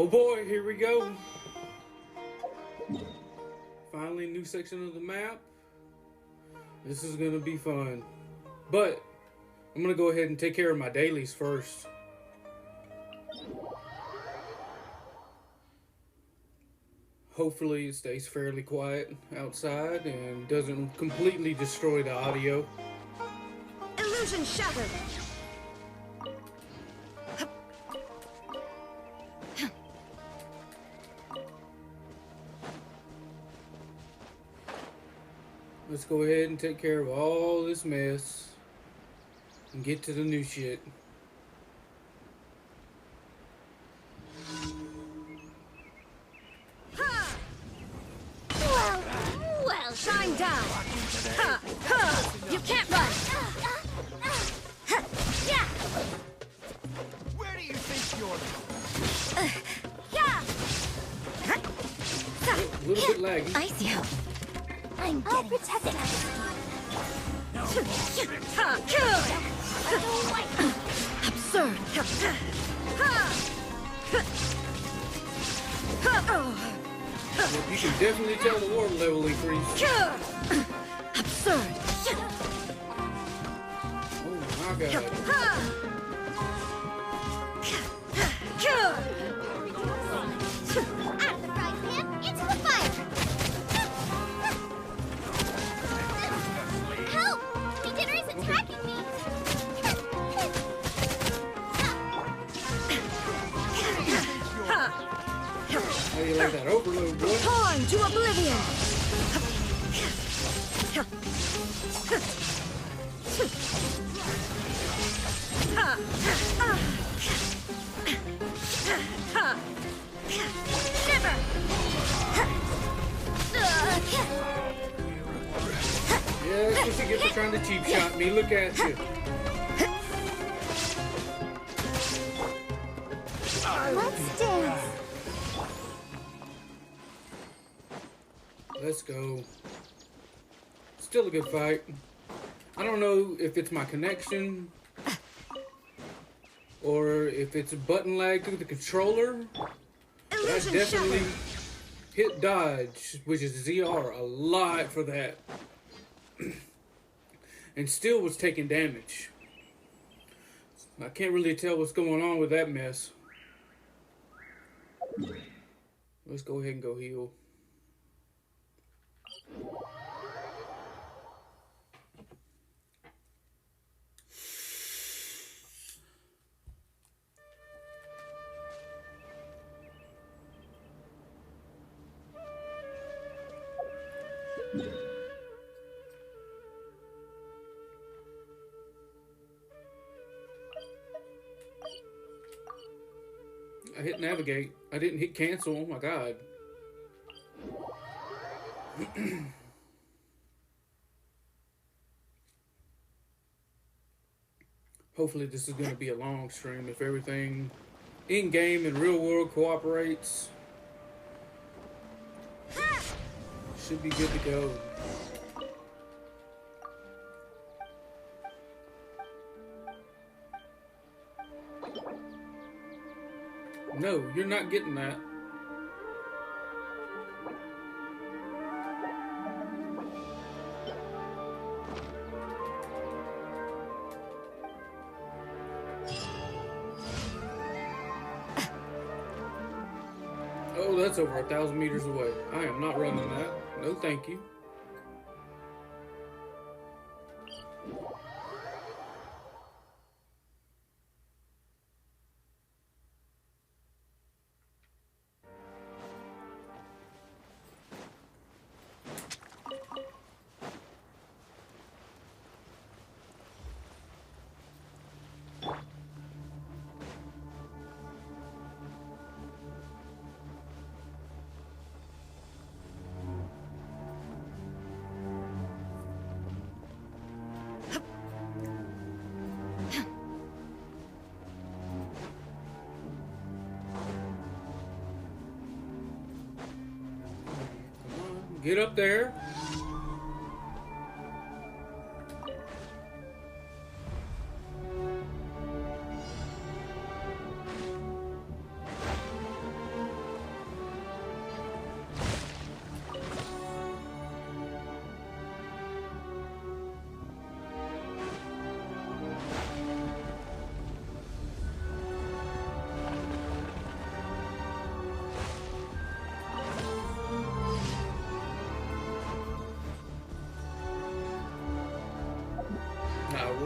Oh boy, here we go. Finally, new section of the map. This is gonna be fun. But I'm gonna go ahead and take care of my dailies first. Hopefully it stays fairly quiet outside and doesn't completely destroy the audio. Illusion shattered. Let's go ahead and take care of all this mess and get to the new shit. Well, shine down. You can't run. Where do you think you're A little bit laggy. I see how. I'll protect us. Absurd. You can definitely tell the water level increased. Absurd. Oh my god. Out of the frying pan, into the fire! Help! Beginner is attacking me! How do you like that overload, boy? Torn to oblivion. Never. Yeah, that's what you get for trying to cheap shot me. Look at you. Let's dance! Let's go. Still a good fight. I don't know if it's my connection or if it's a button lag through the controller. But I Illusion definitely shattered. hit dodge, which is ZR, a lot for that. And still was taking damage. I can't really tell what's going on with that mess. Let's go ahead and go heal. I hit navigate. I didn't hit cancel. Oh my god. Hopefully this is going to be a long stream if everything in-game and real world cooperates. Should be good to go. No, you're not getting that. Oh, that's over 1,000 meters away. I am not running that. No, thank you. Get up there.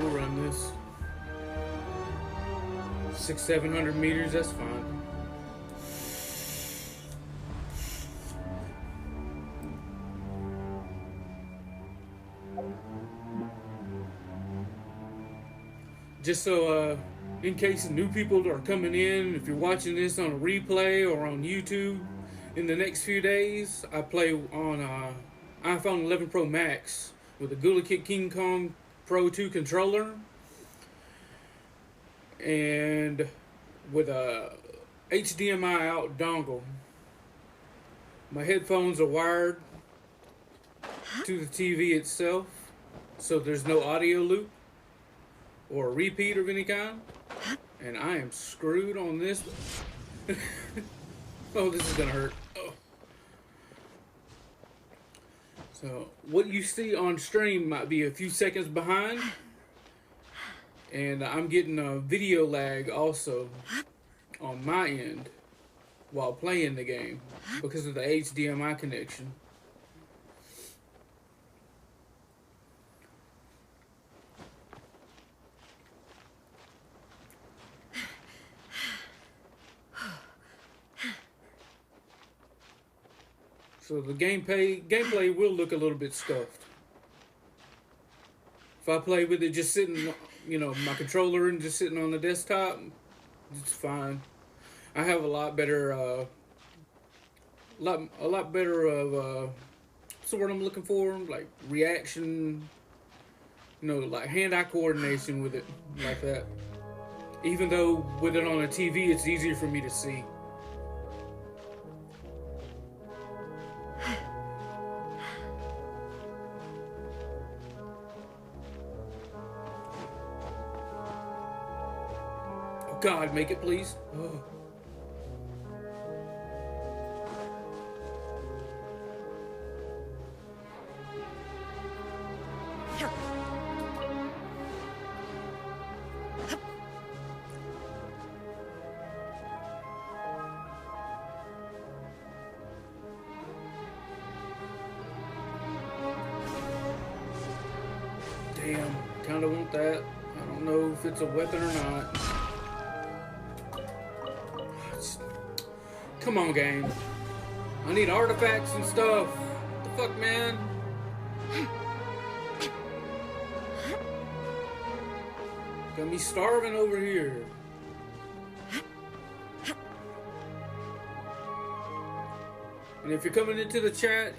We'll run this. 600-700 meters, that's fine. Just so, in case new people are coming in, if you're watching this on a replay or on YouTube, in the next few days, I play on iPhone 11 Pro Max with a Gula Kid King Kong Pro 2 controller and with a HDMI out dongle. My headphones are wired to the TV itself, so there's no audio loop or a repeat of any kind, and I am screwed on this. Oh, this is gonna hurt. Oh. So what you see on stream might be a few seconds behind, and I'm getting a video lag also on my end while playing the game because of the HDMI connection. So the gameplay will look a little bit stuffed. If I play with it just sitting, my controller and just sitting on the desktop, it's fine. I have a lot better, lot better of, what's the word I'm looking for? Like reaction, like hand-eye coordination with it, like that. Even though with it on a TV, it's easier for me to see. God, make it, please. Oh. Damn, kind of want that. I don't know if it's a weapon or not. Come on, game. I need artifacts and stuff. What the fuck, man? Got me starving over here. And if you're coming into the chat,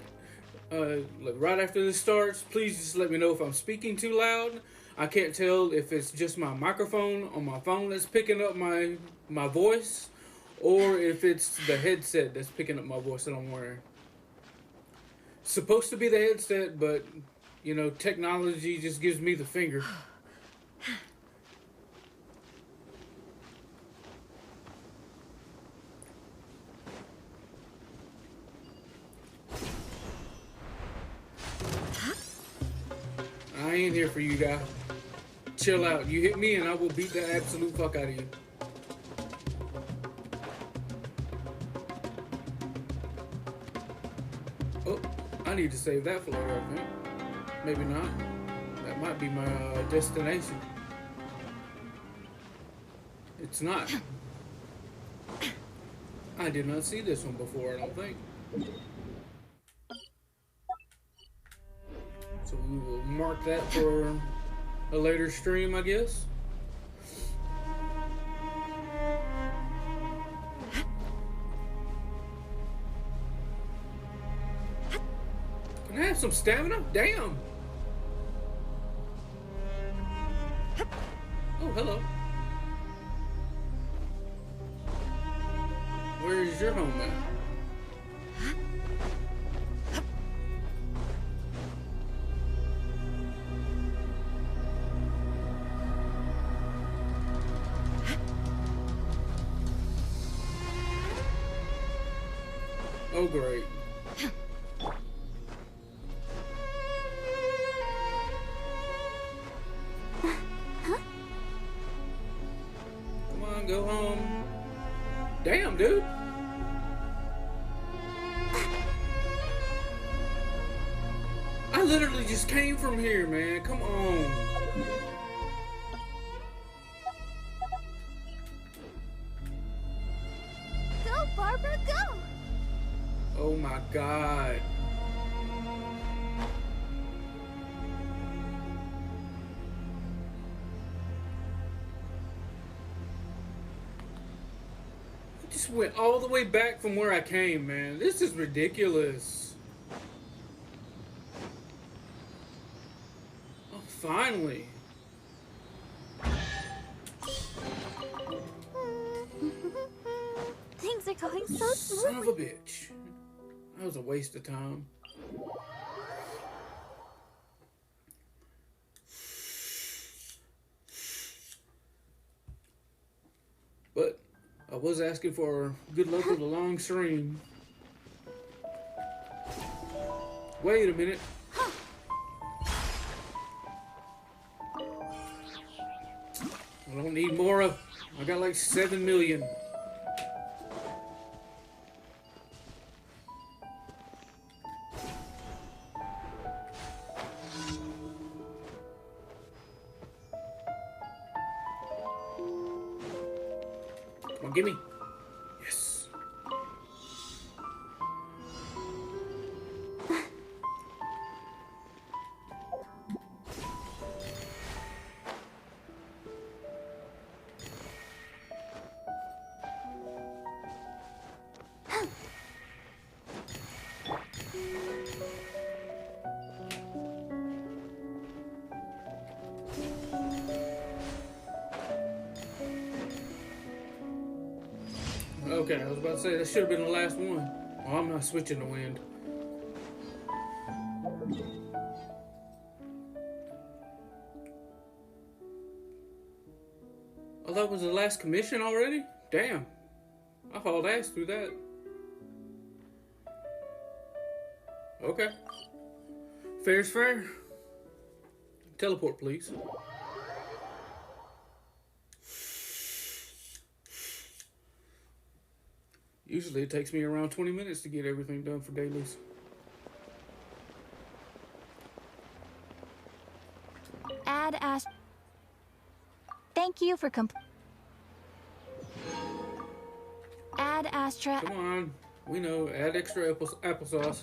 right after this starts, please just let me know if I'm speaking too loud. I can't tell if it's just my microphone on my phone that's picking up my voice, or if it's the headset that's picking up my voice that I'm wearing. Supposed to be the headset, but, technology just gives me the finger. I ain't here for you, guy. Chill out. You hit me and I will beat the absolute fuck out of you. Oh, I need to save that flare, I think. Maybe not. That might be my destination. It's not. I did not see this one before, I don't think. So we will mark that for a later stream, I guess. Can I have some stamina? Damn! Oh, hello. Where is your home at? Oh, great. Come on, go home. Damn, dude. I literally just came from here, man. Come on. my god. I just went all the way back from where I came, man. This is ridiculous. Oh, finally. Things are going so Son of smoothly. a bitch. That was a waste of time. But I was asking for good luck with a long stream. Wait a minute. I don't need more of. I got like 7 million. Come on, gimme. Yes. Okay, I was about to say that should have been the last one. Oh, I'm not switching the wind. Oh, that was the last commission already? Damn. I hauled ass through that. Okay. Fair's fair. Teleport, please. Usually it takes me around 20 minutes to get everything done for dailies. Add Ash. Thank you for Add Astra. Come on. We know. Add extra applesauce.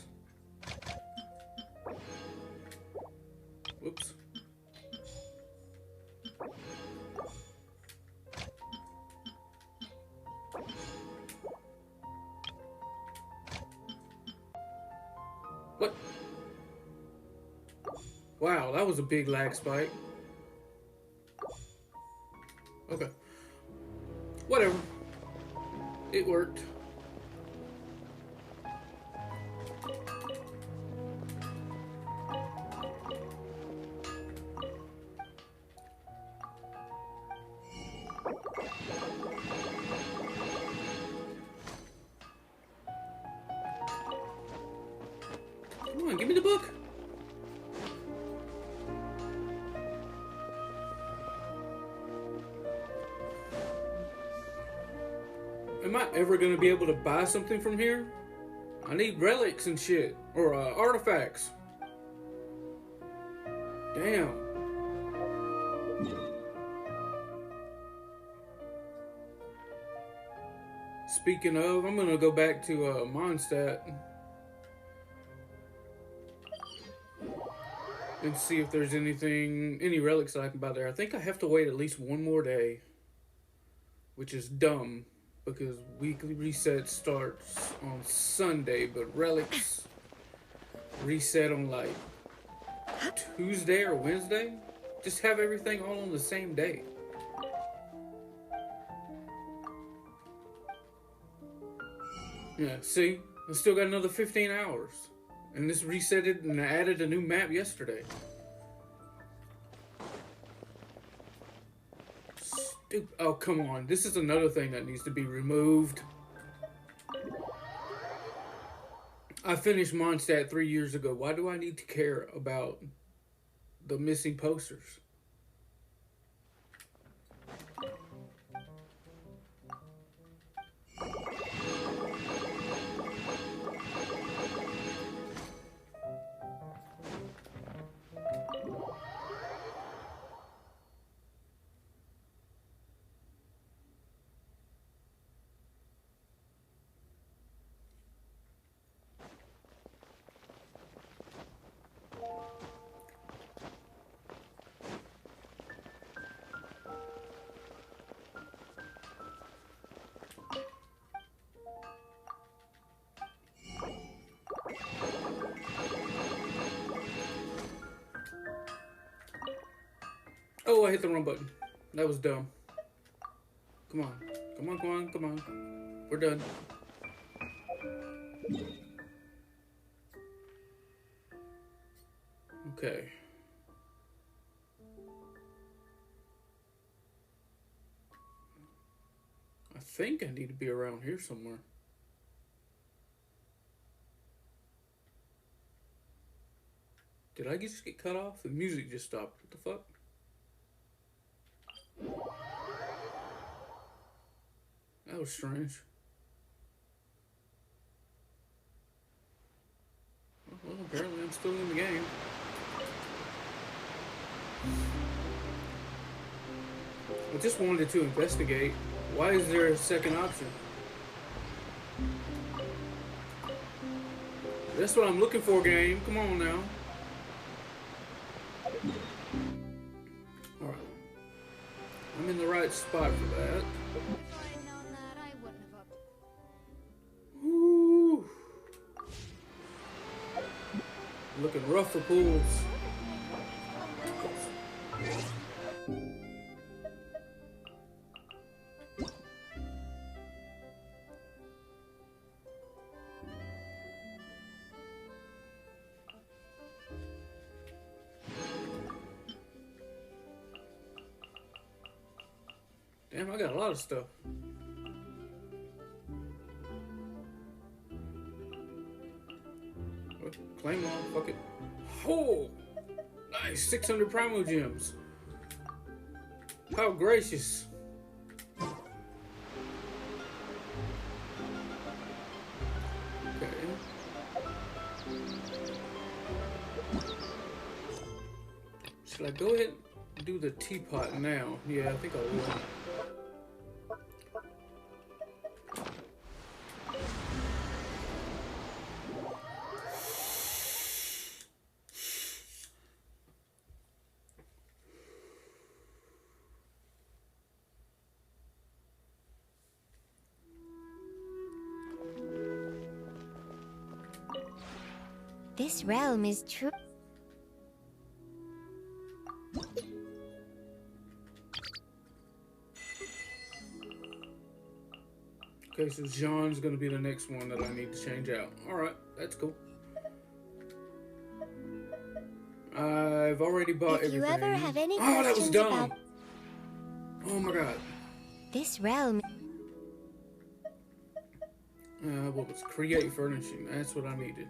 Whoops. What? Wow, that was a big lag spike. Okay. Whatever. It worked. Come on, give me the book. Am I ever going to be able to buy something from here? I need relics and shit. Or artifacts. Damn. Speaking of, I'm going to go back to Mondstadt. And see if there's any relics that I can buy there. I think I have to wait at least one more day. Which is dumb. Because weekly reset starts on Sunday, but relics reset on like Tuesday or Wednesday. Just have everything all on the same day. Yeah, see? I still got another 15 hours. And this resetted and added a new map yesterday. Oh, come on. This is another thing that needs to be removed. I finished Mondstadt 3 years ago. Why do I need to care about the missing posters? Oh, I hit the wrong button. That was dumb. Come on. Come on, come on, come on. We're done. Okay. I think I need to be around here somewhere. Did I just get cut off? The music just stopped. What the fuck? That was strange. Well, apparently I'm still in the game. I just wanted to investigate. Why is there a second option? That's what I'm looking for, game. Come on now. Alright. I'm in the right spot for that. Woo. Looking rough for pools. Damn, I got a lot of stuff. Claim all, fuck it. Oh! Nice, 600 Primo Gems. How gracious. Okay. Should I go ahead and do the teapot now? Yeah, I think I will. This realm is true. Okay, so Jean's gonna be the next one that I need to change out. Alright, that's cool. I've already bought everything. If you ever have any that was questions dumb. about Oh my god. this realm, What was create furnishing? That's what I needed.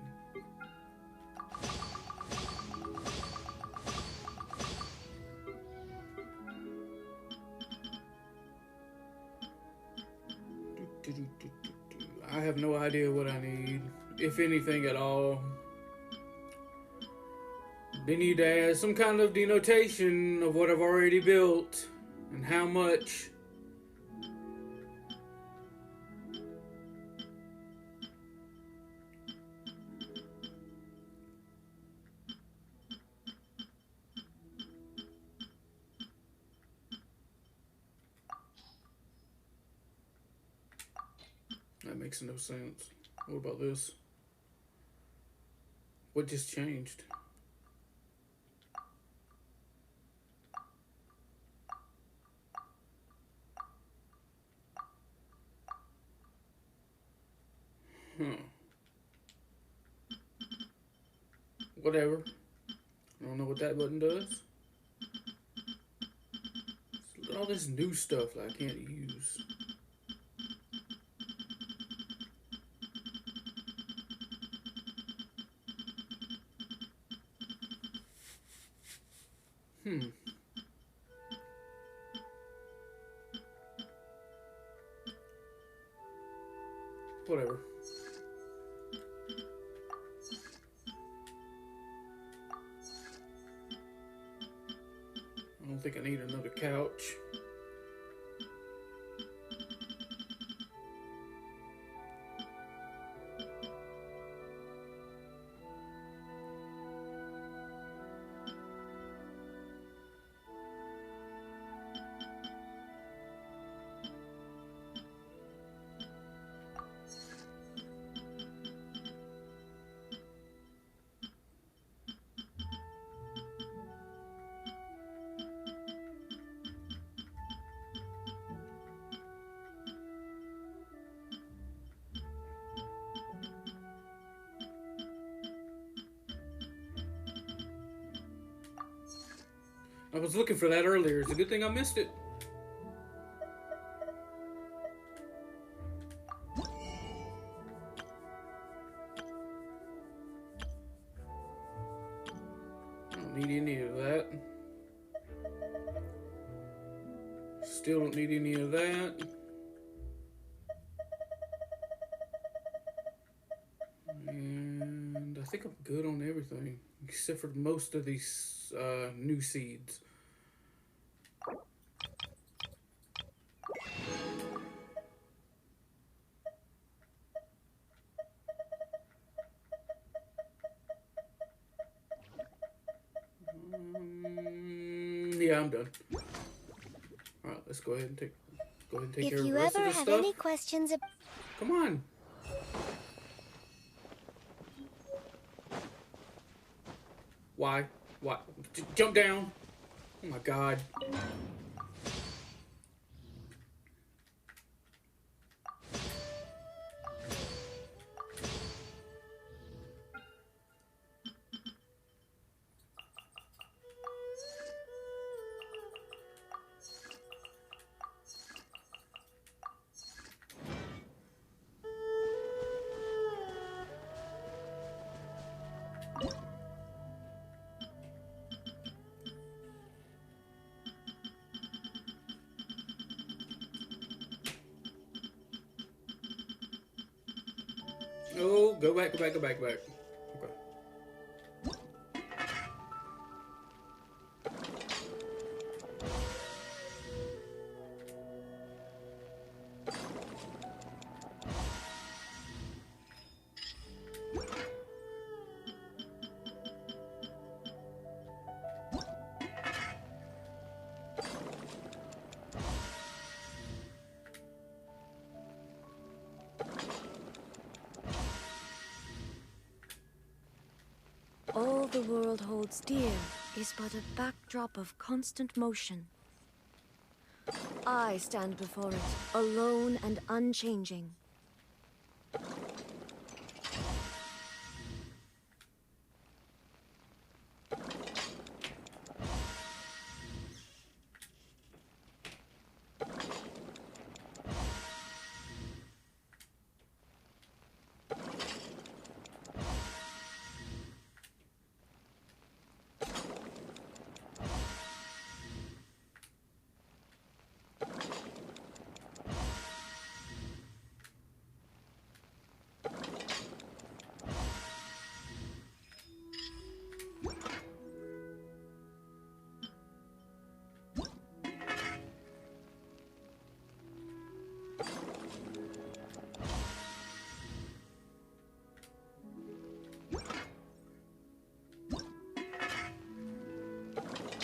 I have no idea what I need, if anything at all. They need to add some kind of denotation of what I've already built and how much. That makes no sense. What about this? What just changed? Whatever. I don't know what that button does. All this new stuff that I can't use. Whatever. I don't think I need another couch. I was looking for that earlier. It's a good thing I missed it. I don't need any of that. Still don't need any of that. And I think I'm good on everything. Except for most of these new seeds. Yeah, I'm done. All right, let's go ahead and take If care of the you rest ever of this have stuff. any questions about Come on. Why? Why? Jump down. Oh my god. Oh, go back. Okay. All the world holds dear is but a backdrop of constant motion. I stand before it, alone and unchanging.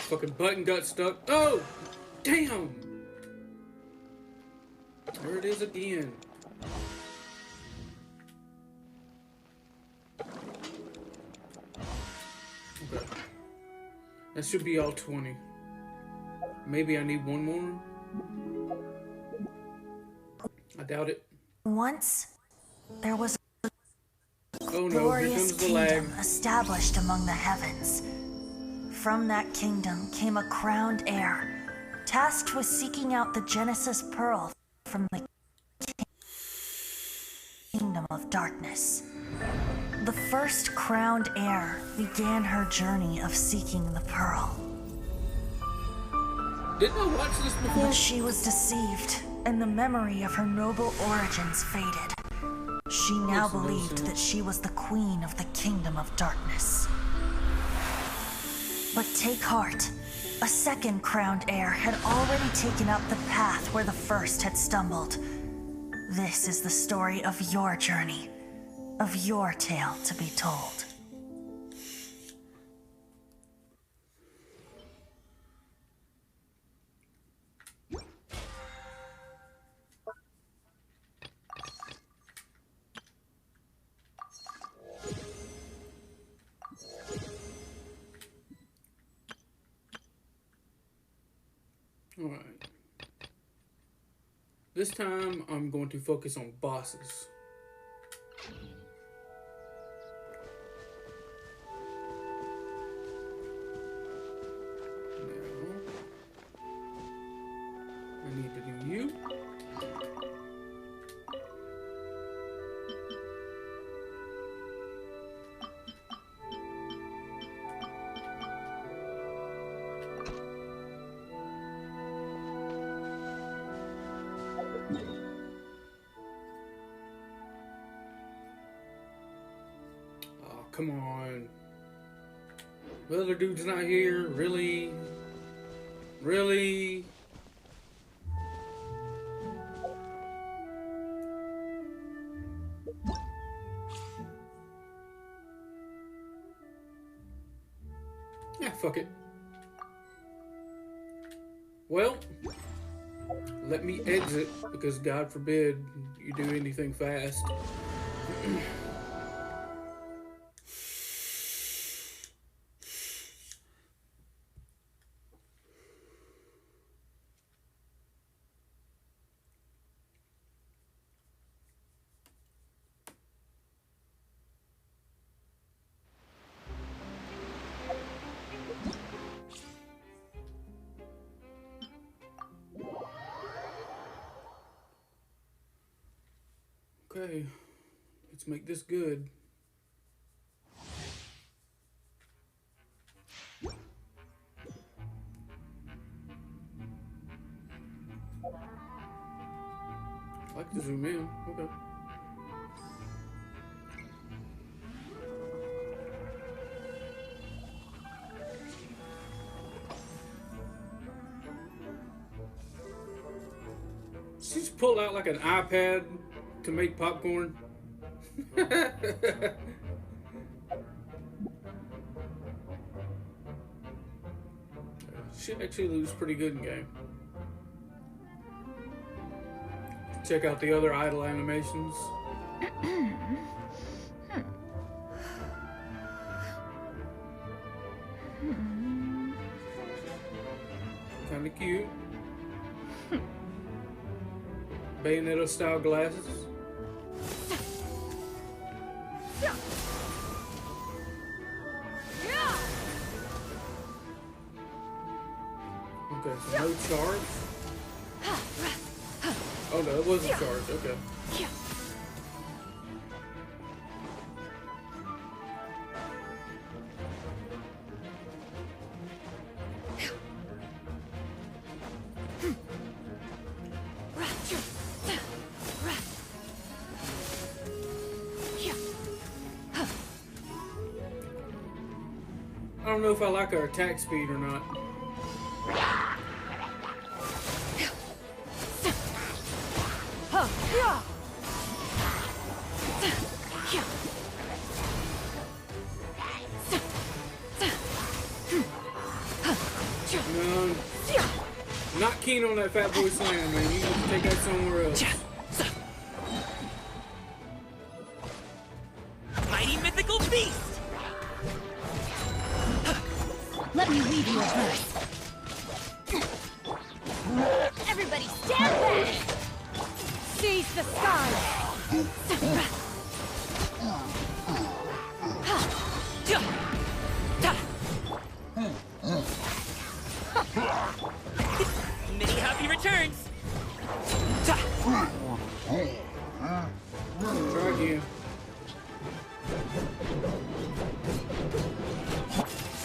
Fucking button got stuck. Oh! Damn! There it is again. Okay. That should be all 20. Maybe I need one more? I doubt it. Once, there was a Oh no, here glorious comes the lag. kingdom established among the heavens. From that kingdom came a crowned heir, tasked with seeking out the Genesis Pearl from the kingdom of darkness. The first crowned heir began her journey of seeking the pearl. Didn't I watch this before? But she was deceived, and the memory of her noble origins faded. She now believed that she was the queen of the kingdom of darkness. But take heart. A second crowned heir had already taken up the path where the first had stumbled. This is the story of your journey, of your tale to be told. Alright. This time I'm going to focus on bosses. Now, come on. The other dude's not here. Really? Really? Yeah, fuck it. Well, let me exit, because God forbid you do anything fast. Okay, let's make this good. I like to zoom in. Okay. She just pulled out like an iPad to make popcorn. She actually looks pretty good in game. Check out the other idle animations. Kinda cute. Bayonetta style glasses. Okay, so no charge. Oh no, it wasn't charged. Okay. I don't know if I like her attack speed or not. No, not keen on that fat boy slam, man. You need to take that somewhere else. Mighty mythical beast! Let me leave you a verse. Everybody stand back! Seize the sky! Many happy returns! Try again.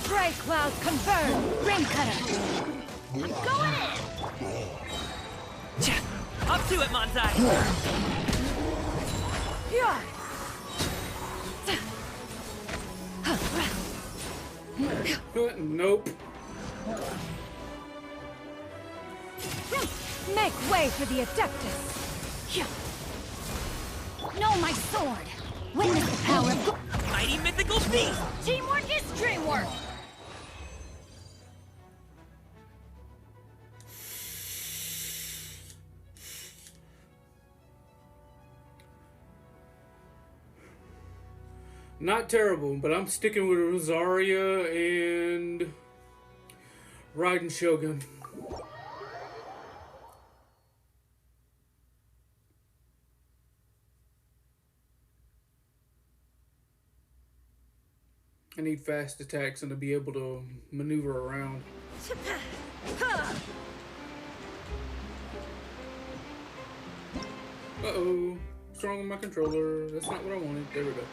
Stray clouds confirmed! Rain cutter! Going in! Up to it, Manzai! Nope. Make way for the Adeptus! Know my sword! Witness the power of Mighty mythical beast! teamwork is dreamwork! Not terrible, but I'm sticking with Rosaria and Raiden Shogun. I need fast attacks and to be able to maneuver around. Uh-oh. What's wrong with my controller? That's not what I wanted. There we go.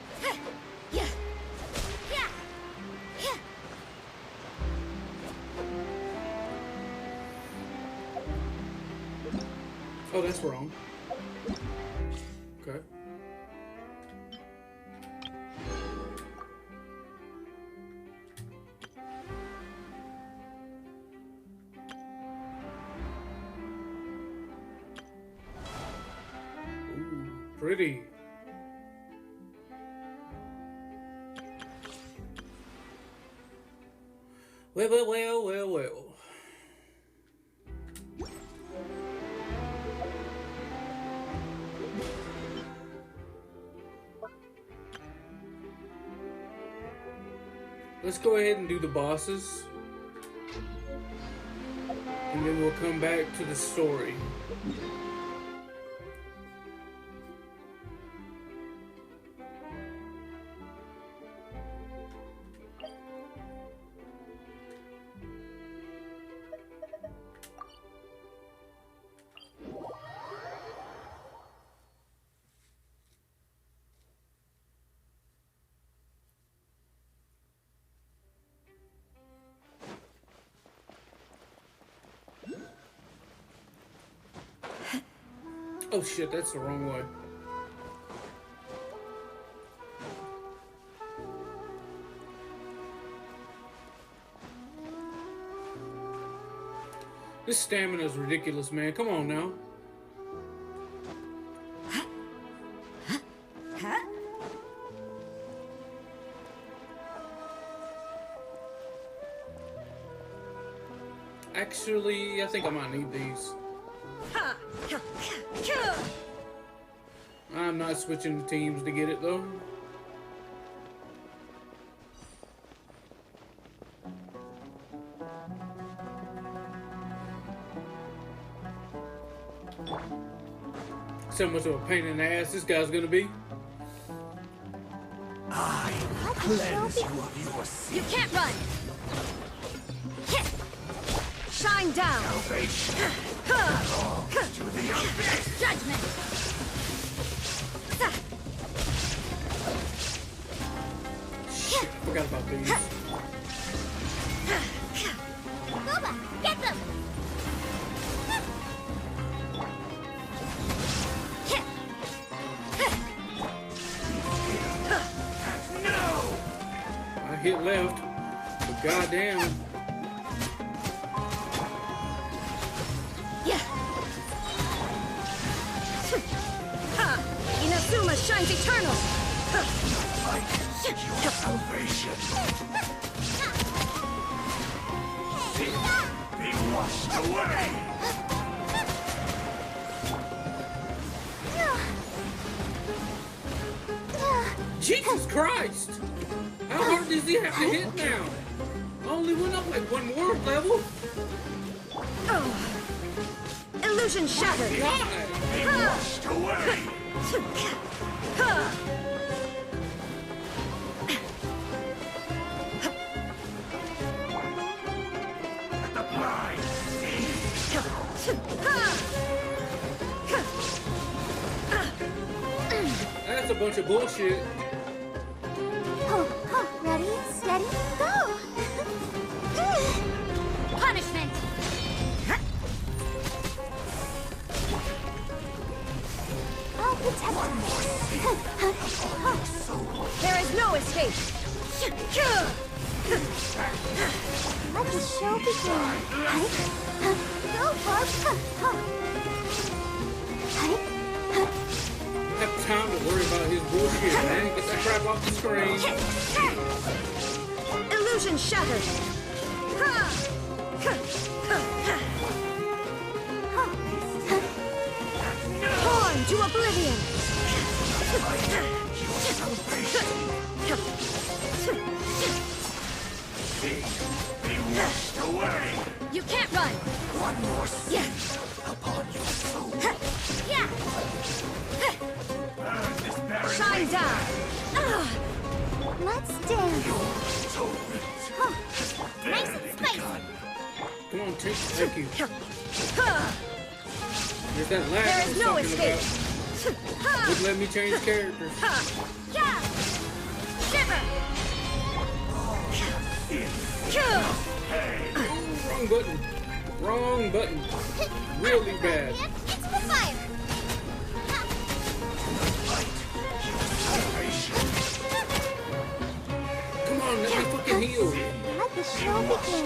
Oh, that's wrong. Okay. pretty. Well. Let's go ahead and do the bosses. And then we'll come back to the story. Oh shit, that's the wrong way. This stamina is ridiculous, man. Come on now. Actually, I think I might need these. I'm not switching teams to get it though. So much of a pain in the ass this guy's gonna be. I cleanse you of your sin. You can't run! Shine down! Salvation belongs to the abyss. Judgment! Shit, I forgot about these. Boba, get them! I hit left, but goddamn. Inazuma shines eternal! Your salvation. Be washed away. Jesus Christ! How hard does he have to hit now? I only went up like one more level. Illusion shattered! God! Be washed away. The blind That's a bunch of bullshit. Ready, steady, go! Punishment! I'll protect you. There is no escape! Let the show begin. Go, Barb! Have time to worry about his bullshit, man. Get that crap off the screen. Illusion shattered! Torn to oblivion! be washed away. You can't run! One more sin upon your soul. Yeah! Burn this barren Shine waste. down! Let's dance! Nice and spicy. Come on, thank you. There's that There last is one no talking escape! about. Wouldn't let me change characters. Yeah! Shiver! Wrong button. Wrong button. Really bad. It's the fire! Come on, let me fucking heal. Let the show begin!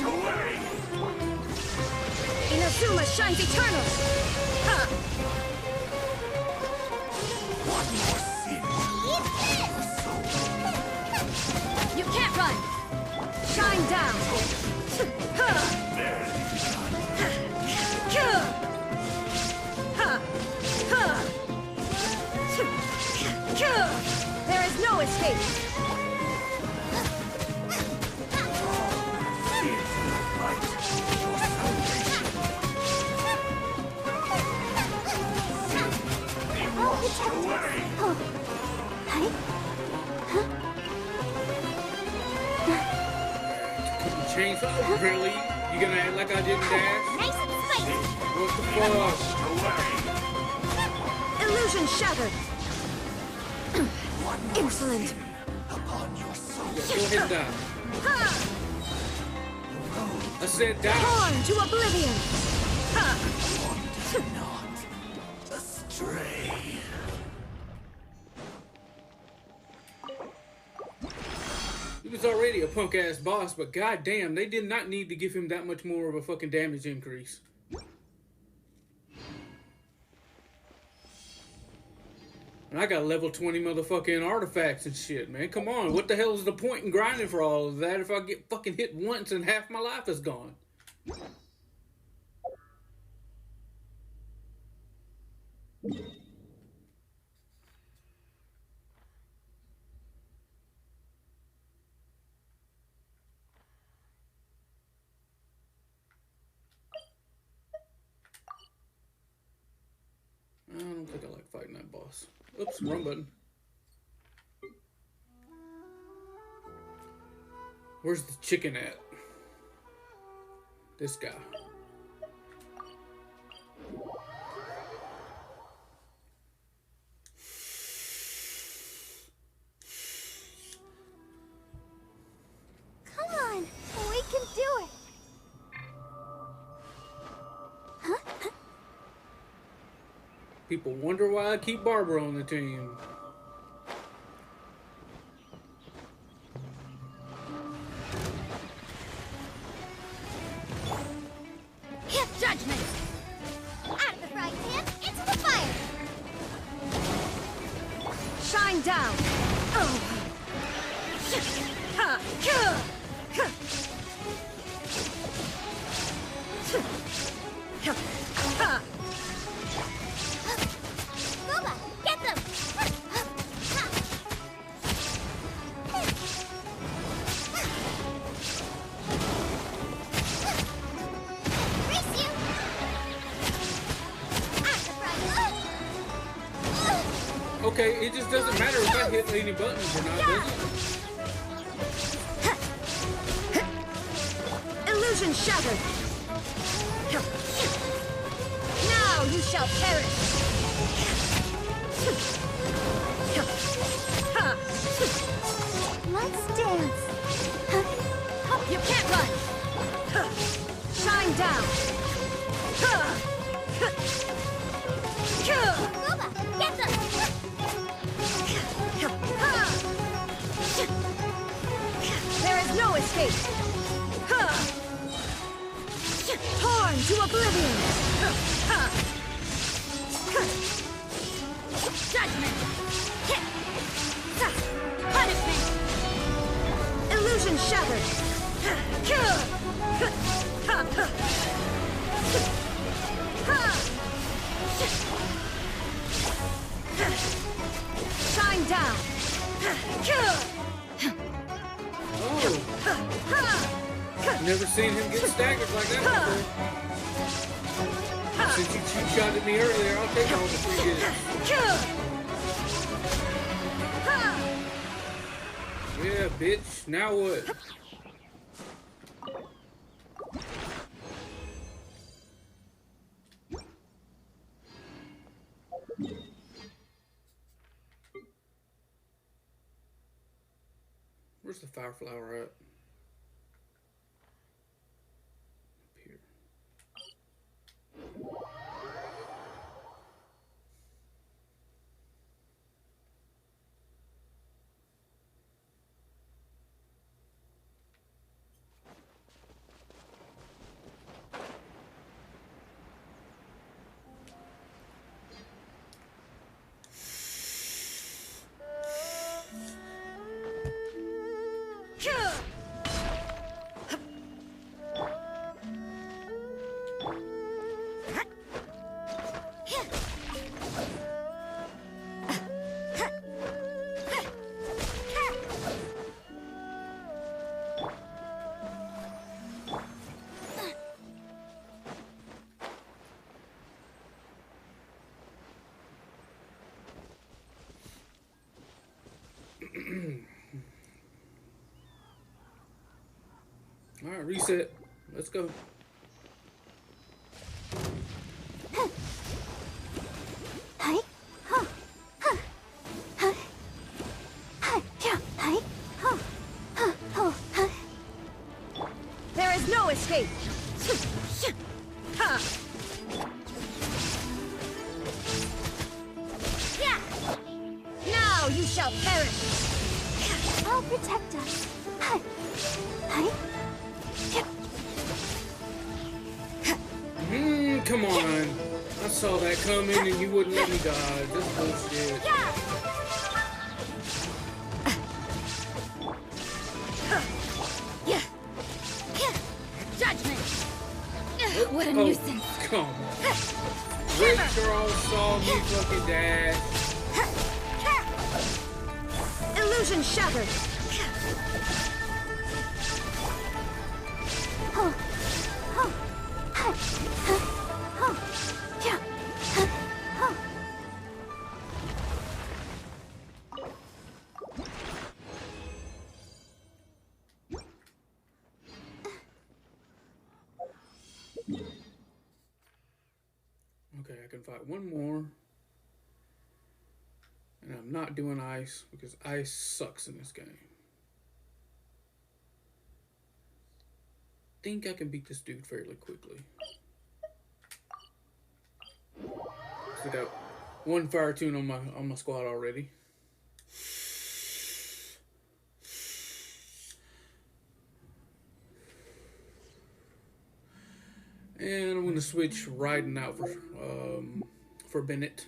Inazuma shines eternal! One more sin. You can't run! Shine down! There is no escape! Chainsaw? Really? You gonna act like I didn't dash? Nice and spicy! What the fuck? Illusion shattered! Insolent! Upon your soul. Go ahead and die. I said die. Torn to oblivion! Wander not astray. He was already a punk ass boss, but goddamn, they did not need to give him that much more of a fucking damage increase. And I got level 20 motherfucking artifacts and shit, man. Come on, what the hell is the point in grinding for all of that if I get fucking hit once and half my life is gone? I don't think I like fighting that boss. Oops, wrong button. Where's the chicken at? This guy. Come on! We can do it! People wonder why I keep Barbara on the team. Hit judgment! Out of the frying pan, into the fire! Shine down! Oh. Ha! Goba, get them! Race you! Out the frying pan! Okay, it just doesn't matter if I hit any buttons or not, does it? Illusion shattered! Now you shall perish! Let's dance! You can't run! Shine down! Goba, get them! There is no escape! Torn to oblivion! Judgment! Punishment! Illusion shattered! Shine down! Oh, never seen him get staggered like that before. Since you cheap shot at me earlier, I'll take all the 3 hits. Yeah, bitch. Now what? Where's the fire flower at? Up here. Alright, reset. Let's go. There is no escape. Now you shall perish. I'll protect us. Come on. I saw that coming and you wouldn't let me die. This bullshit. Judgment. What a nuisance. Come on. Rachel all saw me fucking dash. Illusion shattered. Okay, I can fight one more. And I'm not doing ice because ice sucks in this game. Think I can beat this dude fairly quickly. I got one fire tune on my squad already. And I'm gonna switch riding out for Bennett.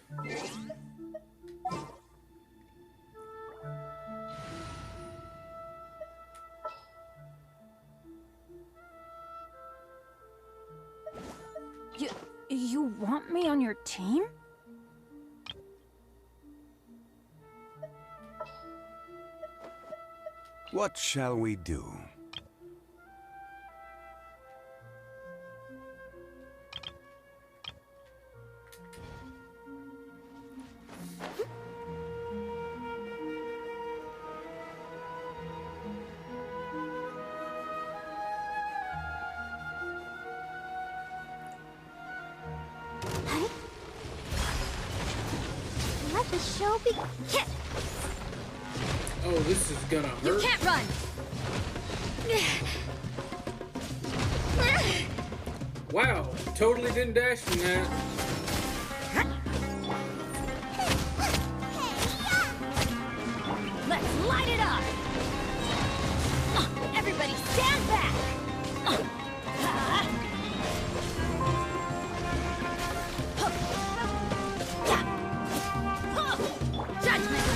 You want me on your team? What shall we do? Let the show begin. Oh, this is gonna hurt. You can't run. Wow, totally didn't dash from that. Let's light it up. Everybody stand back. Judgment.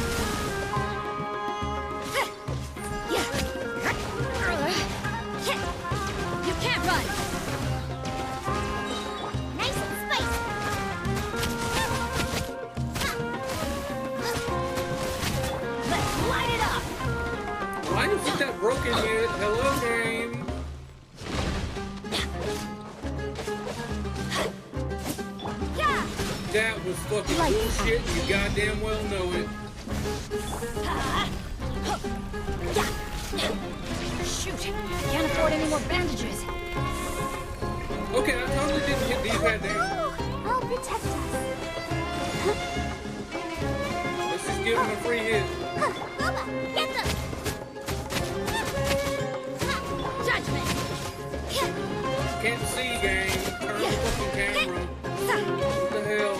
You can't run. Nice and spicy. Let's light it up. Why didn't you get that broken yet? Hello, game. That was fucking bullshit. You goddamn well know it. Shoot! Can't afford any more bandages. Okay, I totally didn't hit these goddamn. I'll protect us. Let's just give him a free hit. Boba, get them! Judgment. Can't see, game. Turn the fucking camera. What the hell?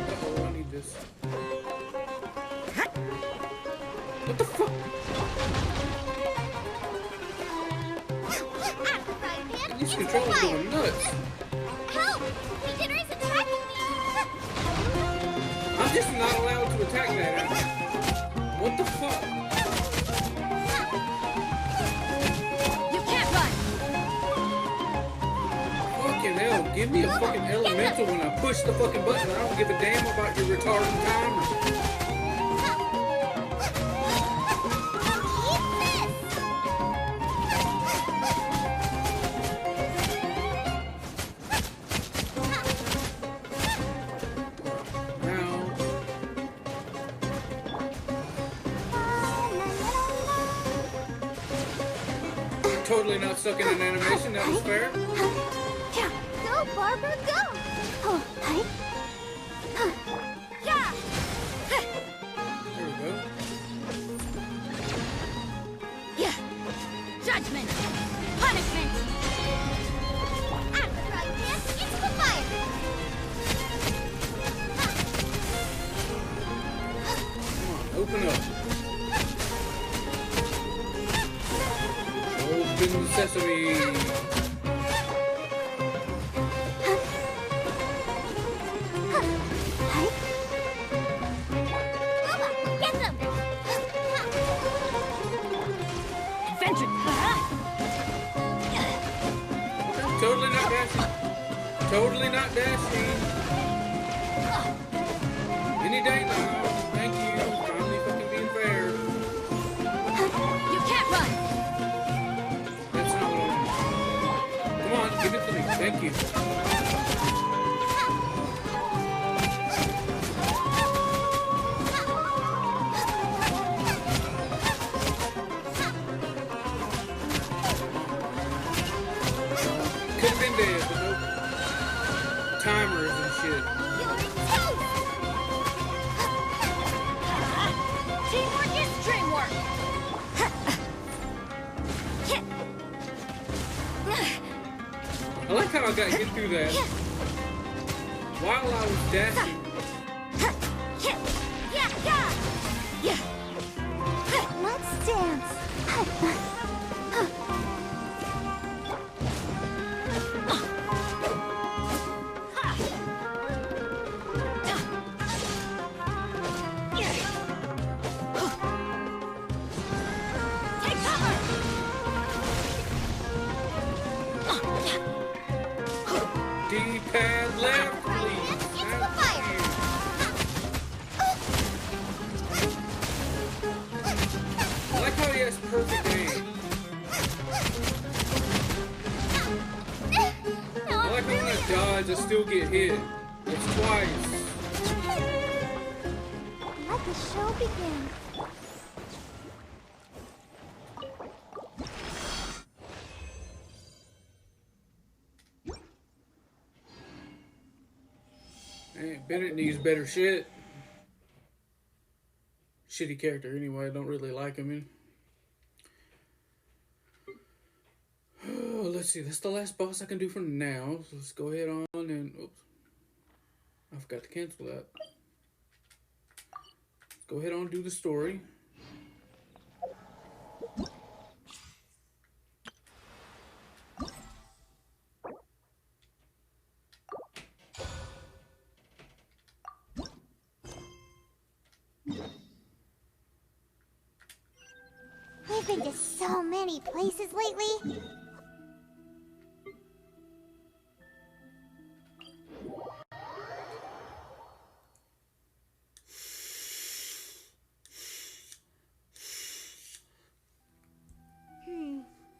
Uh-oh, I need this. What the fuck? These controls going nuts. Help! Beginner is attacking me! I'm just not allowed to attack that. What the fuck? You can't run. Fucking hell, give me a fucking elemental when I push the fucking button. I don't give a damn about your retarded timer. Now, totally not stuck in an animation. That was fair. Go, Barbara, go! Oh, hi. Yeah! There we go. Yeah. Judgment. Punishment. Out of the frying pan, into the fire! Come on, open up. Open sesame. Gough, get them! Adventure. Totally not dashing. Totally not dashing. Any day now. Thank you. Finally fucking being fair. You can't run. That's not what I want. Come on, give it to me. Thank you. Could have been dead, but no timers and shit. You're toast! Teamwork is dreamwork. I like how I got hit through that while I was dashing. Let's dance! Take cover. D-pad left, please. Into the fire! I like how he has perfect aim. I like how when I dodge, I still get hit. It's twice. Let the show begin. Hey, Bennett needs better shit. Shitty character anyway. I don't really like him. Let's see. That's the last boss I can do for now. So let's go ahead on and... Oops. I forgot to cancel that. Let's go ahead on and do the story. We've been to so many places lately.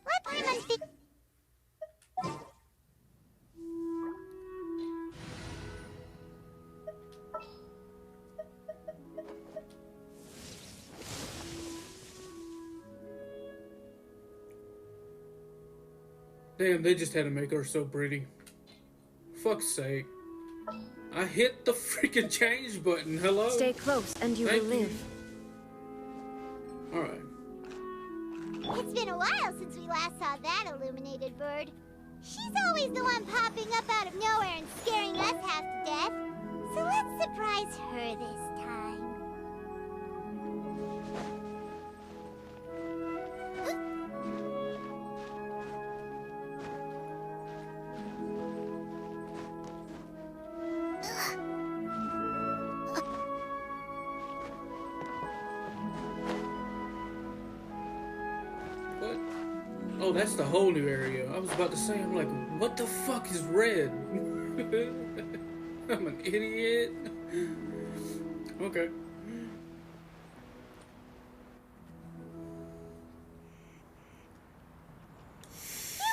What Paimon be... Damn, they just had to make her so pretty. Fuck's sake. I hit the freaking change button. Hello? Stay close and you Thank will live. Alright. It's been a while since we last saw that illuminated bird. She's always the one popping up out of nowhere and scaring us half to death. So let's surprise her this time. What? Oh, that's the whole new area. I was about to say, I'm like, what the fuck is red? I'm an idiot. Okay. Here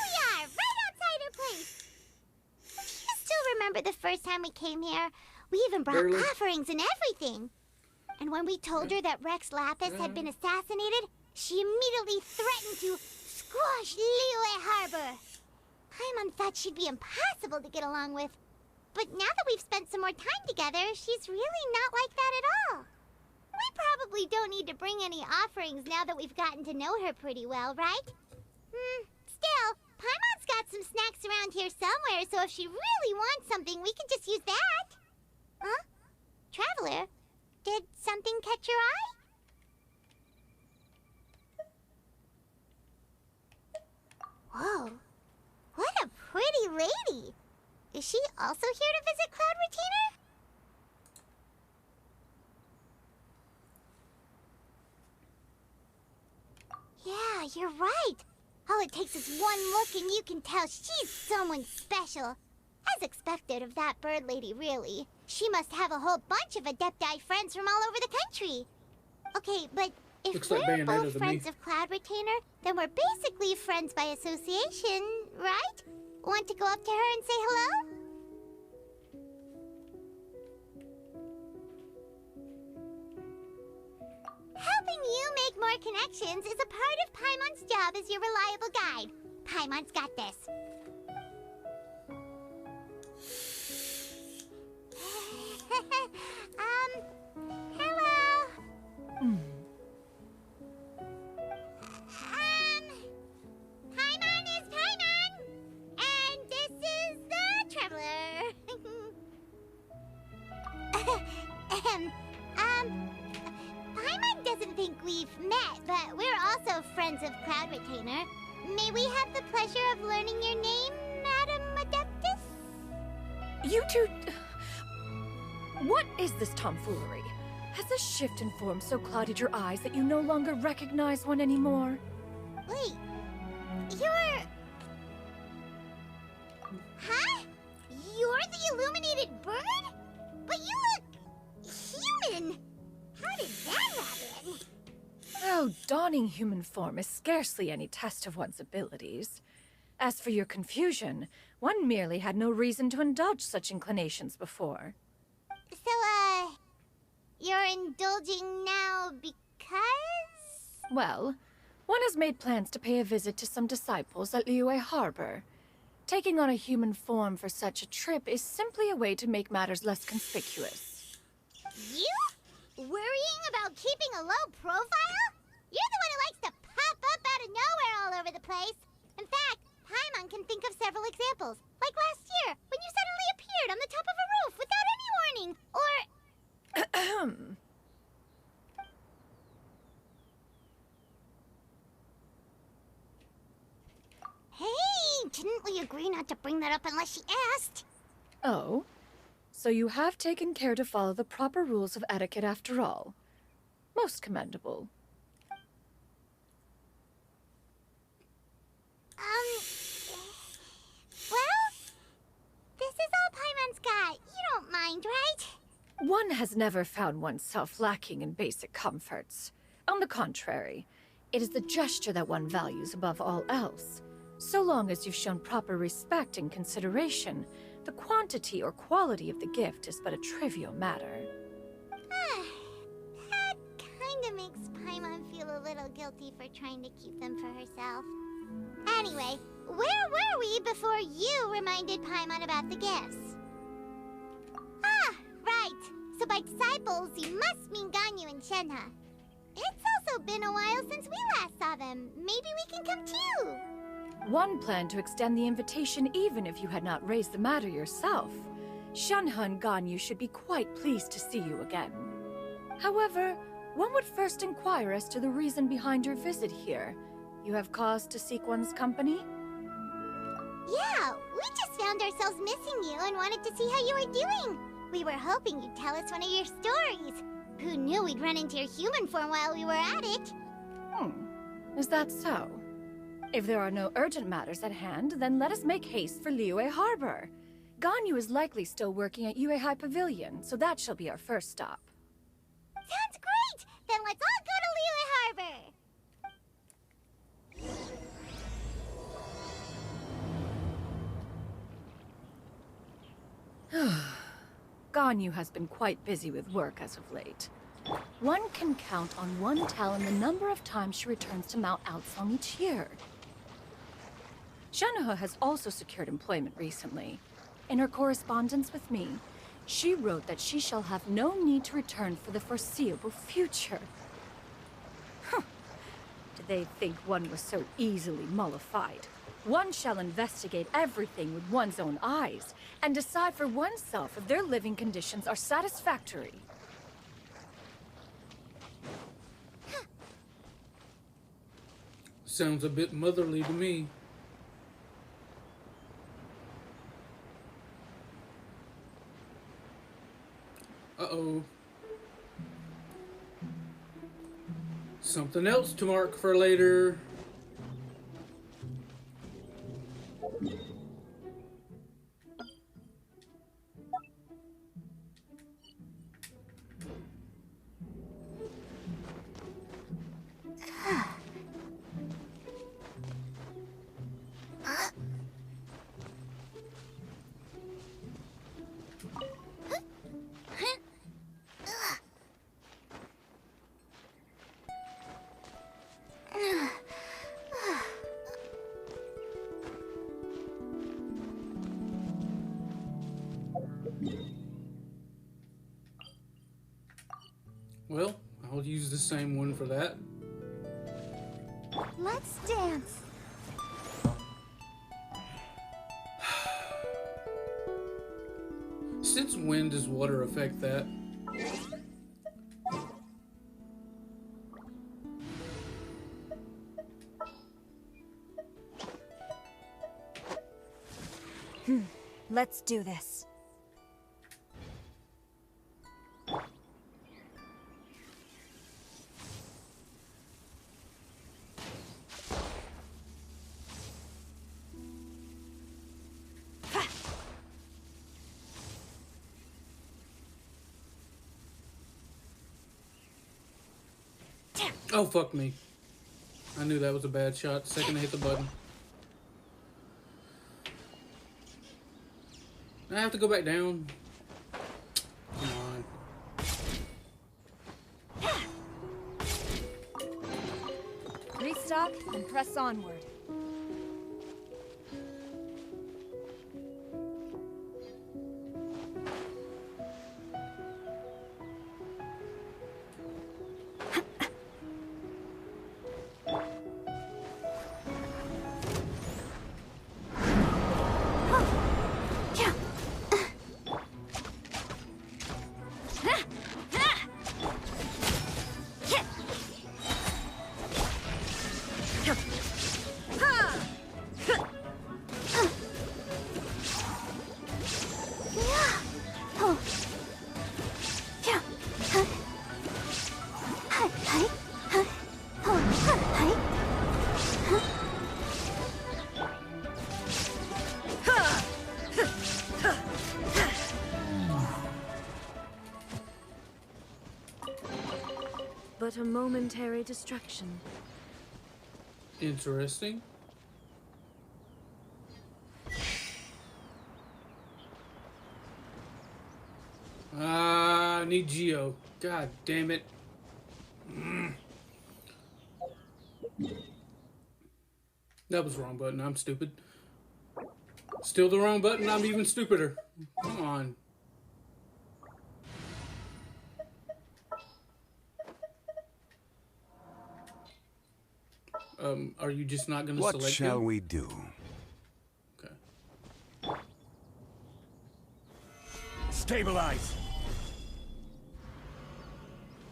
we are, right outside our place. Do you still remember the first time we came here? We even brought Barely. offerings and everything. And when we told her that Rex Lapis had been assassinated, she immediately threatened to Gosh, Liyue Harbor! Paimon thought she'd be impossible to get along with. But now that we've spent some more time together, she's really not like that at all. We probably don't need to bring any offerings now that we've gotten to know her pretty well, right? Still, Paimon's got some snacks around here somewhere, so if she really wants something, we can just use that. Huh? Traveler, did something catch your eye? Whoa, what a pretty lady! Is she also here to visit Cloud Retainer? Yeah, you're right. All it takes is one look and you can tell she's someone special. As expected of that bird lady, really. She must have a whole bunch of Adepti friends from all over the country. Okay, but if Looks like we're Bayonetta both to friends me. of Cloud Retainer, then we're basically friends by association, right? Want to go up to her and say hello? Helping you make more connections is a part of Paimon's job as your reliable guide. Paimon's got this. Hello. Paimon is Paimon, and this is the Traveler. Paimon doesn't think we've met, but we're also friends of Cloud Retainer. May we have the pleasure of learning your name, Madam Adeptus? You two... What is this tomfoolery? Has this shift in form so clouded your eyes that you no longer recognize one anymore? Wait, you're... Huh? You're the illuminated bird? But you look... human! How did that happen? Oh, donning human form is scarcely any test of one's abilities. As for your confusion, one merely had no reason to indulge such inclinations before. So, you're indulging now because? Well, one has made plans to pay a visit to some disciples at Liyue Harbor. Taking on a human form for such a trip is simply a way to make matters less conspicuous. You? Worrying about keeping a low profile? You're the one who likes to pop up out of nowhere all over the place. In fact, Paimon can think of several examples. Like last year, when you suddenly appeared on the top of a roof without any warning. Or... Hey, didn't we agree not to bring that up unless she asked? Oh? So you have taken care to follow the proper rules of etiquette after all. Most commendable. Well, this is all Paimon's got. You don't mind, right? One has never found oneself lacking in basic comforts. On the contrary, it is the gesture that one values above all else. So long as you've shown proper respect and consideration, the quantity or quality of the gift is but a trivial matter. That kinda makes Paimon feel a little guilty for trying to keep them for herself. Anyway, where were we before you reminded Paimon about the gifts? Ah, right. So by disciples, you must mean Ganyu and Shenhe. It's also been a while since we last saw them. Maybe we can come too. One planned to extend the invitation even if you had not raised the matter yourself. Shenhe and Ganyu should be quite pleased to see you again. However, one would first inquire as to the reason behind your visit here. You have cause to seek one's company? Yeah, we just found ourselves missing you and wanted to see how you were doing. We were hoping you'd tell us one of your stories. Who knew we'd run into your human form while we were at it? Is that so? If there are no urgent matters at hand, then let us make haste for Liyue Harbor. Ganyu is likely still working at Yuehai Pavilion, so that shall be our first stop. Sounds great! Then let's all go to Liyue Harbor! Ganyu has been quite busy with work as of late. One can count on one tell in the number of times she returns to Mount Aocang each year. Shanaha has also secured employment recently. In her correspondence with me, she wrote that she shall have no need to return for the foreseeable future. Huh. Did they think one was so easily mollified? One shall investigate everything with one's own eyes, and decide for oneself if their living conditions are satisfactory. Sounds a bit motherly to me. Uh-oh. Something else to mark for later. Well, I'll use the same one for that. Let's dance. Since when does water affect that? Let's do this. Oh, fuck me. I knew that was a bad shot. Second I hit the button. I have to go back down. Come on. Restock and press onward. But a momentary distraction. Interesting. I need Geo. God damn it. That was the wrong button. I'm stupid. Still the wrong button. I'm even stupider. Come on. Are you just not going to select What shall him? we do? Okay. Stabilize.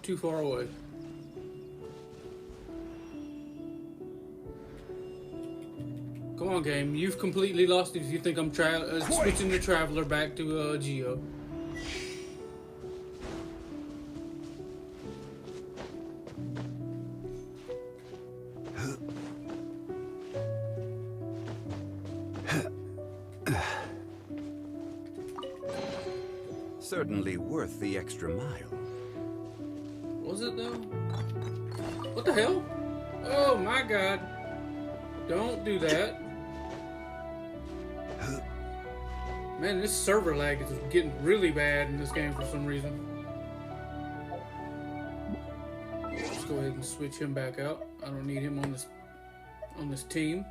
Too far away. Come on, game. You've completely lost it if you think I'm switching the Traveler back to Geo. Certainly worth the extra mile. Was it though? What the hell? Oh my god. Don't do that. Man, this server lag is getting really bad in this game for some reason. Let's go ahead and switch him back out. I don't need him on this team.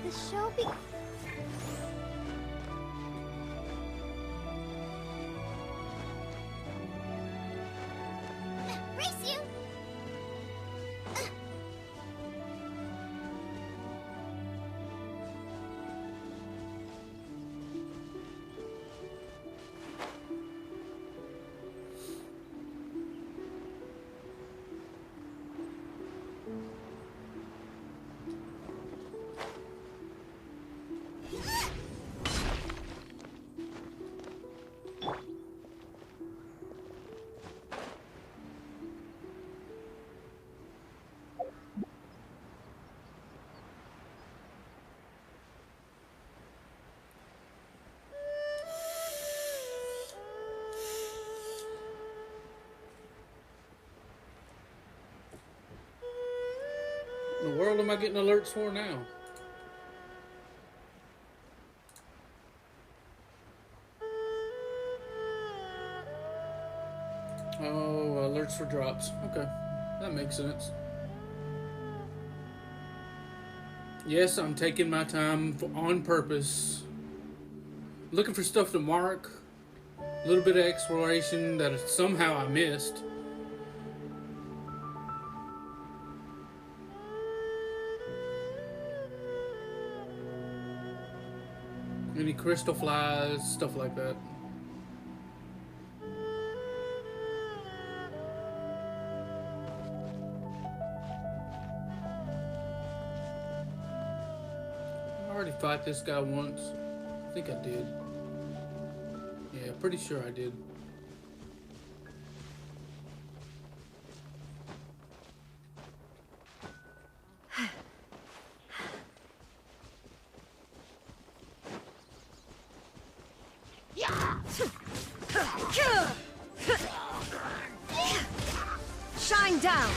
the show be... Race you! In the world am I getting alerts for now? Oh, alerts for drops. Okay, that makes sense. Yes, I'm taking my time on purpose. Looking for stuff to mark. A little bit of exploration that somehow I missed. Any crystal flies, stuff like that. I already fought this guy once. I think I did. Yeah, pretty sure I did. Shine down!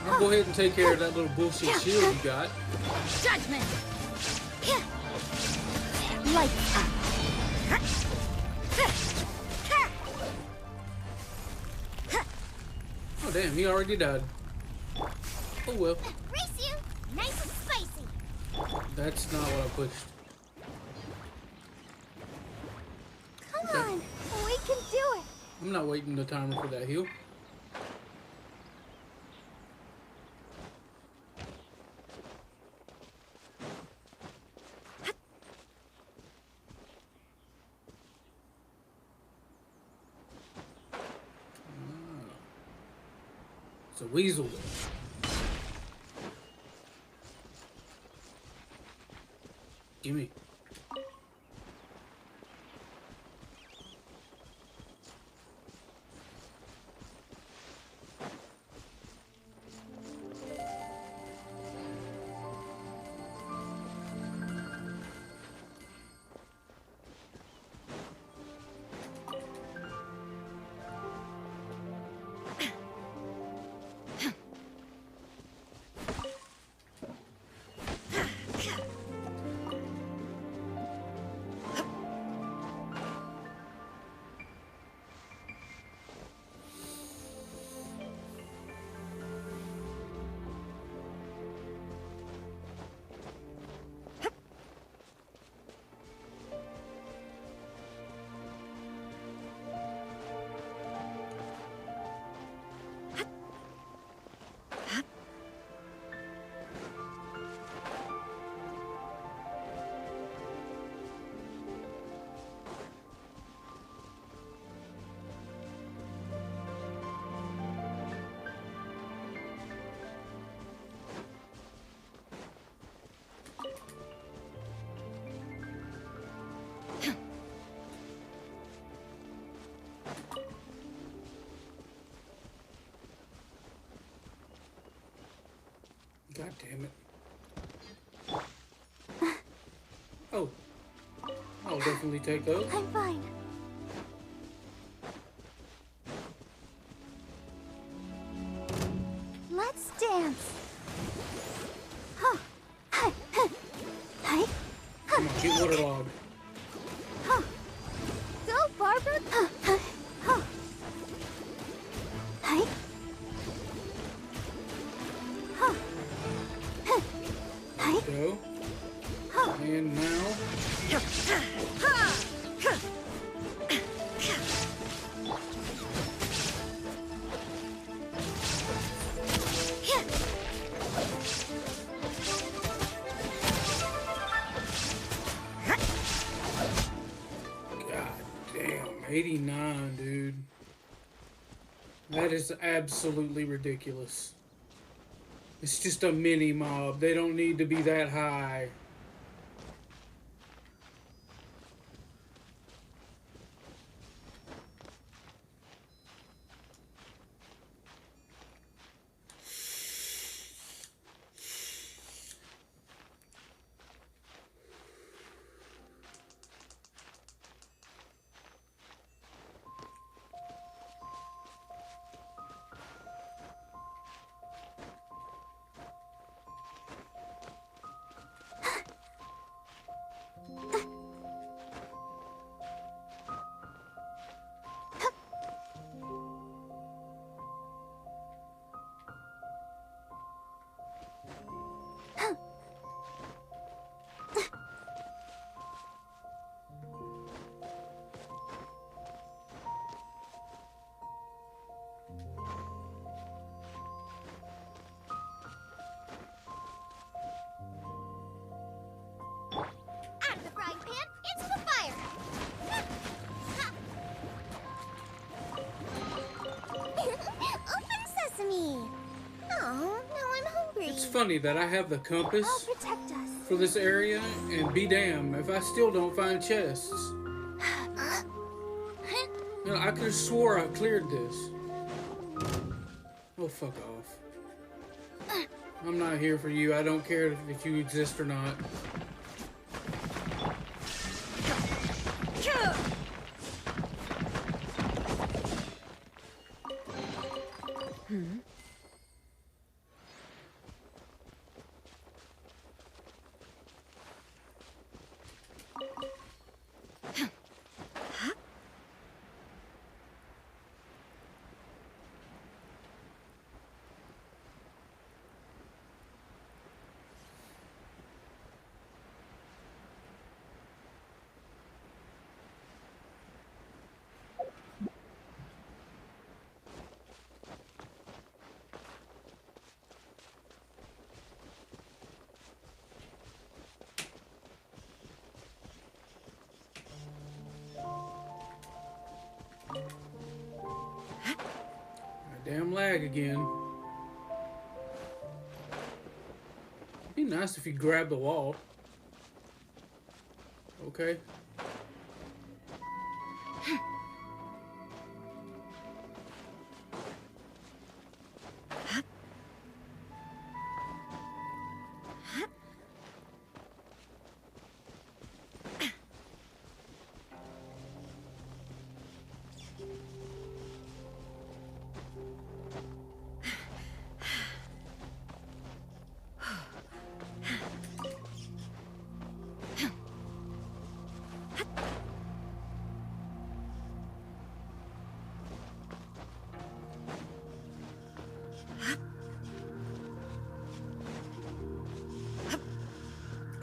I'll go ahead and take care of that little bullshit shield you got. Judgment! Light up! Oh damn, he already died. Oh well. Race you! Nice and spicy! That's not what I pushed. Come on! We can do it! I'm not waiting the timer for that heal. It's a weasel. Gimme. God damn it. Oh. I'll definitely take those. I'm fine. Let's dance. Huh. Hi. Hi. Come on, get waterlogged. Huh. Go, Barbara. Huh. Hi. Huh. go. And now. God damn, 89, dude. That is absolutely ridiculous. It's just a mini mob. They don't need to be that high. Out of the frying pan, into the fire! Open sesame! Oh, now I'm hungry. It's funny that I have the compass I'll protect us. for this area, and be damned if I still don't find chests. You know, I could have swore I cleared this. Oh, fuck off. I'm not here for you. I don't care if you exist or not. Damn lag again. Be nice if you grab the wall. Okay.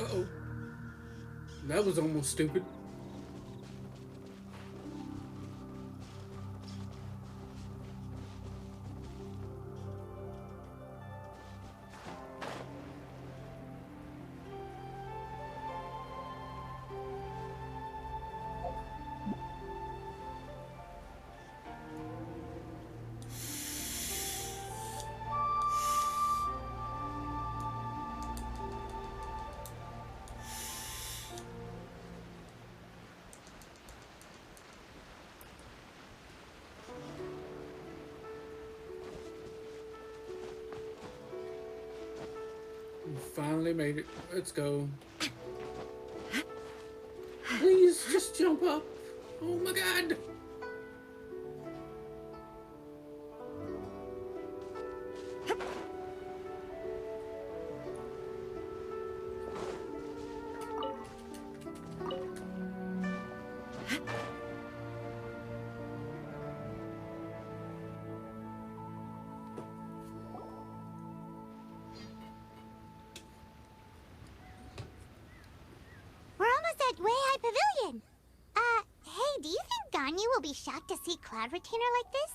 Uh-oh. That was almost stupid. We finally made it. Let's go. Please, just jump up. Oh my god. Ganyu will be shocked to see Cloud Retainer like this?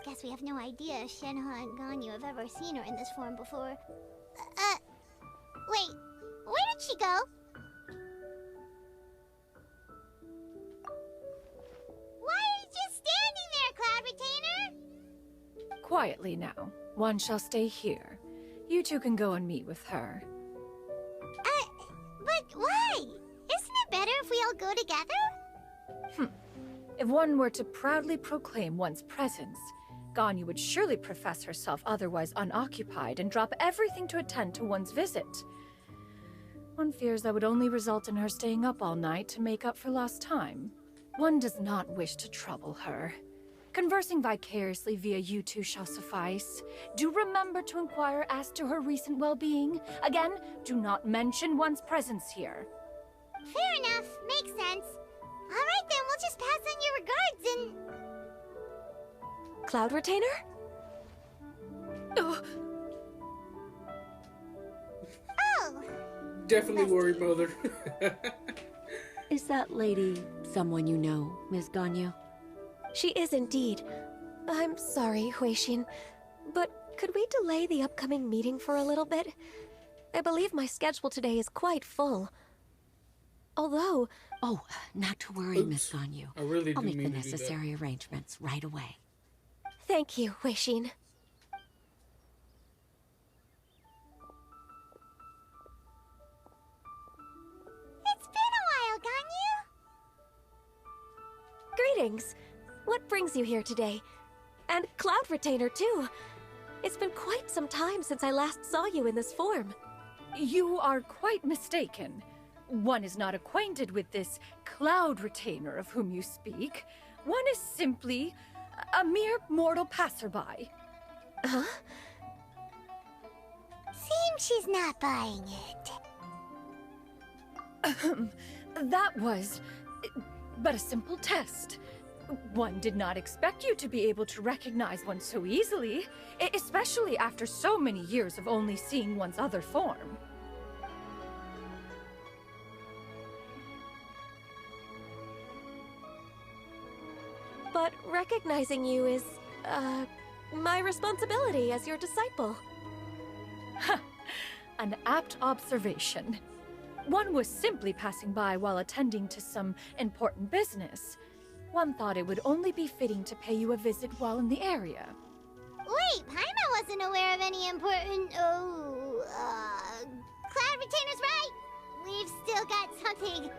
Guess we have no idea if Shenhe and Ganyu have ever seen her in this form before. Wait, where did she go? Why are you just standing there, Cloud Retainer? Quietly now. One shall stay here. You two can go and meet with her. But why? Isn't it better if we all go together? If one were to proudly proclaim one's presence, Ganyu would surely profess herself otherwise unoccupied and drop everything to attend to one's visit. One fears that would only result in her staying up all night to make up for lost time. One does not wish to trouble her. Conversing vicariously via you two shall suffice. Do remember to inquire as to her recent well-being. Again, do not mention one's presence here. Fair enough. Makes sense. Alright then, we'll just pass on your regards and... Cloud Retainer? Oh! Definitely worried, Mother. Is that lady someone you know, Miss Ganyu? She is indeed. I'm sorry, Huixin, but could we delay the upcoming meeting for a little bit? I believe my schedule today is quite full. Although... Oh, not to worry, Miss Ganyu. I really I'll do make the mean to do that. necessary arrangements right away. Thank you, Huixin. It's been a while, Ganyu. Greetings. What brings you here today? And Cloud Retainer, too. It's been quite some time since I last saw you in this form. You are quite mistaken. One is not acquainted with this Cloud Retainer of whom you speak. One is simply a mere mortal passerby. Huh? Seems she's not buying it. That was but a simple test. One did not expect you to be able to recognize one so easily, especially after so many years of only seeing one's other form. But recognizing you is, my responsibility as your disciple. An apt observation. One was simply passing by while attending to some important business. One thought it would only be fitting to pay you a visit while in the area. Wait, Paimon wasn't aware of any important... Cloud Retainer's right! We've still got something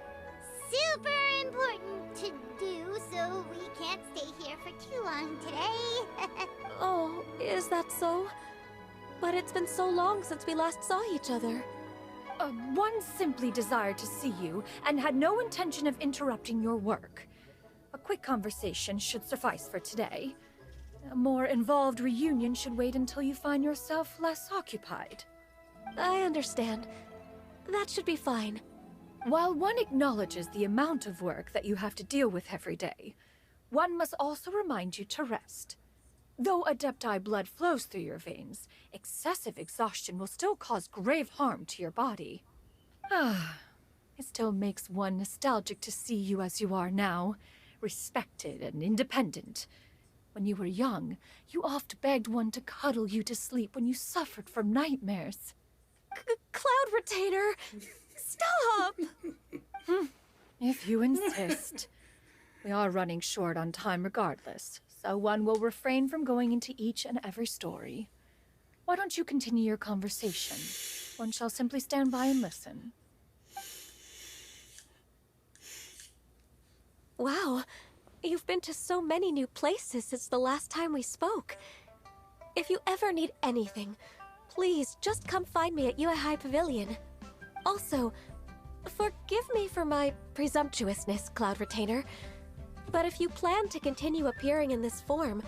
super important to do, so we can't stay here for too long today. Oh, is that so? But it's been so long since we last saw each other. One simply desired to see you and had no intention of interrupting your work. A quick conversation should suffice for today. A more involved reunion should wait until you find yourself less occupied. I understand. That should be fine. While one acknowledges the amount of work that you have to deal with every day, one must also remind you to rest. Though Adepti blood flows through your veins, excessive exhaustion will still cause grave harm to your body. It still makes one nostalgic to see you as you are now, respected and independent. When you were young, you oft begged one to cuddle you to sleep when you suffered from nightmares. Cloud Retainer! Stop! If you insist. We are running short on time regardless, so one will refrain from going into each and every story. Why don't you continue your conversation? One shall simply stand by and listen. Wow, you've been to so many new places since the last time we spoke. If you ever need anything, please just come find me at Uehai Pavilion. Also, forgive me for my presumptuousness, Cloud Retainer, but if you plan to continue appearing in this form,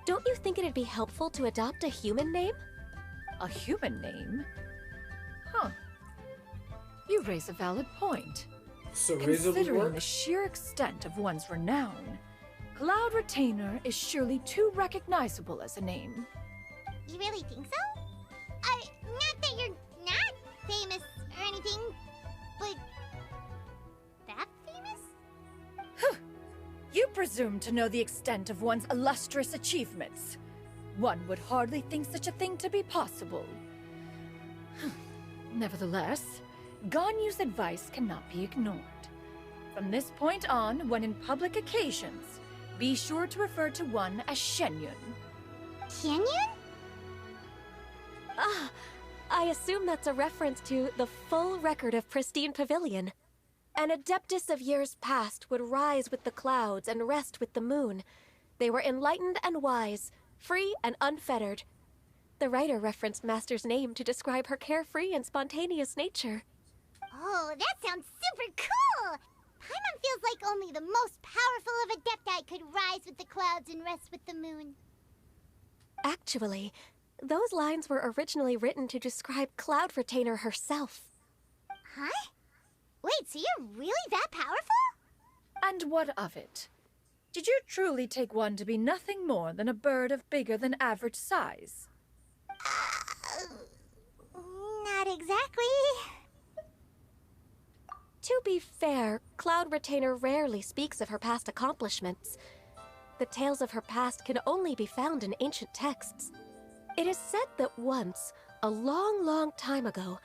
don't you think it'd be helpful to adopt a human name? A human name? Huh. You raise a valid point. So Razor would Considering work? the sheer extent of one's renown, Cloud Retainer is surely too recognizable as a name. You really think so? Not that you're not famous or anything, but... that famous? You presume to know the extent of one's illustrious achievements. One would hardly think such a thing to be possible. Nevertheless, Ganyu's advice cannot be ignored. From this point on, when in public occasions, be sure to refer to one as Shenyun. Shenyun? Ah, I assume that's a reference to the full record of Pristine Pavilion. An adeptus of years past would rise with the clouds and rest with the moon. They were enlightened and wise, free and unfettered. The writer referenced Master's name to describe her carefree and spontaneous nature. Oh, that sounds super cool! Paimon feels like only the most powerful of Adepti could rise with the clouds and rest with the moon. Actually, those lines were originally written to describe Cloud Retainer herself. Huh? Wait, so you're really that powerful? And what of it? Did you truly take one to be nothing more than a bird of bigger than average size? Not exactly. To be fair, Cloud Retainer rarely speaks of her past accomplishments. The tales of her past can only be found in ancient texts. It is said that once, a long, long time ago,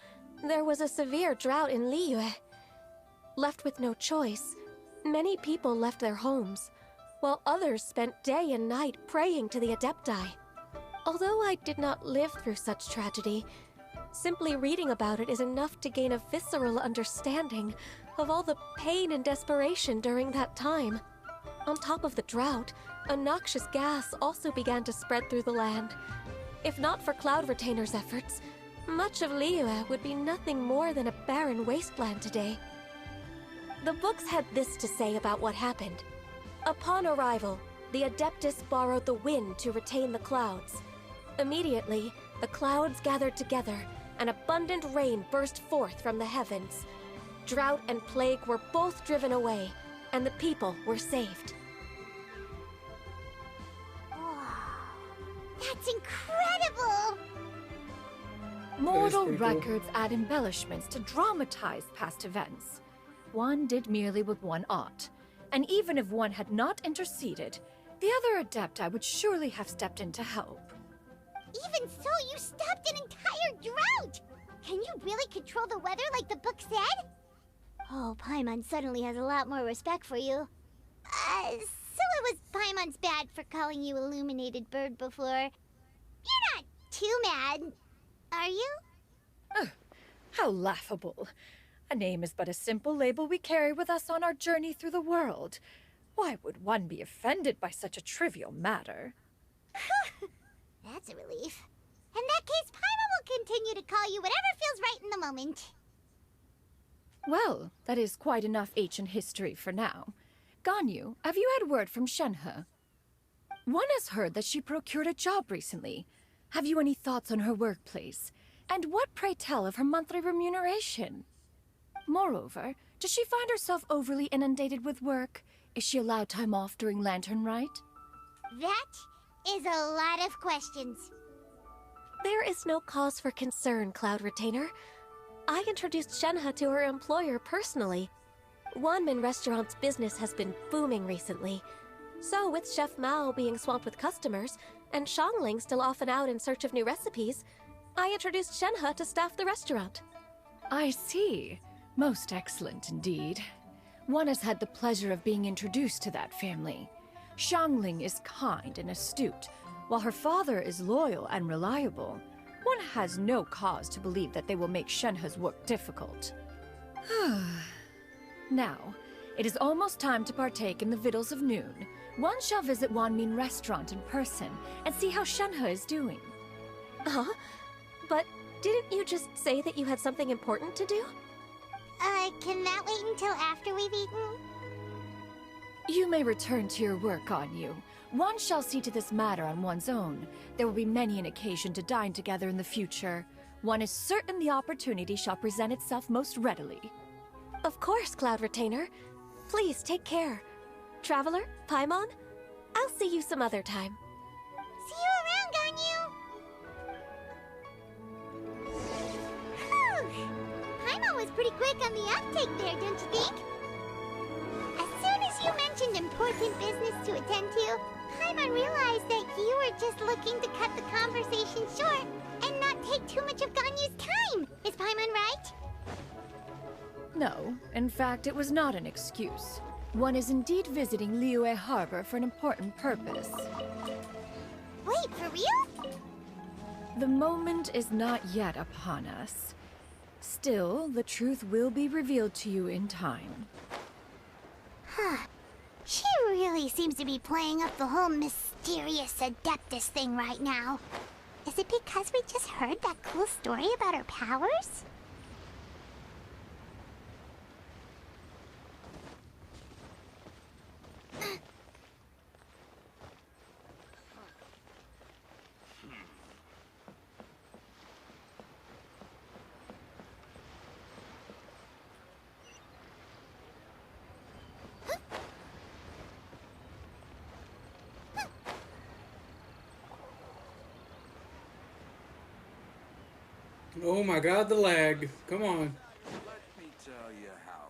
there was a severe drought in Liyue. Left with no choice, many people left their homes, while others spent day and night praying to the Adepti. Although I did not live through such tragedy, simply reading about it is enough to gain a visceral understanding of all the pain and desperation during that time. On top of the drought, a noxious gas also began to spread through the land. If not for Cloud Retainer's efforts, much of Liyue would be nothing more than a barren wasteland today. The books had this to say about what happened. Upon arrival, the Adeptus borrowed the wind to retain the clouds. Immediately, the clouds gathered together, and abundant rain burst forth from the heavens. Drought and plague were both driven away, and the people were saved. That's incredible! Mortal pretty cool. records add embellishments to dramatize past events. One did merely with one ought, and even if one had not interceded, the other Adepti would surely have stepped in to help. Even so, you stopped an entire drought! Can you really control the weather like the book said? Oh, Paimon suddenly has a lot more respect for you. So it was Paimon's bad for calling you Illuminated Bird before. You're not too mad, are you? How laughable. A name is but a simple label we carry with us on our journey through the world. Why would one be offended by such a trivial matter? That's a relief. In that case, Paimon will continue to call you whatever feels right in the moment. Well, that is quite enough ancient history for now. Ganyu, have you had word from Shenhe? One has heard that she procured a job recently. Have you any thoughts on her workplace? And what, pray tell, of her monthly remuneration? Moreover, does she find herself overly inundated with work? Is she allowed time off during Lantern Rite? That is a lot of questions. There is no cause for concern, Cloud Retainer. I introduced Shenhe to her employer personally. Wanmin Restaurant's business has been booming recently. So, with Chef Mao being swamped with customers, and Shangling still off and out in search of new recipes, I introduced Shenhe to staff the restaurant. I see. Most excellent indeed. One has had the pleasure of being introduced to that family. Shangling is kind and astute, while her father is loyal and reliable. One has no cause to believe that they will make Shenhe's work difficult. Now, it is almost time to partake in the victuals of noon. One shall visit Wanmin Restaurant in person and see how Shenhe is doing. Huh? But didn't you just say that you had something important to do? Can that wait until after we've eaten? You may return to your work, Ganyu. One shall see to this matter on one's own. There will be many an occasion to dine together in the future. One is certain the opportunity shall present itself most readily. Of course, Cloud Retainer. Please take care. Traveler, Paimon, I'll see you some other time. See you around, Ganyu! Whew. Paimon was pretty quick on the uptake there, don't you think? As soon as you mentioned important business to attend to, Paimon realized that you were just looking to cut the conversation short and not take too much of Ganyu's time. Is Paimon right? No, in fact, it was not an excuse. One is indeed visiting Liyue Harbor for an important purpose. Wait, for real? The moment is not yet upon us. Still, the truth will be revealed to you in time. Huh. She really seems to be playing up the whole mysterious Adeptus thing right now. Is it because we just heard that cool story about her powers? Oh my god, the lag. Come on. Let me tell you how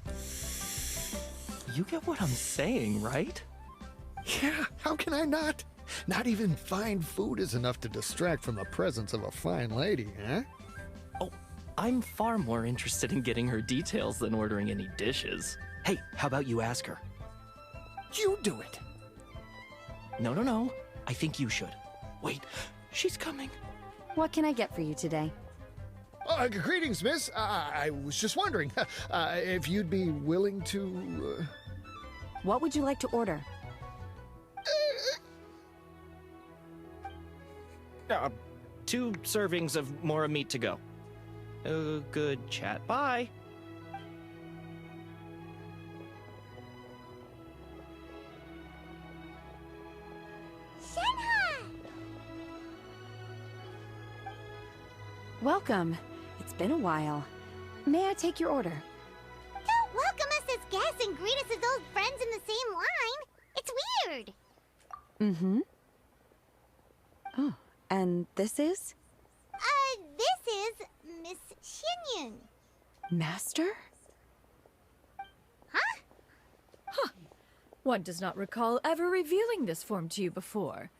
it is. You get what I'm saying, right? Yeah, how can I not? Not even fine food is enough to distract from the presence of a fine lady, huh? Oh, I'm far more interested in getting her details than ordering any dishes. Hey, how about you ask her? You do it! No. I think you should. Wait, she's coming. What can I get for you today? Greetings, miss. I was just wondering if you'd be willing to... What would you like to order? 2 servings of Mora meat to go. Good chat. Bye. Welcome. It's been a while. May I take your order? Don't welcome us as guests and greet us as old friends in the same line. It's weird. Mm-hmm. Oh, and this is? This is Miss Xinyun. Master? Huh? One does not recall ever revealing this form to you before.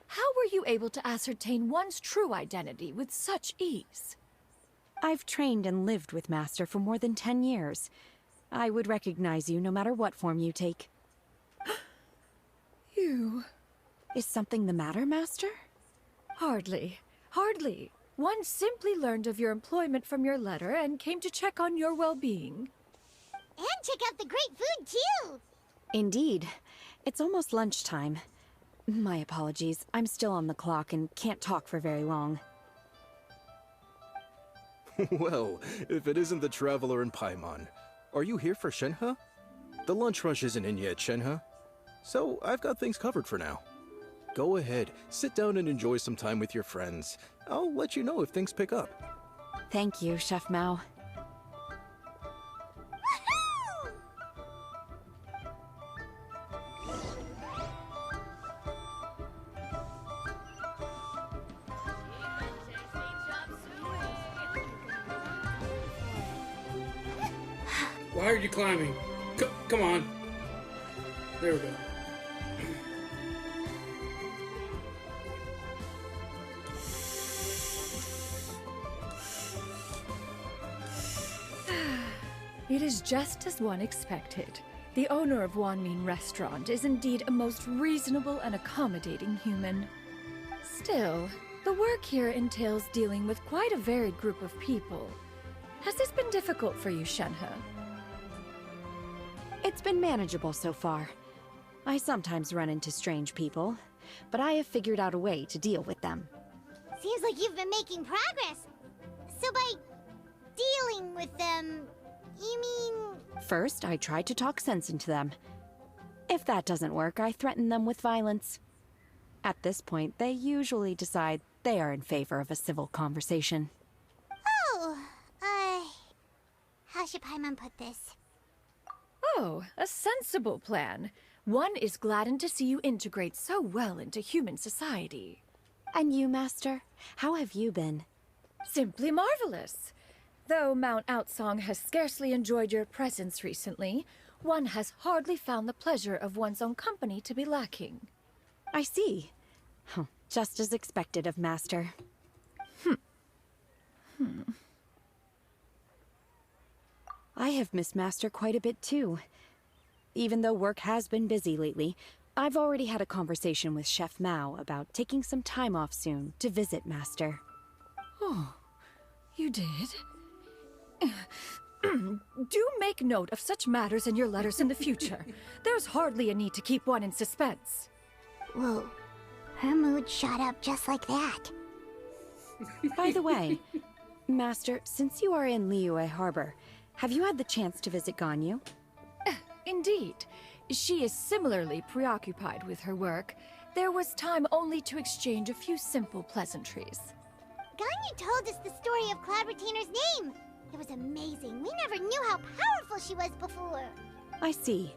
How were you able to ascertain one's true identity with such ease? I've trained and lived with Master for more than 10 years. I would recognize you no matter what form you take. You... Is something the matter, Master? Hardly. Hardly. One simply learned of your employment from your letter and came to check on your well-being. And check out the great food, too! Indeed. It's almost lunchtime. My apologies. I'm still on the clock and can't talk for very long. Well, if it isn't the Traveler and Paimon. Are you here for Shenhe? The lunch rush isn't in yet, Shenhe. So, I've got things covered for now. Go ahead, sit down and enjoy some time with your friends. I'll let you know if things pick up. Thank you, Chef Mao. Why are you climbing? Come on. There we go. It is just as one expected. The owner of Wanmin Restaurant is indeed a most reasonable and accommodating human. Still, the work here entails dealing with quite a varied group of people. Has this been difficult for you, Shenhe? It's been manageable so far. I sometimes run into strange people, but I have figured out a way to deal with them. Seems like you've been making progress. So by dealing with them, you mean... First, I try to talk sense into them. If that doesn't work, I threaten them with violence. At this point, they usually decide they are in favor of a civil conversation. Oh, how should Paimon put this? Oh, a sensible plan. One is gladdened to see you integrate so well into human society. And you, Master? How have you been? Simply marvelous. Though Mount Outsong has scarcely enjoyed your presence recently, one has hardly found the pleasure of one's own company to be lacking. I see. Just as expected of Master. I have missed Master quite a bit too. Even though work has been busy lately, I've already had a conversation with Chef Mao about taking some time off soon to visit Master. Oh, you did? Do make note of such matters in your letters in the future. There's hardly a need to keep one in suspense. Whoa, her mood shot up just like that. By the way, Master, since you are in Liyue Harbor, have you had the chance to visit Ganyu? Indeed. She is similarly preoccupied with her work. There was time only to exchange a few simple pleasantries. Ganyu told us the story of Cloud Retainer's name. It was amazing. We never knew how powerful she was before. I see.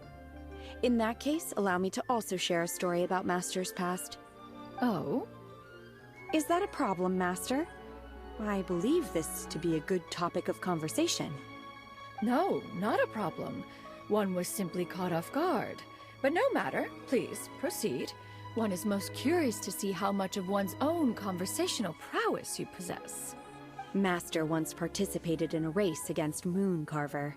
In that case, allow me to also share a story about Master's past. Oh? Is that a problem, Master? I believe this to be a good topic of conversation. No, not a problem. One was simply caught off guard. But no matter. Please, proceed. One is most curious to see how much of one's own conversational prowess you possess. Master once participated in a race against Mooncarver.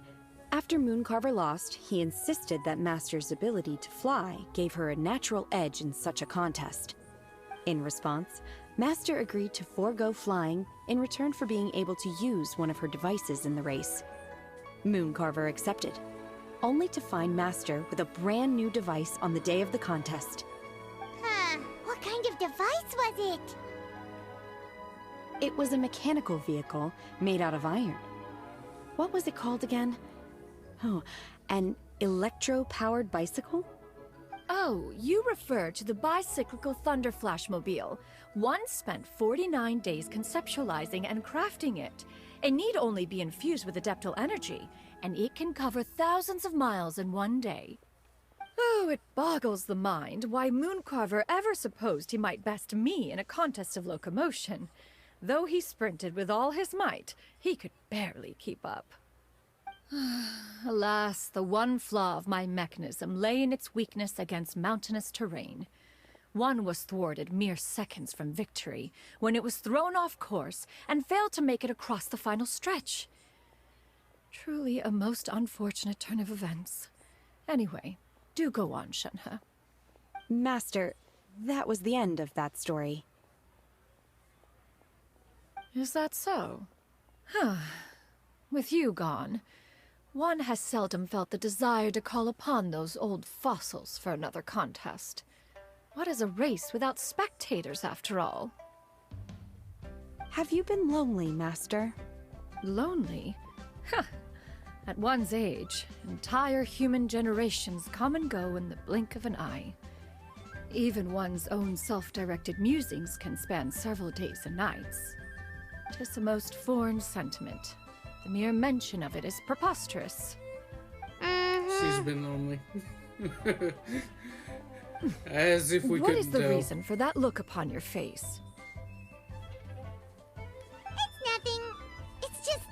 After Mooncarver lost, he insisted that Master's ability to fly gave her a natural edge in such a contest. In response, Master agreed to forego flying in return for being able to use one of her devices in the race. Mooncarver accepted, only to find Master with a brand new device on the day of the contest. Huh, what kind of device was it? It was a mechanical vehicle made out of iron. What was it called again? Oh, an electro-powered bicycle? Oh, you refer to the bicyclical Thunder Flashmobile. One spent 49 days conceptualizing and crafting it. It need only be infused with adeptal energy, and it can cover thousands of miles in one day. Oh, it boggles the mind why Mooncarver ever supposed he might best me in a contest of locomotion. Though he sprinted with all his might, he could barely keep up. Alas, the one flaw of my mechanism lay in its weakness against mountainous terrain. One was thwarted mere seconds from victory, when it was thrown off course and failed to make it across the final stretch. Truly a most unfortunate turn of events. Anyway, do go on, Shenhe. Master, that was the end of that story. Is that so? Huh. With you gone, one has seldom felt the desire to call upon those old fossils for another contest. What is a race without spectators, after all? Have you been lonely, Master? Lonely? Huh. At one's age, entire human generations come and go in the blink of an eye. Even one's own self-directed musings can span several days and nights. 'Tis a most foreign sentiment. The mere mention of it is preposterous. She's been lonely. As if we couldn't What is the tell. reason for that look upon your face? It's nothing. It's just...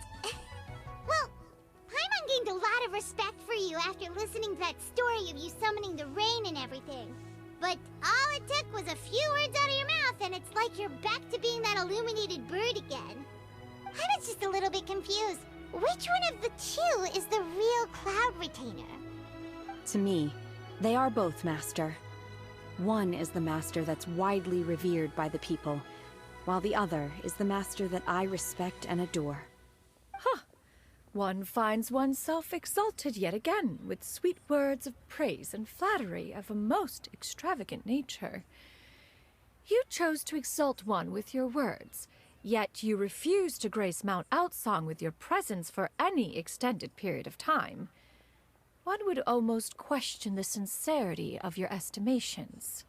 Well, Paimon gained a lot of respect for you after listening to that story of you summoning the rain and everything. But all it took was a few words out of your mouth and it's like you're back to being that illuminated bird again. I was just a little bit confused. Which one of the two is the real Cloud Retainer? To me, they are both, Master. One is the Master that's widely revered by the people, while the other is the Master that I respect and adore. Huh. One finds oneself exalted yet again with sweet words of praise and flattery of a most extravagant nature. You chose to exalt one with your words, yet you refuse to grace Mount Outsong with your presence for any extended period of time. One would almost question the sincerity of your estimations.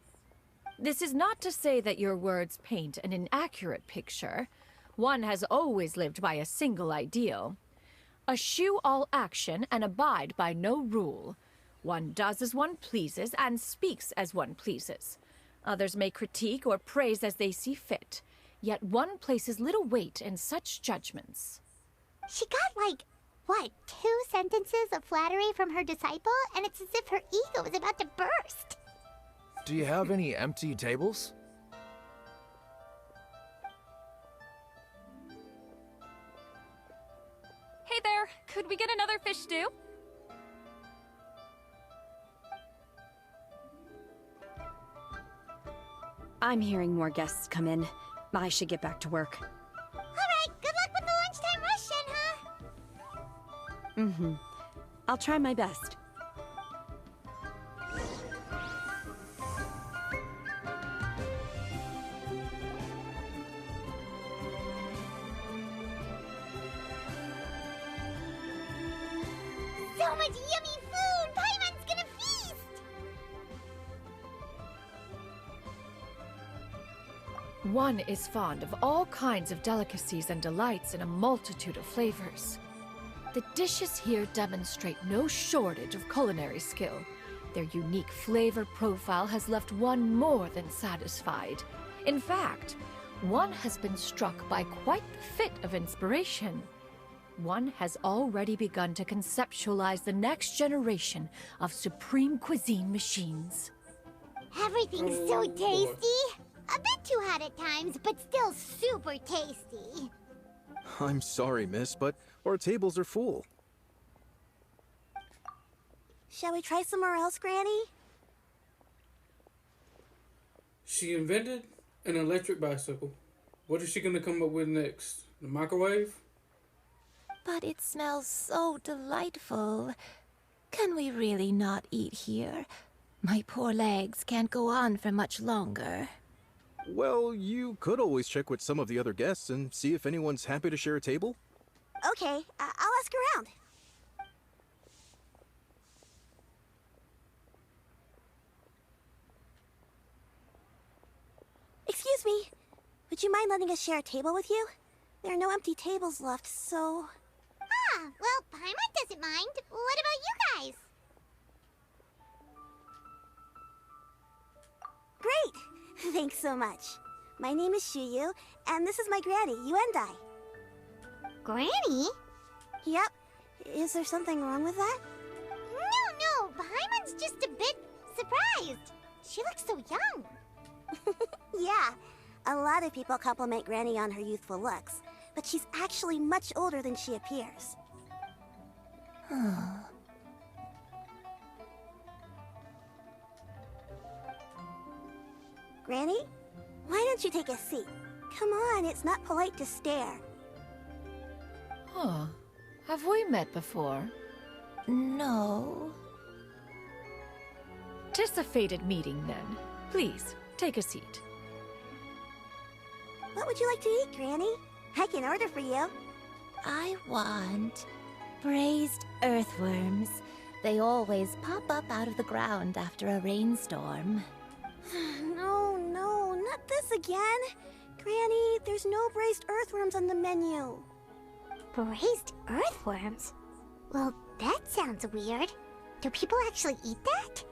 This is not to say that your words paint an inaccurate picture. One has always lived by a single ideal. Eschew all action and abide by no rule. One does as one pleases and speaks as one pleases. Others may critique or praise as they see fit, yet one places little weight in such judgments. She got like, what, 2 sentences of flattery from her disciple, and it's as if her ego was about to burst. Do you have any empty tables? Hey there, could we get another fish stew? I'm hearing more guests come in. I should get back to work. Alright, good luck with the lunchtime rush, Shenhe. Mm-hmm. I'll try my best. So much yummy food! Paimon's gonna feast! One is fond of all kinds of delicacies and delights in a multitude of flavors. The dishes here demonstrate no shortage of culinary skill. Their unique flavor profile has left one more than satisfied. In fact, one has been struck by quite the fit of inspiration. One has already begun to conceptualize the next generation of supreme cuisine machines. Everything's so tasty! A bit too hot at times, but still super tasty. I'm sorry, miss, but our tables are full. Shall we try somewhere else, Granny? She invented an electric bicycle. What is she gonna come up with next? The microwave? But it smells so delightful. Can we really not eat here? My poor legs can't go on for much longer. Well, you could always check with some of the other guests and see if anyone's happy to share a table. Okay, I'll ask around. Excuse me. Would you mind letting us share a table with you? There are no empty tables left, so... Ah, well, Paimon doesn't mind. What about you guys? Great! Thanks so much. My name is Shuyu, and this is my granny, Yuendai. Granny? Yep. Is there something wrong with that? No, Paimon's just a bit surprised. She looks so young. Yeah, a lot of people compliment Granny on her youthful looks, but she's actually much older than she appears. Granny, why don't you take a seat? Come on, it's not polite to stare. Huh. Have we met before? No. 'Tis a fated meeting, then. Please, take a seat. What would you like to eat, Granny? I can order for you. I want braised earthworms. They always pop up out of the ground after a rainstorm. No, not this again. Granny, there's no braised earthworms on the menu. Braised earthworms? Well, that sounds weird. Do people actually eat that?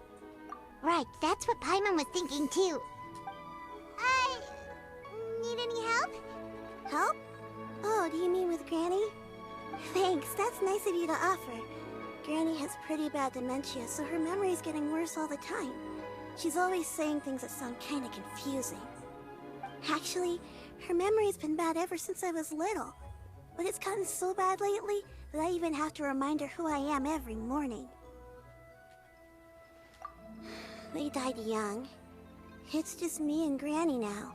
Right, that's what Paimon was thinking too. Need any help? Help? Oh, do you mean with Granny? Thanks, that's nice of you to offer. Granny has pretty bad dementia, so her memory's getting worse all the time. She's always saying things that sound kinda confusing. Actually, her memory's been bad ever since I was little. But it's gotten so bad lately that I even have to remind her who I am every morning. They died young. It's just me and Granny now.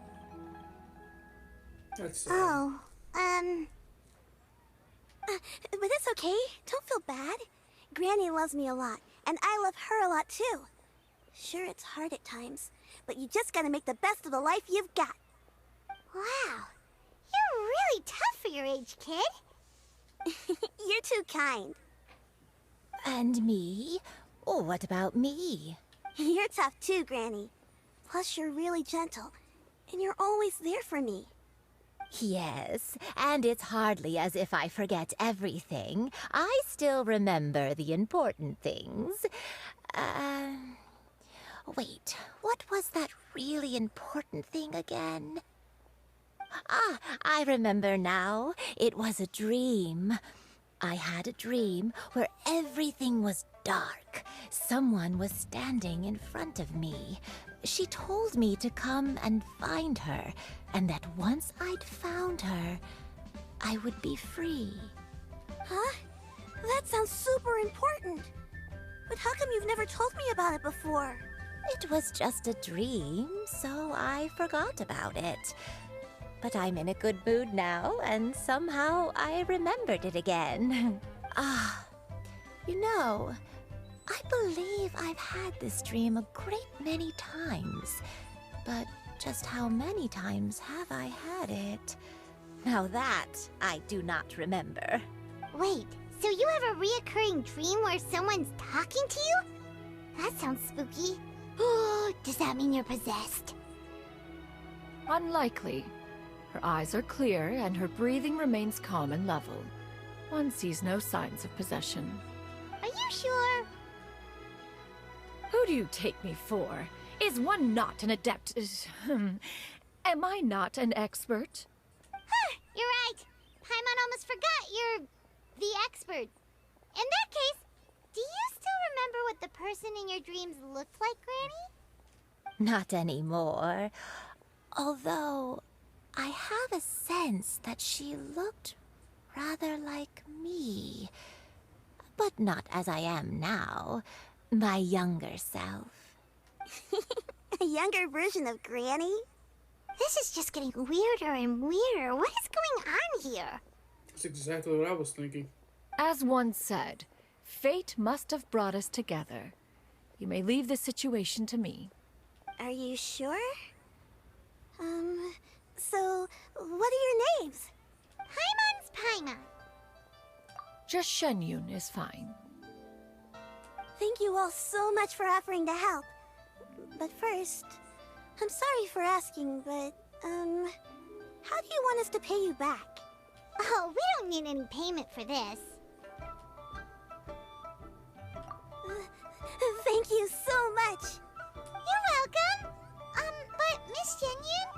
That's but it's okay. Don't feel bad. Granny loves me a lot, and I love her a lot too. Sure, it's hard at times, but you just gotta make the best of the life you've got. Wow, you're really tough for your age, kid. You're too kind. And me? Oh, what about me? You're tough too, Granny. Plus, you're really gentle, and you're always there for me. Yes, and it's hardly as if I forget everything. I still remember the important things. Wait, what was that really important thing again? I remember now. It was a dream. I had a dream where everything was dark. Someone was standing in front of me. She told me to come and find her, and that once I'd found her, I would be free. Huh? That sounds super important. But how come you've never told me about it before? It was just a dream, so I forgot about it. But I'm in a good mood now, and somehow I remembered it again. You know, I believe I've had this dream a great many times. But just how many times have I had it? Now that I do not remember. Wait, so you have a reoccurring dream where someone's talking to you? That sounds spooky. Does that mean you're possessed? Unlikely. Her eyes are clear, and her breathing remains calm and level. One sees no signs of possession. Are you sure? Who do you take me for? Is one not an adept? Am I not an expert? You're right. Paimon almost forgot you're the expert. In that case, do you still remember what the person in your dreams looked like, Granny? Not anymore. Although, I have a sense that she looked rather like me. But not as I am now. My younger self. A younger version of Granny? This is just getting weirder and weirder. What is going on here? That's exactly what I was thinking. As one said, fate must have brought us together. You may leave this situation to me. Are you sure? So, what are your names? Paimon's Paimon. Just Shenyun is fine. Thank you all so much for offering to help. But first, I'm sorry for asking, but, how do you want us to pay you back? Oh, we don't need any payment for this. Thank you so much. You're welcome. But Miss Shenyun,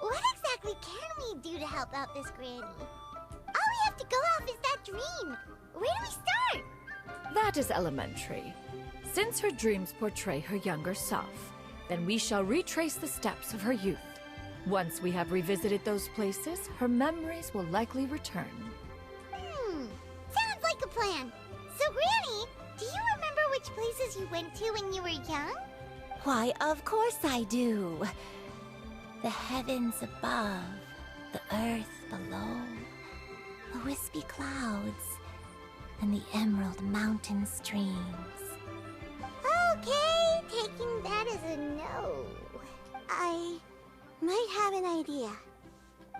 what exactly can we do to help out this Granny? All we have to go off is that dream. Where do we start? That is elementary. Since her dreams portray her younger self, then we shall retrace the steps of her youth. Once we have revisited those places, her memories will likely return. Sounds like a plan. So, Granny, do you remember which places you went to when you were young? Why, of course I do. The heavens above, the earth below, the wispy clouds, and the emerald mountain streams. Okay, taking that as a no. I might have an idea.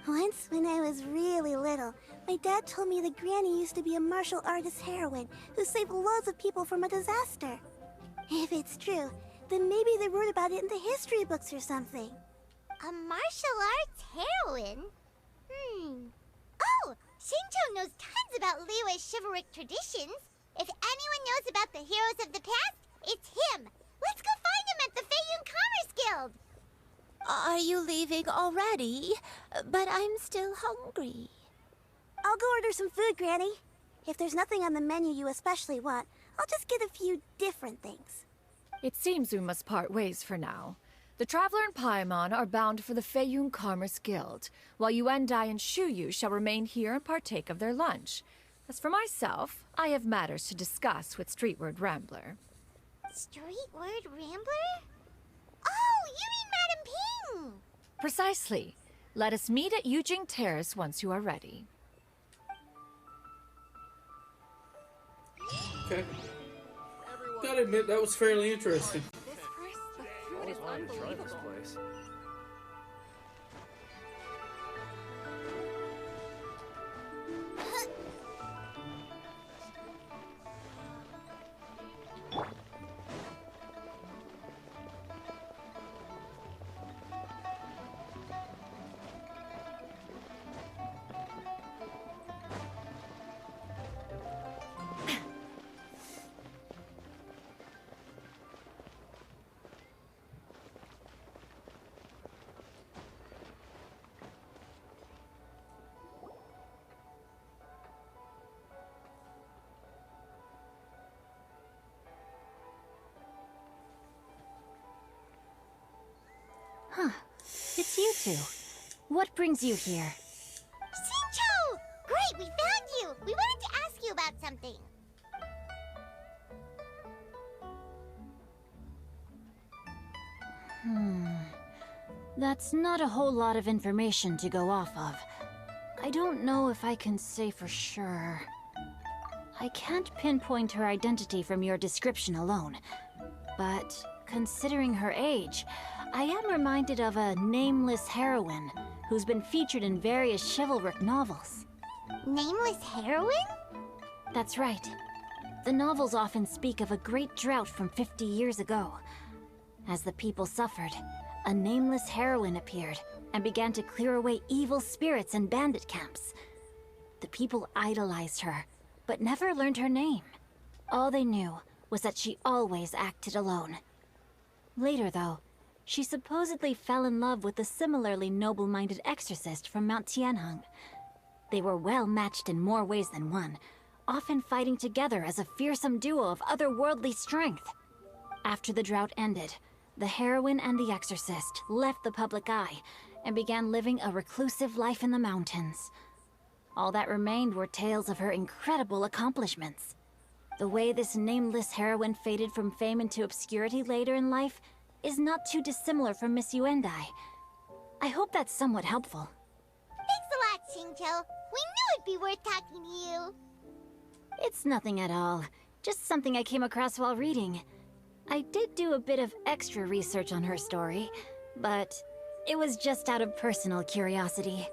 Once, when I was really little, my dad told me that Granny used to be a martial artist heroine who saved loads of people from a disaster. If it's true, then maybe they wrote about it in the history books or something. A martial arts heroine? Oh, Shinjo knows tons about Liyue's chivalric traditions. If anyone knows about the heroes of the past, it's him. Let's go find him at the Feiyun Commerce Guild. Are you leaving already? But I'm still hungry. I'll go order some food, Granny. If there's nothing on the menu you especially want, I'll just get a few different things. It seems we must part ways for now. The Traveler and Paimon are bound for the Feiyun Commerce Guild, while Yuendai and Shuyu shall remain here and partake of their lunch. As for myself, I have matters to discuss with Streetward Rambler. Streetward Rambler? Oh, you mean Madame Ping! Precisely. Let us meet at Yujing Terrace once you are ready. Okay. Gotta admit, that was fairly interesting. It is unbelievable. This place. Huh. It's you two. What brings you here? Shincho! Great, we found you! We wanted to ask you about something. That's not a whole lot of information to go off of. I don't know if I can say for sure. I can't pinpoint her identity from your description alone, but considering her age, I am reminded of a nameless heroine who's been featured in various chivalric novels. Nameless heroine? That's right. The novels often speak of a great drought from 50 years ago. As the people suffered, a nameless heroine appeared and began to clear away evil spirits and bandit camps. The people idolized her, but never learned her name. All they knew was that she always acted alone. Later, though, she supposedly fell in love with a similarly noble-minded exorcist from Mount Tianheng. They were well matched in more ways than one, often fighting together as a fearsome duo of otherworldly strength. After the drought ended, the heroine and the exorcist left the public eye and began living a reclusive life in the mountains. All that remained were tales of her incredible accomplishments. The way this nameless heroine faded from fame into obscurity later in life is not too dissimilar from Miss Yuendai. I hope that's somewhat helpful. Thanks a lot, Shincho. We knew it'd be worth talking to you. It's nothing at all. Just something I came across while reading. I did do a bit of extra research on her story, but it was just out of personal curiosity.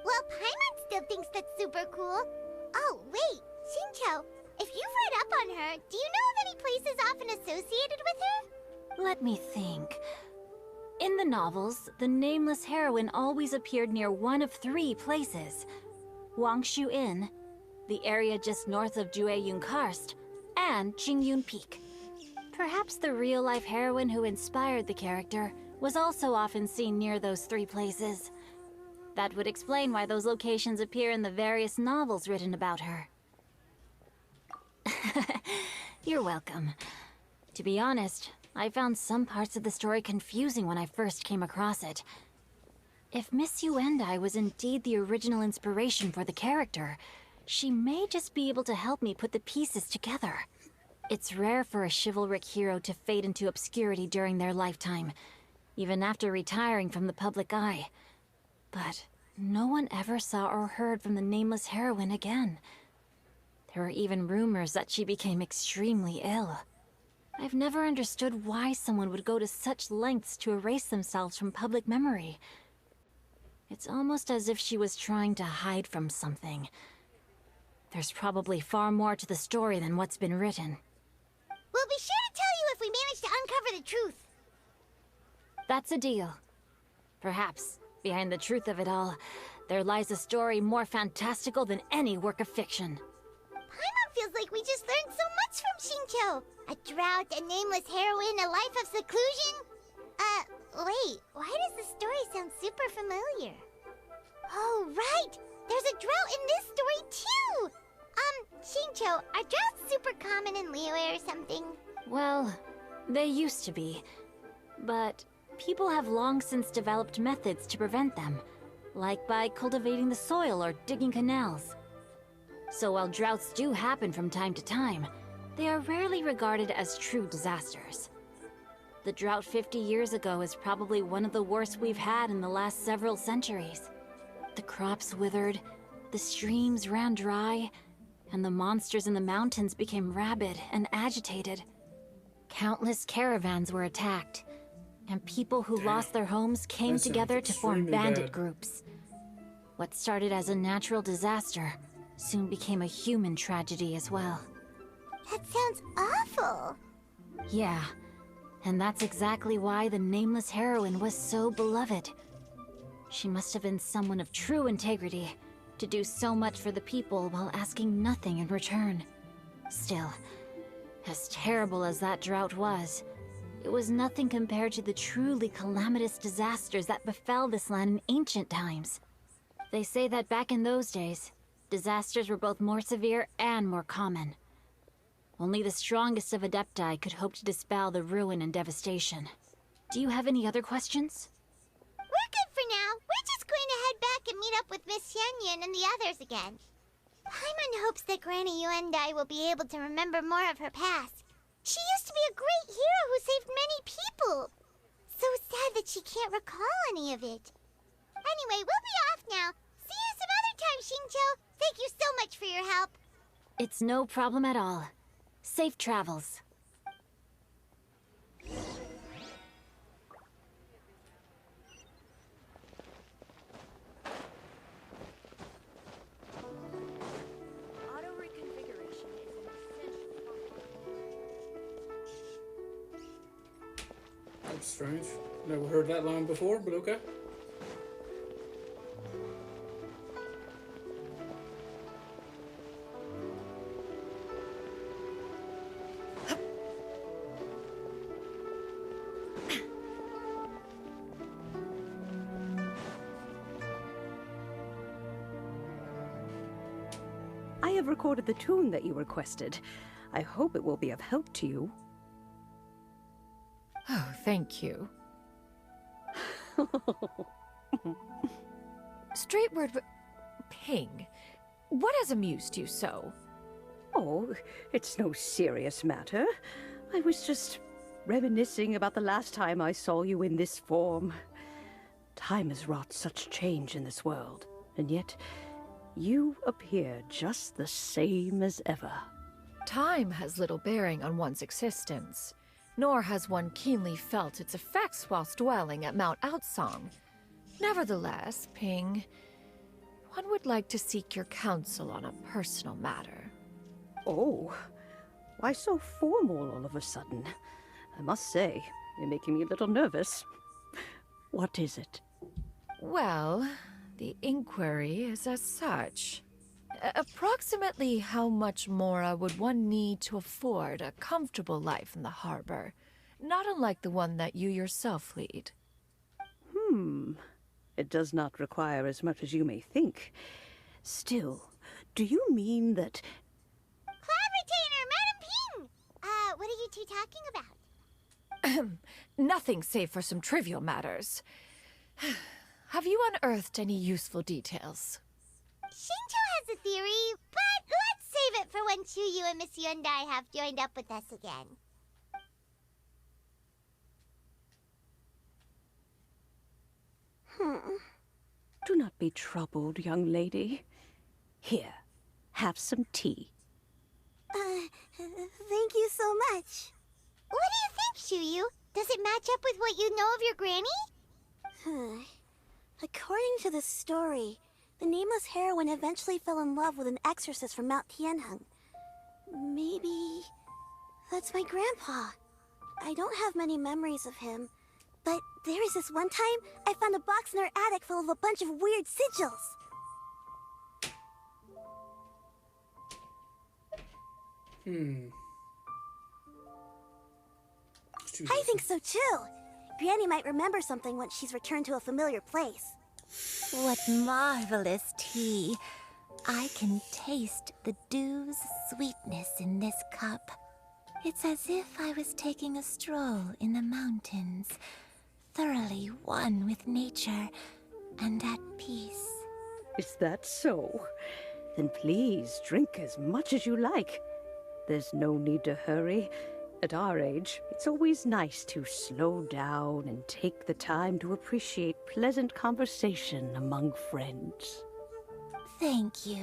Well, Paimon still thinks that's super cool. Oh, wait, Shincho, if you've read up on her, do you know of any places often associated with her? Let me think. In the novels, the nameless heroine always appeared near one of 3 places. Wangshu Inn, the area just north of Jueyun Karst, and Qingyun Peak. Perhaps the real-life heroine who inspired the character was also often seen near those 3 places. That would explain why those locations appear in the various novels written about her. You're welcome. To be honest, I found some parts of the story confusing when I first came across it. If Miss Yuendai was indeed the original inspiration for the character, she may just be able to help me put the pieces together. It's rare for a chivalric hero to fade into obscurity during their lifetime, even after retiring from the public eye. But no one ever saw or heard from the nameless heroine again. There were even rumors that she became extremely ill. I've never understood why someone would go to such lengths to erase themselves from public memory. It's almost as if she was trying to hide from something. There's probably far more to the story than what's been written. We'll be sure to tell you if we manage to uncover the truth. That's a deal. Perhaps, behind the truth of it all, there lies a story more fantastical than any work of fiction. Paimon feels like we just learned so much from Shincho. A drought, a nameless heroine, a life of seclusion. Wait, why does the story sound super familiar? Oh, right! There's a drought in this story, too! Shincho, are droughts super common in Liyue or something? Well, they used to be. But people have long since developed methods to prevent them, like by cultivating the soil or digging canals. So while droughts do happen from time to time, they are rarely regarded as true disasters. The drought 50 years ago is probably one of the worst we've had in the last several centuries. The crops withered, the streams ran dry, and the monsters in the mountains became rabid and agitated. Countless caravans were attacked, and people who lost their homes came together to form bandit groups. What started as a natural disaster soon became a human tragedy as well. That sounds awful. Yeah, and that's exactly why the nameless heroine was so beloved. She must have been someone of true integrity, to do so much for the people while asking nothing in return. Still, as terrible as that drought was, it was nothing compared to the truly calamitous disasters that befell this land in ancient times. They say that back in those days, disasters were both more severe and more common. Only the strongest of Adepti could hope to dispel the ruin and devastation. Do you have any other questions? Pavilion and the others again. Paimon hopes that Granny Yuendai will be able to remember more of her past. She used to be a great hero who saved many people. So sad that she can't recall any of it. Anyway, we'll be off now. See you some other time, Xingqiu. Thank you so much for your help. It's no problem at all. Safe travels. That's strange. Never heard that line before, but okay. I have recorded the tune that you requested. I hope it will be of help to you. Oh, thank you. Straightward, Ping, what has amused you so? Oh, it's no serious matter. I was just reminiscing about the last time I saw you in this form. Time has wrought such change in this world, and yet you appear just the same as ever. Time has little bearing on one's existence, nor has one keenly felt its effects whilst dwelling at Mount Outsong. Nevertheless, Ping, one would like to seek your counsel on a personal matter. Oh, why so formal all of a sudden? I must say, you're making me a little nervous. What is it? Well, the inquiry is as such. Approximately how much more would one need to afford a comfortable life in the harbor, not unlike the one that you yourself lead? It does not require as much as you may think. Still, do you mean that... Cloud Retainer, Madam Ping! What are you two talking about? Nothing save for some trivial matters. Have you unearthed any useful details? Xingqiu has a theory, but let's save it for when Chuyu and Miss Yuendai have joined up with us again. Do not be troubled, young lady. Here, have some tea. Thank you so much. What do you think, Chuyu? Does it match up with what you know of your granny? According to the story, the nameless heroine eventually fell in love with an exorcist from Mount Tianheng. Maybe that's my grandpa. I don't have many memories of him, but there was this one time I found a box in her attic full of a bunch of weird sigils. I think so too. Granny might remember something once she's returned to a familiar place. What marvelous tea. I can taste the dew's sweetness in this cup. It's as if I was taking a stroll in the mountains, thoroughly one with nature and at peace. Is that so? Then please drink as much as you like. There's no need to hurry. At our age, it's always nice to slow down and take the time to appreciate pleasant conversation among friends. Thank you.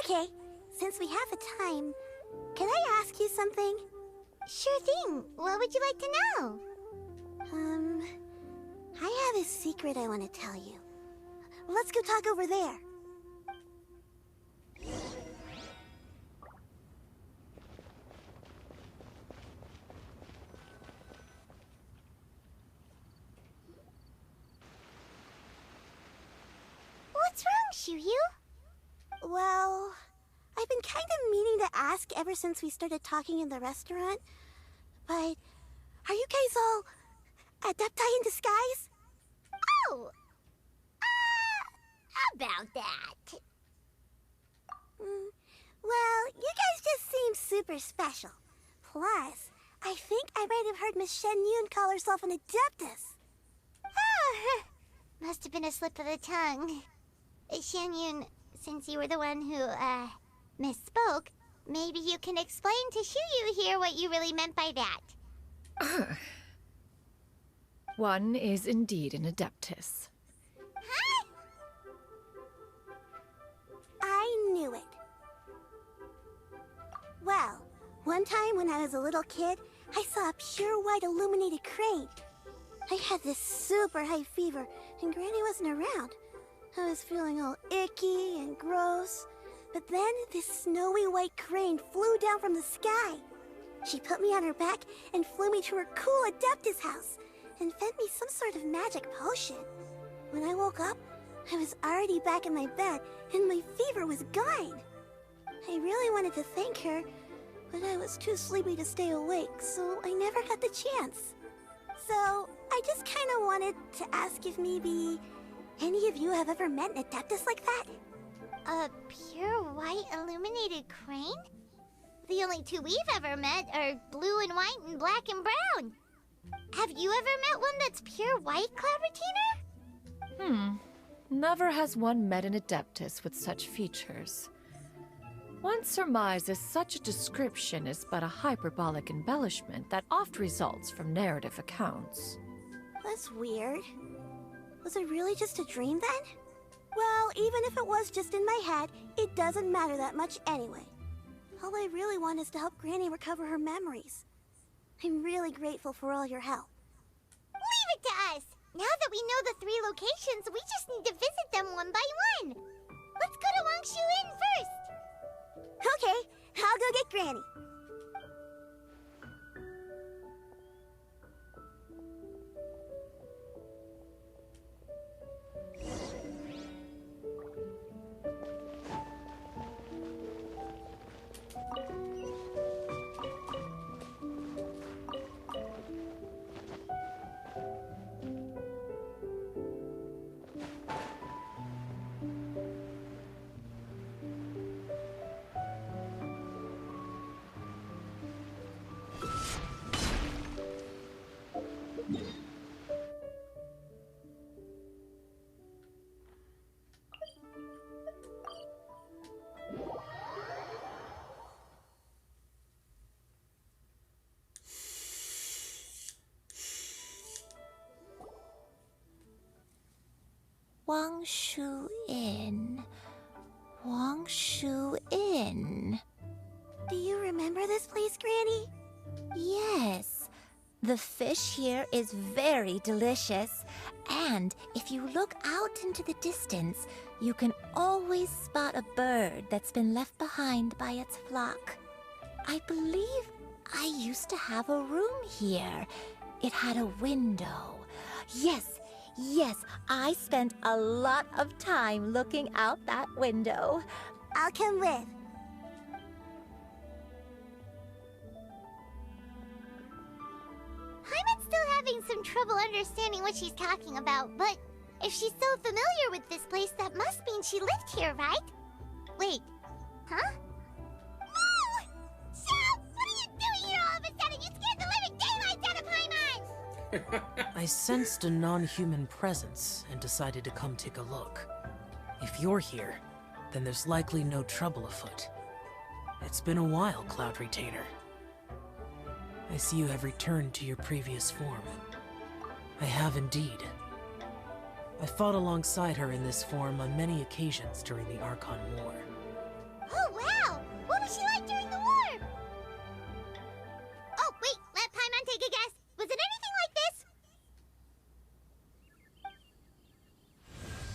Okay, since we have the time, can I ask you something? Sure thing. What would you like to know? I have a secret I want to tell you. Let's go talk over there. What's wrong, Chuyu? Well, I've been kind of meaning to ask ever since we started talking in the restaurant, but are you guys all adepti in disguise? Oh! About that. Well, you guys just seem super special. Plus, I think I might have heard Miss Shen Yun call herself an adeptus. Oh, must have been a slip of the tongue. Xianyun, since you were the one who, misspoke, maybe you can explain to Shuyu here what you really meant by that. One is indeed an Adeptus. Huh? I knew it. Well, one time when I was a little kid, I saw a pure white illuminated crane. I had this super high fever, and Granny wasn't around. I was feeling all icky and gross. But then this snowy white crane flew down from the sky. She put me on her back and flew me to her cool Adeptus house and fed me some sort of magic potion. When I woke up, I was already back in my bed and my fever was gone. I really wanted to thank her, but I was too sleepy to stay awake, so I never got the chance. So, I just kind of wanted to ask if maybe any of you have ever met an Adeptus like that? A pure white illuminated crane? The only two we've ever met are blue and white and black and brown. Have you ever met one that's pure white, Cloud Retainer? Never has one met an Adeptus with such features. One surmises such a description is but a hyperbolic embellishment that oft results from narrative accounts. That's weird. Was it really just a dream then? Well, even if it was just in my head, it doesn't matter that much anyway. All I really want is to help Granny recover her memories. I'm really grateful for all your help. Leave it to us! Now that we know the 3 locations, we just need to visit them one by one. Let's go to Wangshu Inn first. Okay, I'll go get Granny. Wangshu Inn. Wangshu Inn. Do you remember this place, Granny? Yes. The fish here is very delicious. And if you look out into the distance, you can always spot a bird that's been left behind by its flock. I believe I used to have a room here. It had a window. Yes, I spent a lot of time looking out that window. I'll come with. Paimon's still having some trouble understanding what she's talking about, but if she's so familiar with this place, that must mean she lived here, right? Wait, huh? No! Shell! What are you doing here all of a sudden? You scared the living daylights out of Paimon! I sensed a non-human presence and decided to come take a look. If you're here, then there's likely no trouble afoot. It's been a while, Cloud Retainer. I see you have returned to your previous form. I have indeed. I fought alongside her in this form on many occasions during the Archon War. Oh, wow! What was she like during the war? Oh, wait, let Paimon take a guess. Was it anything like this?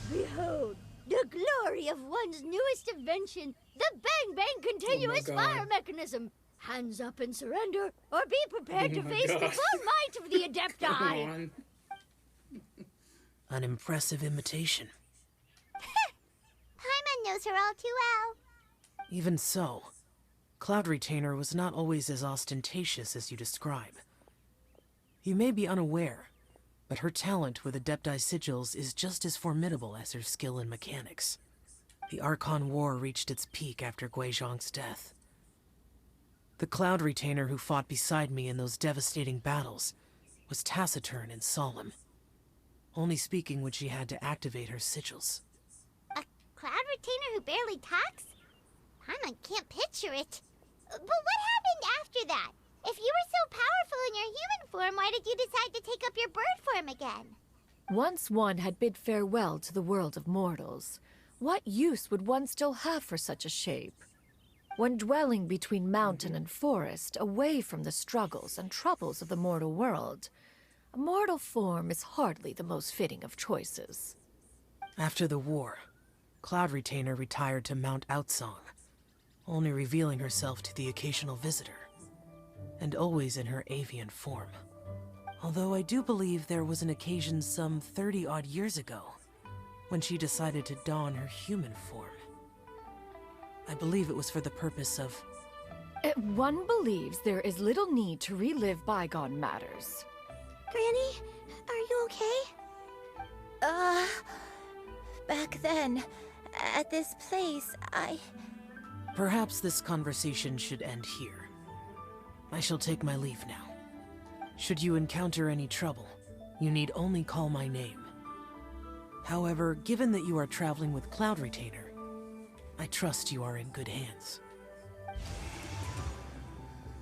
Behold, the glory of one's newest invention, the Bang Bang continuous fire mechanism. Hands up and surrender, or be prepared to face the full might of the Adepti. An impressive imitation. Paimon knows her all too well. Even so, Cloud Retainer was not always as ostentatious as you describe. You may be unaware, but her talent with Adepti sigils is just as formidable as her skill in mechanics. The Archon War reached its peak after Guizhong's death. The Cloud Retainer who fought beside me in those devastating battles was taciturn and solemn. only speaking when she had to activate her sigils. A cloud retainer who barely talks? Paimon can't picture it. But what happened after that? If you were so powerful in your human form, why did you decide to take up your bird form again? Once one had bid farewell to the world of mortals, what use would one still have for such a shape? When dwelling between mountain and forest, away from the struggles and troubles of the mortal world, a mortal form is hardly the most fitting of choices. After the war, Cloud Retainer retired to Mount Outsong, only revealing herself to the occasional visitor, and always in her avian form. Although I do believe there was an occasion some 30-odd years ago, when she decided to don her human form. I believe it was for the purpose of... One believes there is little need to relive bygone matters. Granny, are you okay? Back then, at this place, Perhaps this conversation should end here. I shall take my leave now. Should you encounter any trouble, you need only call my name. However, given that you are traveling with Cloud Retainer, I trust you are in good hands.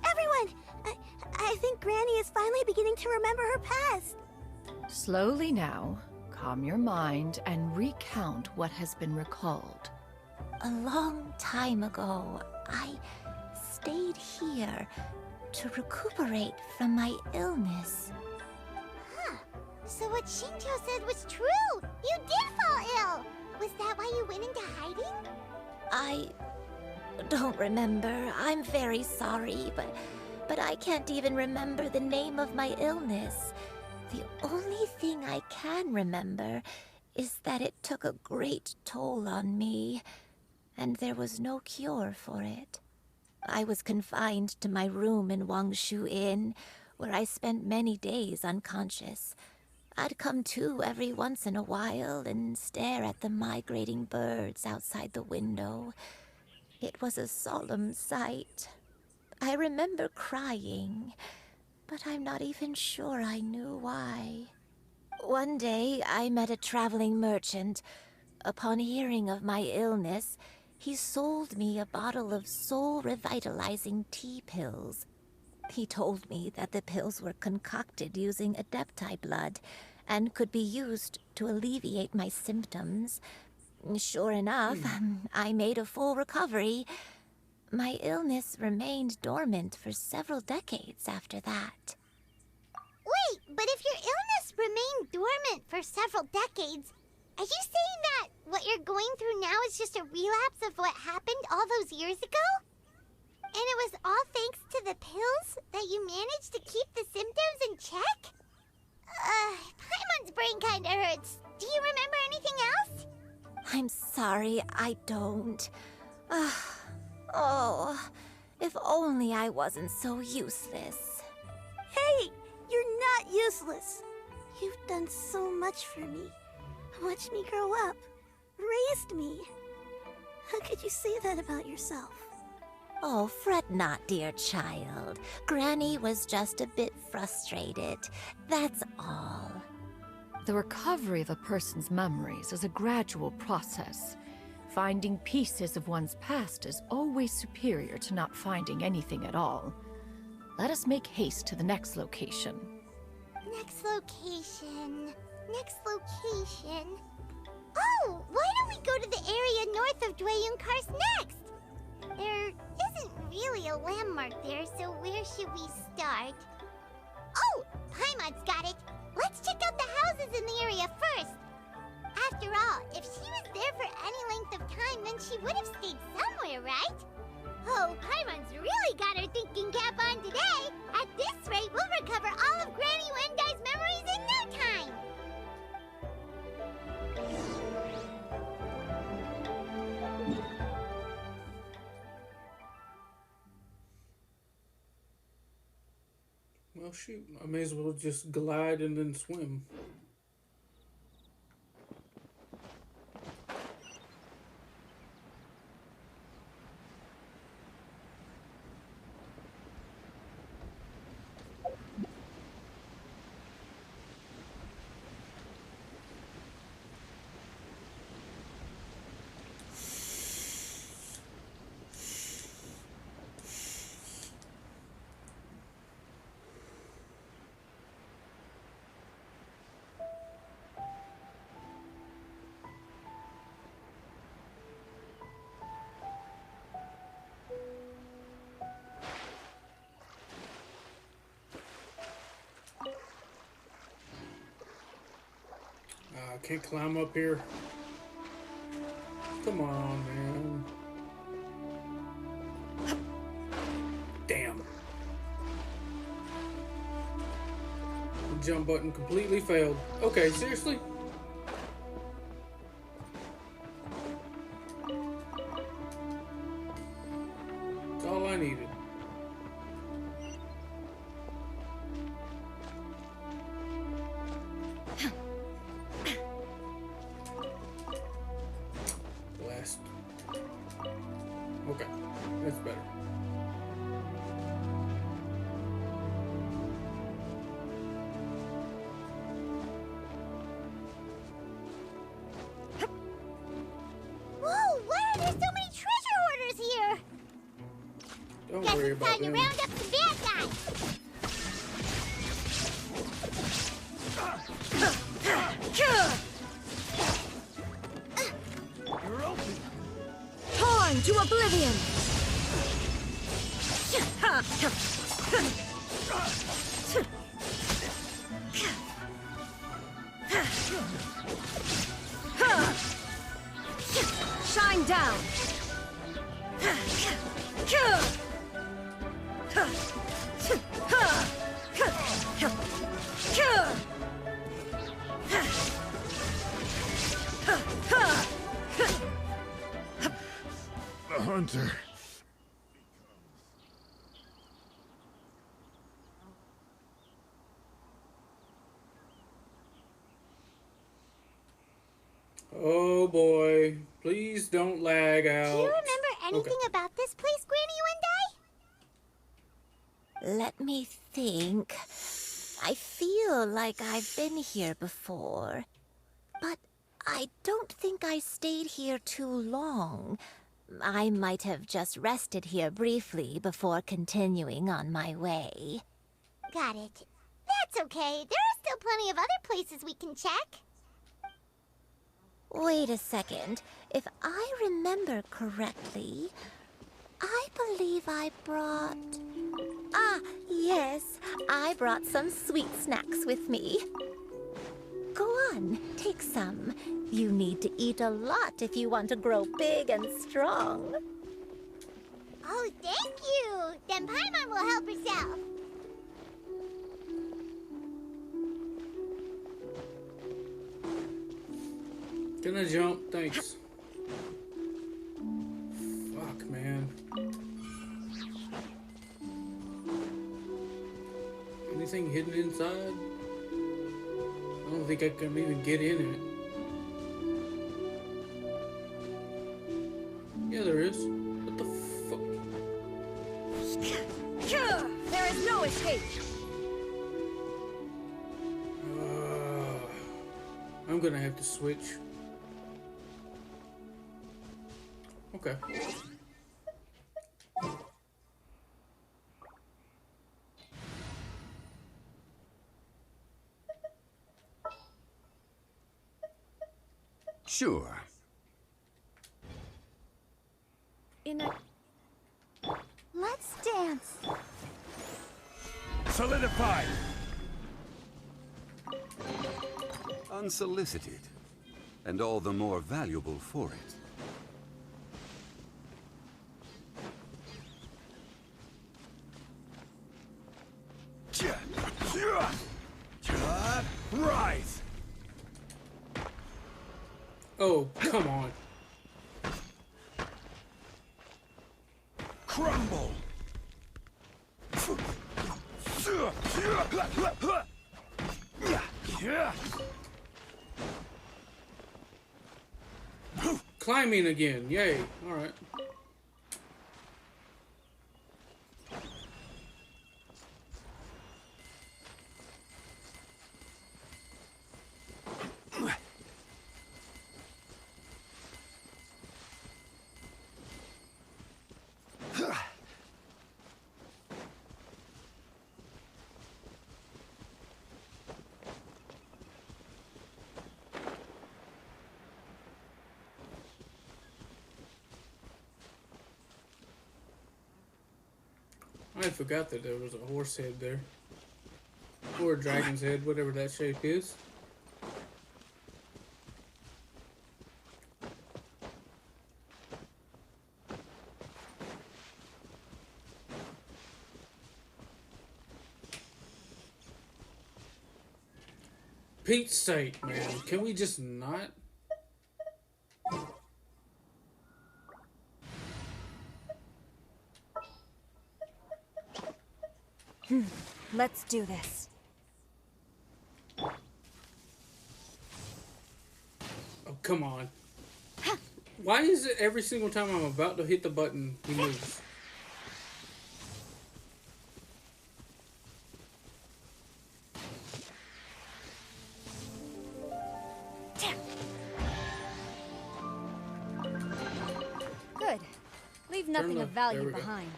Everyone! I think Granny is finally beginning to remember her past. Slowly now, calm your mind and recount what has been recalled. A long time ago, I stayed here to recuperate from my illness. Huh. So what Shinto said was true! You did fall ill! Was that why you went into hiding? I don't remember. I'm very sorry, but I can't even remember the name of my illness. The only thing I can remember is that it took a great toll on me, and there was no cure for it. I was confined to my room in Wangshu Inn, where I spent many days unconscious. I'd come to every once in a while and stare at the migrating birds outside the window. It was a solemn sight. I remember crying, but I'm not even sure I knew why. One day, I met a traveling merchant. Upon hearing of my illness, he sold me a bottle of soul-revitalizing tea pills. He told me that the pills were concocted using Adepti blood and could be used to alleviate my symptoms. Sure enough, I made a full recovery. My illness remained dormant for several decades after that. Wait, but if your illness remained dormant for several decades, are you saying that what you're going through now is just a relapse of what happened all those years ago? And it was all thanks to the pills that you managed to keep the symptoms in check? Paimon's brain kinda hurts. Do you remember anything else? I'm sorry, I don't. Oh, if only I wasn't so useless. Hey, you're not useless. You've done so much for me. Watched me grow up. Raised me. How could you say that about yourself? Oh, fret not, dear child. Granny was just a bit frustrated. That's all. The recovery of a person's memories is a gradual process. Finding pieces of one's past is always superior to not finding anything at all. Let us make haste to the next location. Next location. Next location. Oh, why don't we go to the area north of Dwayun Karst next? There isn't really a landmark there, so where should we start? Oh, Paimon's got it. Let's check out the houses in the area first. After all, if she was there for any length of time, then she would have stayed somewhere, right? Oh, Paimon's really got her thinking cap on today. At this rate, we'll recover all of Granny Wendai's memories in no time. Well, shoot, I may as well just glide and then swim. I can't climb up here. Come on, man. Damn. The jump button completely failed. Okay, seriously? That's all I needed. Last. Okay, that's better. Whoa, why are there so many treasure hoarders here? Don't Guess worry it's about time to them. round up some bad guys. Torn to oblivion! Shine down! The hunter. Oh boy. Please don't lag out. Do you remember anything about this place, Granny One Day? Let me think. I feel like I've been here before, but I don't think I stayed here too long. I might have just rested here briefly before continuing on my way. Got it. That's okay. There are still plenty of other places we can check. Wait a second. If I remember correctly, I believe I brought... Ah, yes. I brought some sweet snacks with me. Go on, take some. You need to eat a lot if you want to grow big and strong. Oh, thank you. Then Paimon will help herself. Can I jump? Thanks. Fuck, man. Anything hidden inside? I don't think I can even get in it. Yeah, there is. What the fuck? There is no escape! I'm gonna have to switch. Okay. Sure. Let's dance. Solidified. Unsolicited, and all the more valuable for it. Rise! Oh, come on. Crumble! Climbing again. Yay. Alright. I forgot that there was a horse head there. Or a dragon's head, whatever that shape is. Pete's sake, man. Can we just not? Let's do this. Oh, come on. Why is it every single time I'm about to hit the button, he moves? Good. Leave nothing of value behind.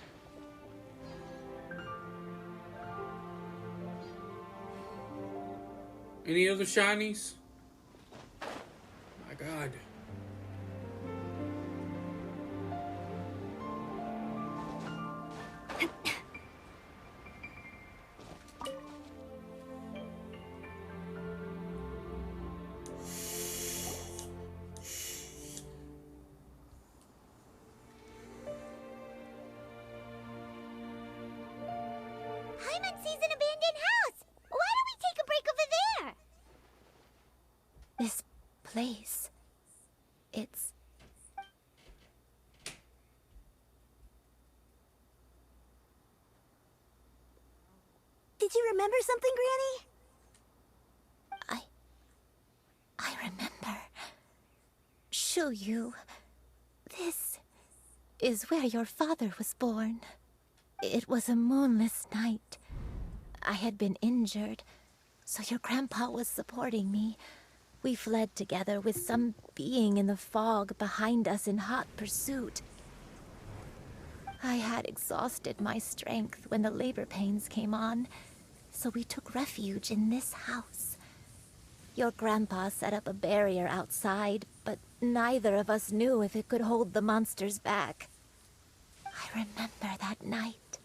Any other shinies? My God. Paimon sees an abandoned house. Why don't we take a break over there? This place. It's... Did you remember something, Granny? I remember. Shuyu. This is where your father was born. It was a moonless night. I had been injured, so your grandpa was supporting me. We fled together with some being in the fog behind us in hot pursuit. I had exhausted my strength when the labor pains came on, so we took refuge in this house. Your grandpa set up a barrier outside, but neither of us knew if it could hold the monsters back. I remember that night.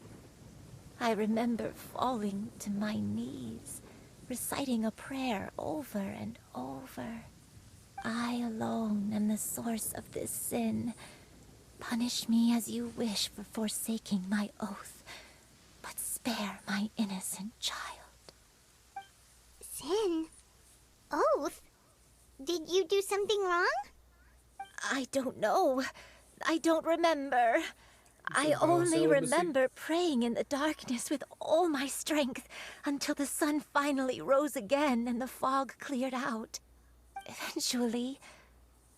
I remember falling to my knees, reciting a prayer over and over. I alone am the source of this sin. Punish me as you wish for forsaking my oath, but spare my innocent child. Sin? Oath? Did you do something wrong? I don't know. I don't remember. I only remember praying in the darkness with all my strength until the sun finally rose again and the fog cleared out. Eventually,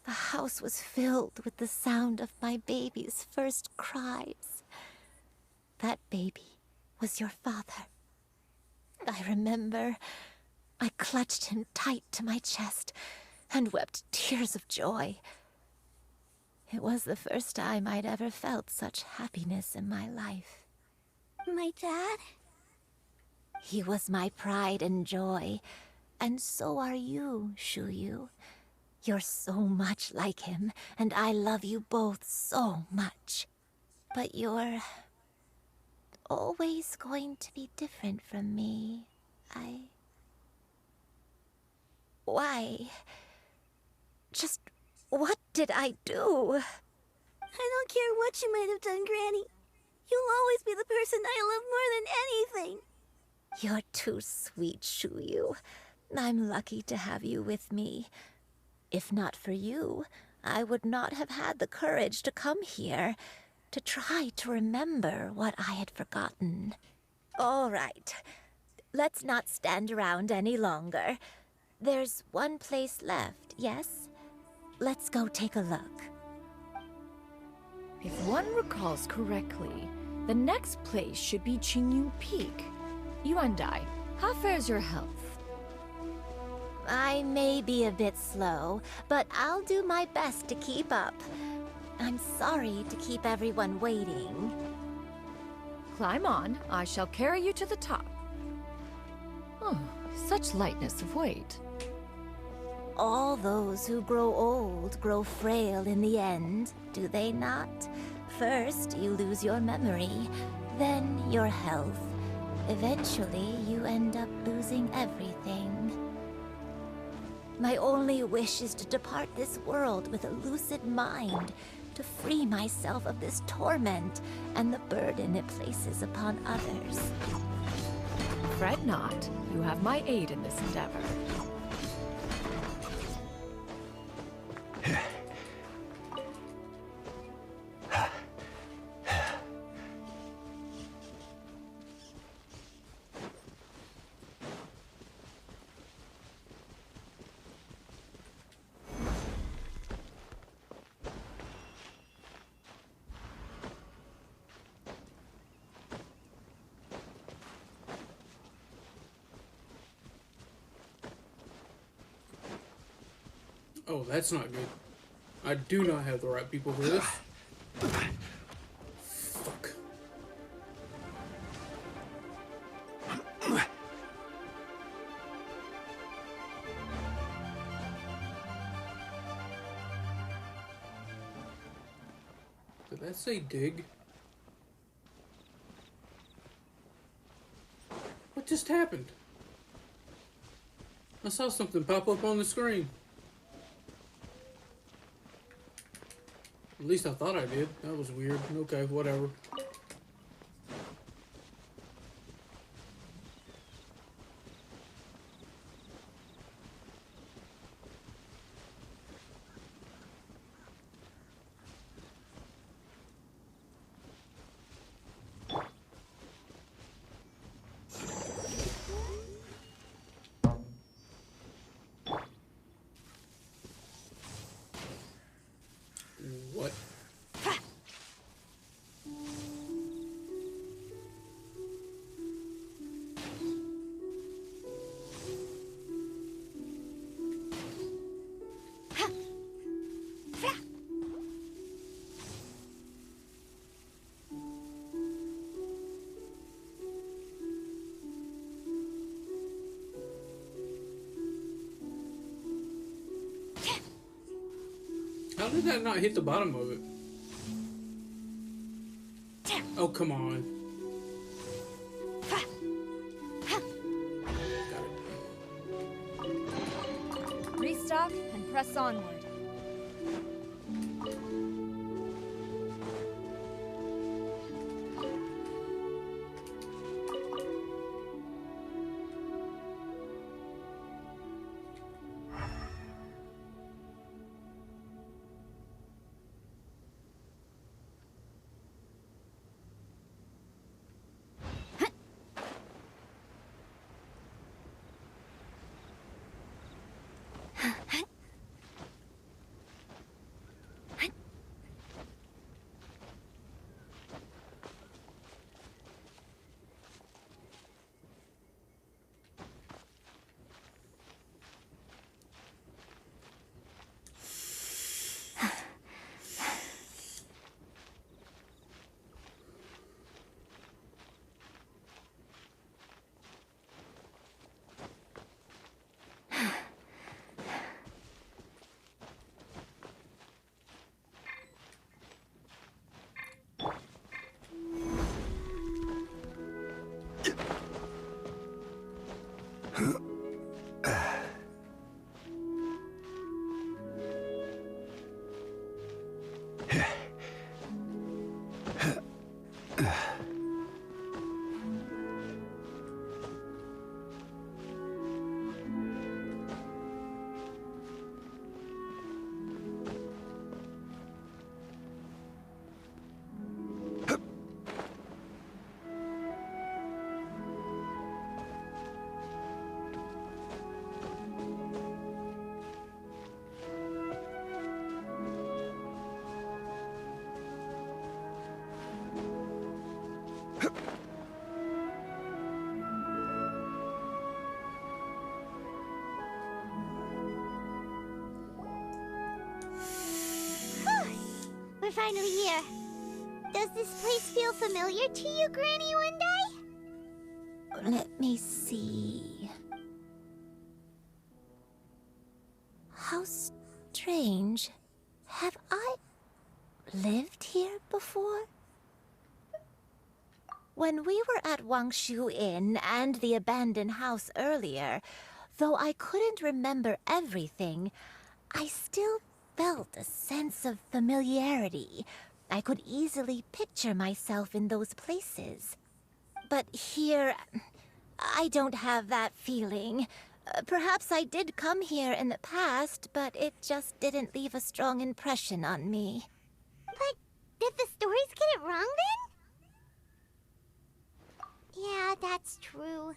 the house was filled with the sound of my baby's first cries. That baby was your father. I remember I clutched him tight to my chest and wept tears of joy. It was the first time I'd ever felt such happiness in my life. My dad? He was my pride and joy, and so are you, Shuyu. You're so much like him, and I love you both so much. But you're always going to be different from me. Why? Just what did I do? I don't care what you might have done, Granny. You'll always be the person I love more than anything. You're too sweet, Shuyu. I'm lucky to have you with me. If not for you, I would not have had the courage to come here, to try to remember what I had forgotten. All right. Let's not stand around any longer. There's one place left, yes? Let's go take a look. If one recalls correctly, the next place should be Qingyu Peak. Yuandai, how fares your health? I may be a bit slow, but I'll do my best to keep up. I'm sorry to keep everyone waiting. Climb on. I shall carry you to the top. Oh, such lightness of weight. All those who grow old grow frail in the end, do they not? First, you lose your memory, then your health. Eventually, you end up losing everything. My only wish is to depart this world with a lucid mind, to free myself of this torment and the burden it places upon others. Fret not. You have my aid in this endeavor. Oh, that's not good. I do not have the right people for this. Fuck. Did that say dig? What just happened? I saw something pop up on the screen. At least I thought I did. That was weird. Okay, whatever. What? How did that not hit the bottom of it? Oh, come on. Restock and press onward. We're finally here. Does this place feel familiar to you, Granny, one day? Let me see. How strange. Have I lived here before? When we were at Wangshu Inn and the abandoned house earlier, though I couldn't remember everything, I still felt a sense of familiarity. I could easily picture myself in those places. But here, I don't have that feeling. Perhaps I did come here in the past, but it just didn't leave a strong impression on me. But did the stories get it wrong then? Yeah, that's true.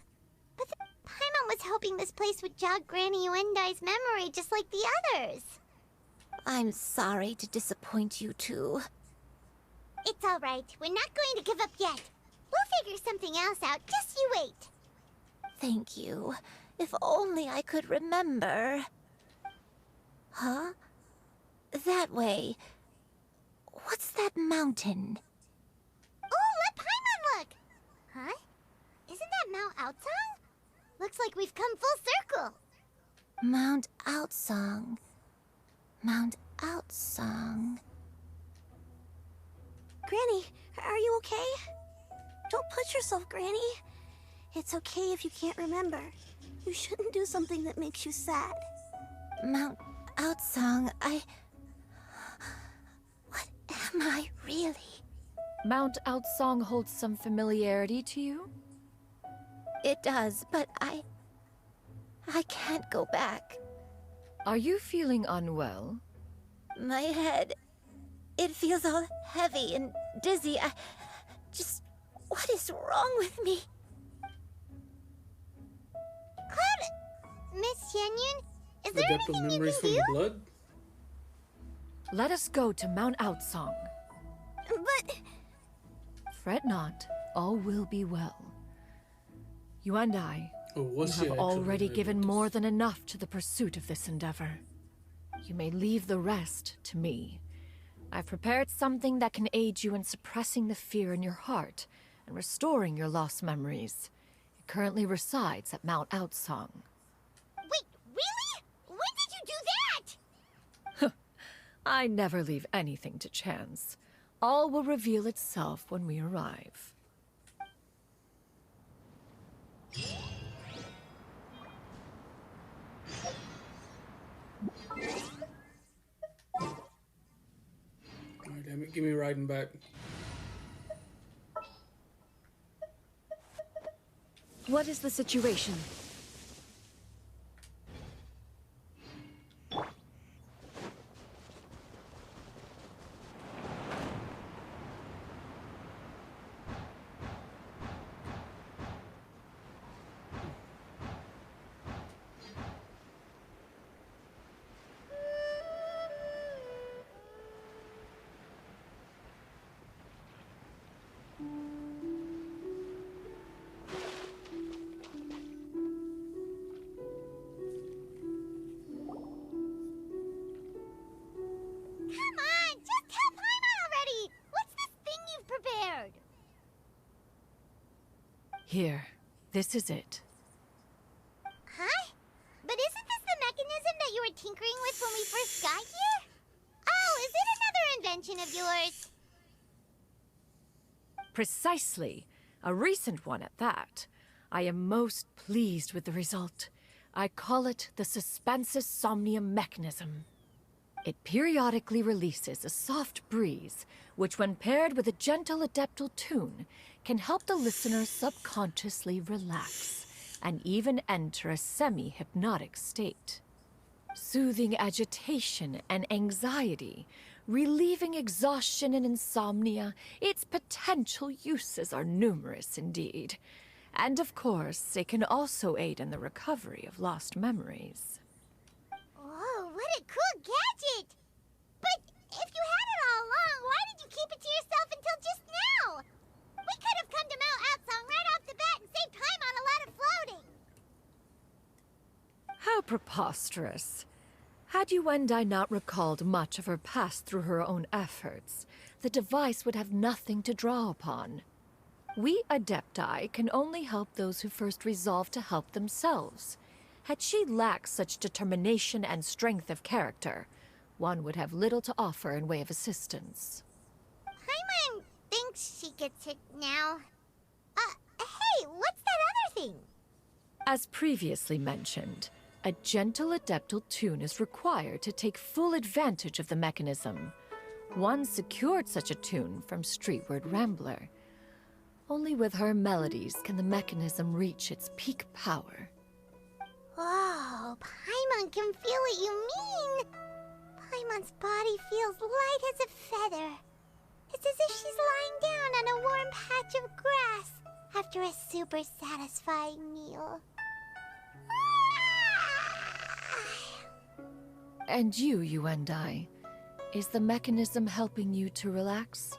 But Paimon was hoping this place would jog Granny Uendai's memory just like the others. I'm sorry to disappoint you too. It's all right. We're not going to give up yet. We'll figure something else out. Just you wait. Thank you. If only I could remember. Huh? That way. What's that mountain? Oh, let Paimon look! Huh? Isn't that Mount Outsong? Looks like we've come full circle. Mount Outsong. Mount Outsong. Granny, are you okay? Don't push yourself, Granny. It's okay if you can't remember. You shouldn't do something that makes you sad. Mount Outsong, What am I really? Mount Outsong holds some familiarity to you? It does, but I can't go back. Are you feeling unwell? My head, it feels all heavy and dizzy. What is wrong with me? Cloud, Miss Xianyun, is there Adaptive anything you memories can from do? the blood? Let us go to Mount Outsong. But... Fret not, all will be well. You and I, you have already given more than enough to the pursuit of this endeavor. You may leave the rest to me. I've prepared something that can aid you in suppressing the fear in your heart and restoring your lost memories. It currently resides at Mount Outsong. Wait, really? When did you do that? I never leave anything to chance. All will reveal itself when we arrive. Alright, damn it, give me riding back. What is the situation? Here, this is it. Huh? But isn't this the mechanism that you were tinkering with when we first got here? Oh, is it another invention of yours? Precisely. A recent one at that. I am most pleased with the result. I call it the Suspensus Somnium mechanism. It periodically releases a soft breeze, which when paired with a gentle adeptal tune, can help the listener subconsciously relax and even enter a semi-hypnotic state. Soothing agitation and anxiety, relieving exhaustion and insomnia, its potential uses are numerous indeed. And of course, it can also aid in the recovery of lost memories. Oh, what a cool gadget! But if you had it all along, why did you keep it to yourself until just now? We could have come to Mount Outsong right off the bat and saved time on a lot of floating. How preposterous. Had you and I not recalled much of her past through her own efforts, the device would have nothing to draw upon. We Adepti can only help those who first resolve to help themselves. Had she lacked such determination and strength of character, one would have little to offer in way of assistance. Paimon thinks she gets it now. Hey, what's that other thing? As previously mentioned, a gentle adeptal tune is required to take full advantage of the mechanism. One secured such a tune from Streetward Rambler. Only with her melodies can the mechanism reach its peak power. Oh, Paimon can feel what you mean. Paimon's body feels light as a feather. It's as if she's lying down on a warm patch of grass after a super satisfying meal. And you and I, is the mechanism helping you to relax?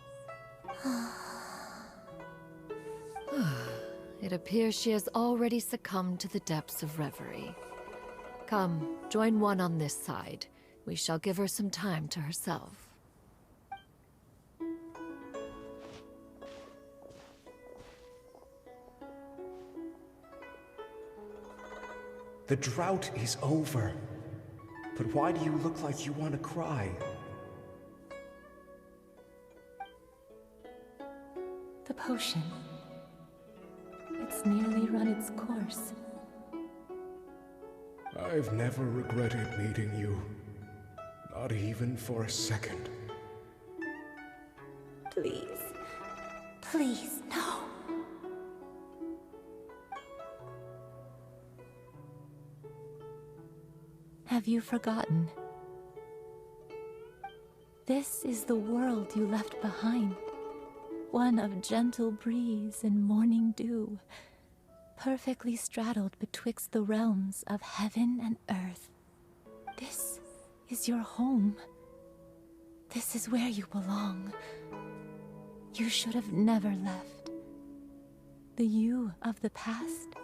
It appears she has already succumbed to the depths of reverie. Come, join one on this side. We shall give her some time to herself. The drought is over. But why do you look like you want to cry? The potion. It's nearly run its course. I've never regretted meeting you. Not even for a second. Please. Please, no. Have you forgotten? This is the world you left behind. One of gentle breeze and morning dew, perfectly straddled betwixt the realms of heaven and earth. This is your home. This is where you belong. You should have never left. The you of the past,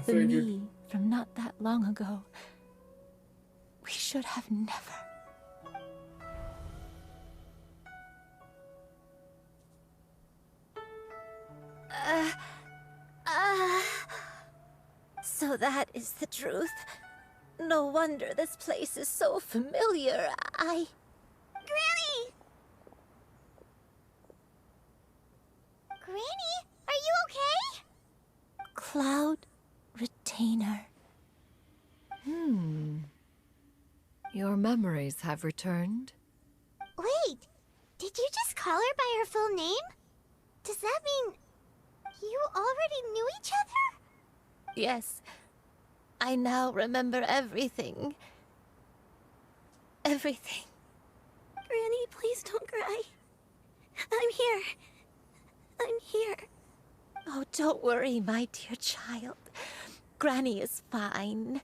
the me from not that long ago. We should have never. So that is the truth. No wonder this place is so familiar. Granny! Granny, are you okay? Cloud Retainer. Your memories have returned. Wait, did you just call her by her full name? Does that mean you already knew each other? Yes. I now remember everything. Everything. Granny, please don't cry. I'm here. I'm here. Oh, don't worry, my dear child. Granny is fine.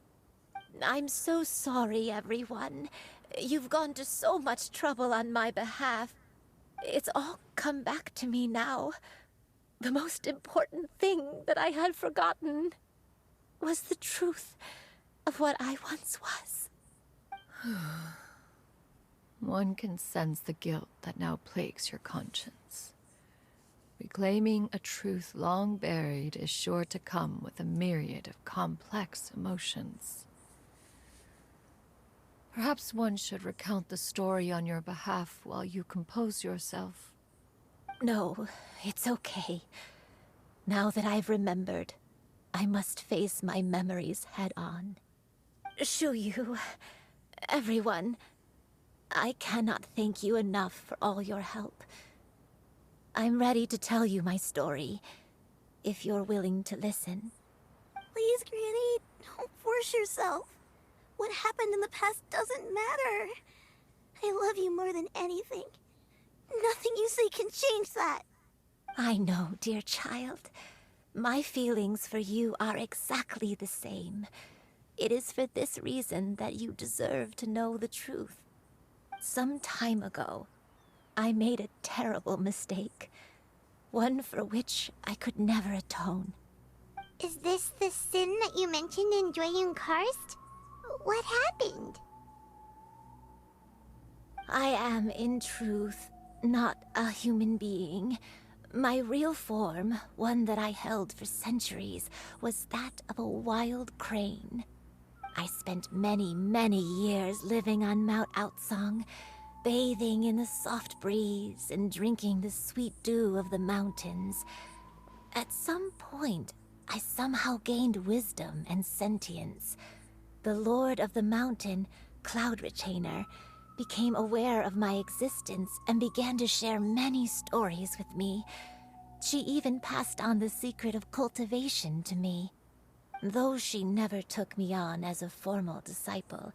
I'm so sorry, everyone. You've gone to so much trouble on my behalf. It's all come back to me now. The most important thing that I had forgotten was the truth of what I once was. One can sense the guilt that now plagues your conscience. Reclaiming a truth long buried is sure to come with a myriad of complex emotions. Perhaps one should recount the story on your behalf while you compose yourself. No, it's okay. Now that I've remembered, I must face my memories head on. Shuyu, everyone, I cannot thank you enough for all your help. I'm ready to tell you my story, if you're willing to listen. Please, Granny, don't force yourself. What happened in the past doesn't matter. I love you more than anything. Nothing you say can change that. I know, dear child. My feelings for you are exactly the same. It is for this reason that you deserve to know the truth. Some time ago, I made a terrible mistake. One for which I could never atone. Is this the sin that you mentioned in Joyun Karst? What happened? I am, in truth, not a human being. My real form, one that I held for centuries, was that of a wild crane. I spent many, many years living on Mount Outsong, bathing in the soft breeze and drinking the sweet dew of the mountains. At some point, I somehow gained wisdom and sentience. The Lord of the Mountain, Cloud Retainer, became aware of my existence and began to share many stories with me. She even passed on the secret of cultivation to me. Though she never took me on as a formal disciple,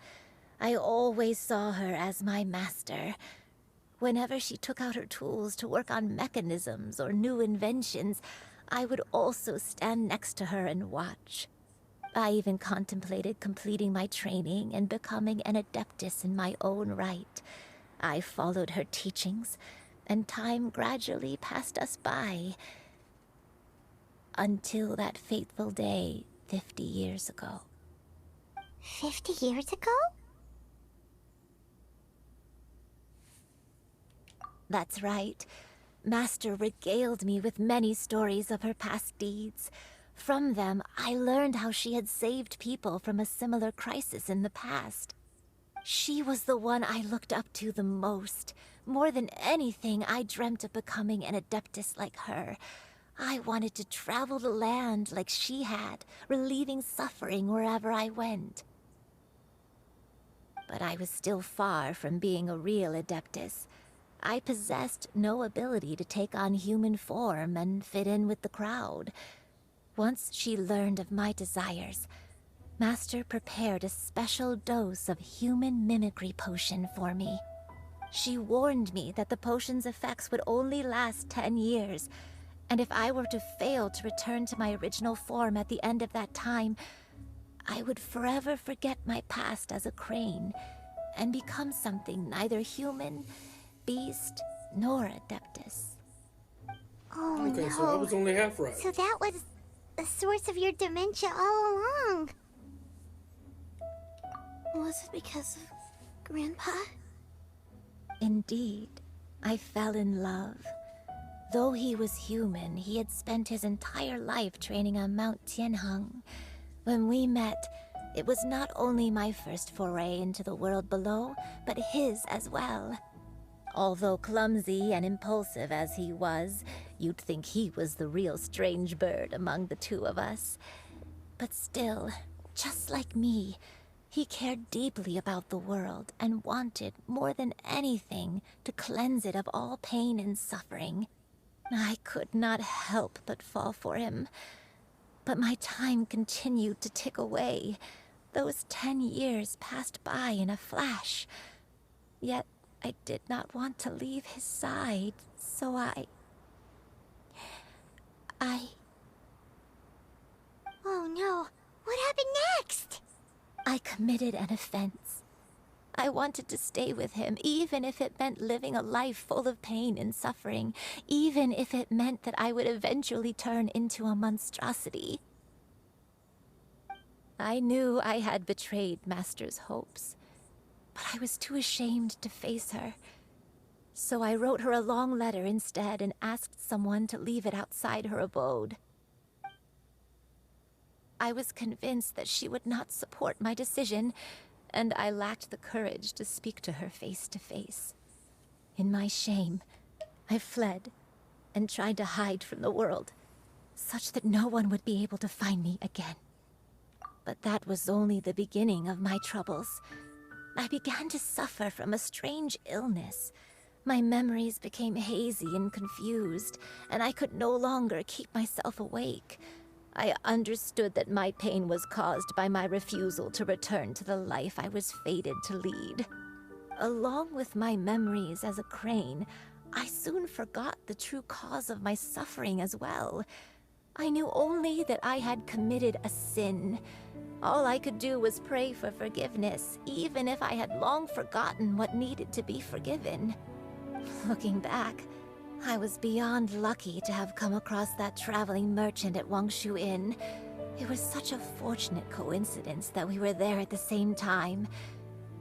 I always saw her as my master. Whenever she took out her tools to work on mechanisms or new inventions, I would also stand next to her and watch. I even contemplated completing my training and becoming an adeptus in my own right. I followed her teachings, and time gradually passed us by. Until that fateful day 50 years ago. 50 years ago? That's right. Master regaled me with many stories of her past deeds. From them, I learned how she had saved people from a similar crisis in the past. She was the one I looked up to the most. More than anything, I dreamt of becoming an adeptus like her. I wanted to travel the land like she had, relieving suffering wherever I went. But I was still far from being a real adeptus. I possessed no ability to take on human form and fit in with the crowd. Once she learned of my desires, Master prepared a special dose of human mimicry potion for me. She warned me that the potion's effects would only last 10 years, and if I were to fail to return to my original form at the end of that time, I would forever forget my past as a crane and become something neither human, beast, nor adeptus. Oh Okay, no. so I was only half right. So that was the source of your dementia all along. Was it because of Grandpa? Indeed, I fell in love. Though he was human, he had spent his entire life training on Mount Tianheng. When we met, it was not only my first foray into the world below, but his as well. Although clumsy and impulsive as he was, you'd think he was the real strange bird among the two of us. But still, just like me, he cared deeply about the world and wanted, more than anything, to cleanse it of all pain and suffering. I could not help but fall for him. But my time continued to tick away. Those 10 years passed by in a flash. Yet I did not want to leave his side, so I... Oh no, what happened next? I committed an offense. I wanted to stay with him, even if it meant living a life full of pain and suffering, even if it meant that I would eventually turn into a monstrosity. I knew I had betrayed Master's hopes, but I was too ashamed to face her. So I wrote her a long letter instead and asked someone to leave it outside her abode. I was convinced that she would not support my decision, and I lacked the courage to speak to her face to face. In my shame, I fled and tried to hide from the world, such that no one would be able to find me again. But that was only the beginning of my troubles. I began to suffer from a strange illness. My memories became hazy and confused, and I could no longer keep myself awake. I understood that my pain was caused by my refusal to return to the life I was fated to lead. Along with my memories as a crane, I soon forgot the true cause of my suffering as well. I knew only that I had committed a sin. All I could do was pray for forgiveness, even if I had long forgotten what needed to be forgiven. Looking back, I was beyond lucky to have come across that traveling merchant at Wangshu Inn. It was such a fortunate coincidence that we were there at the same time.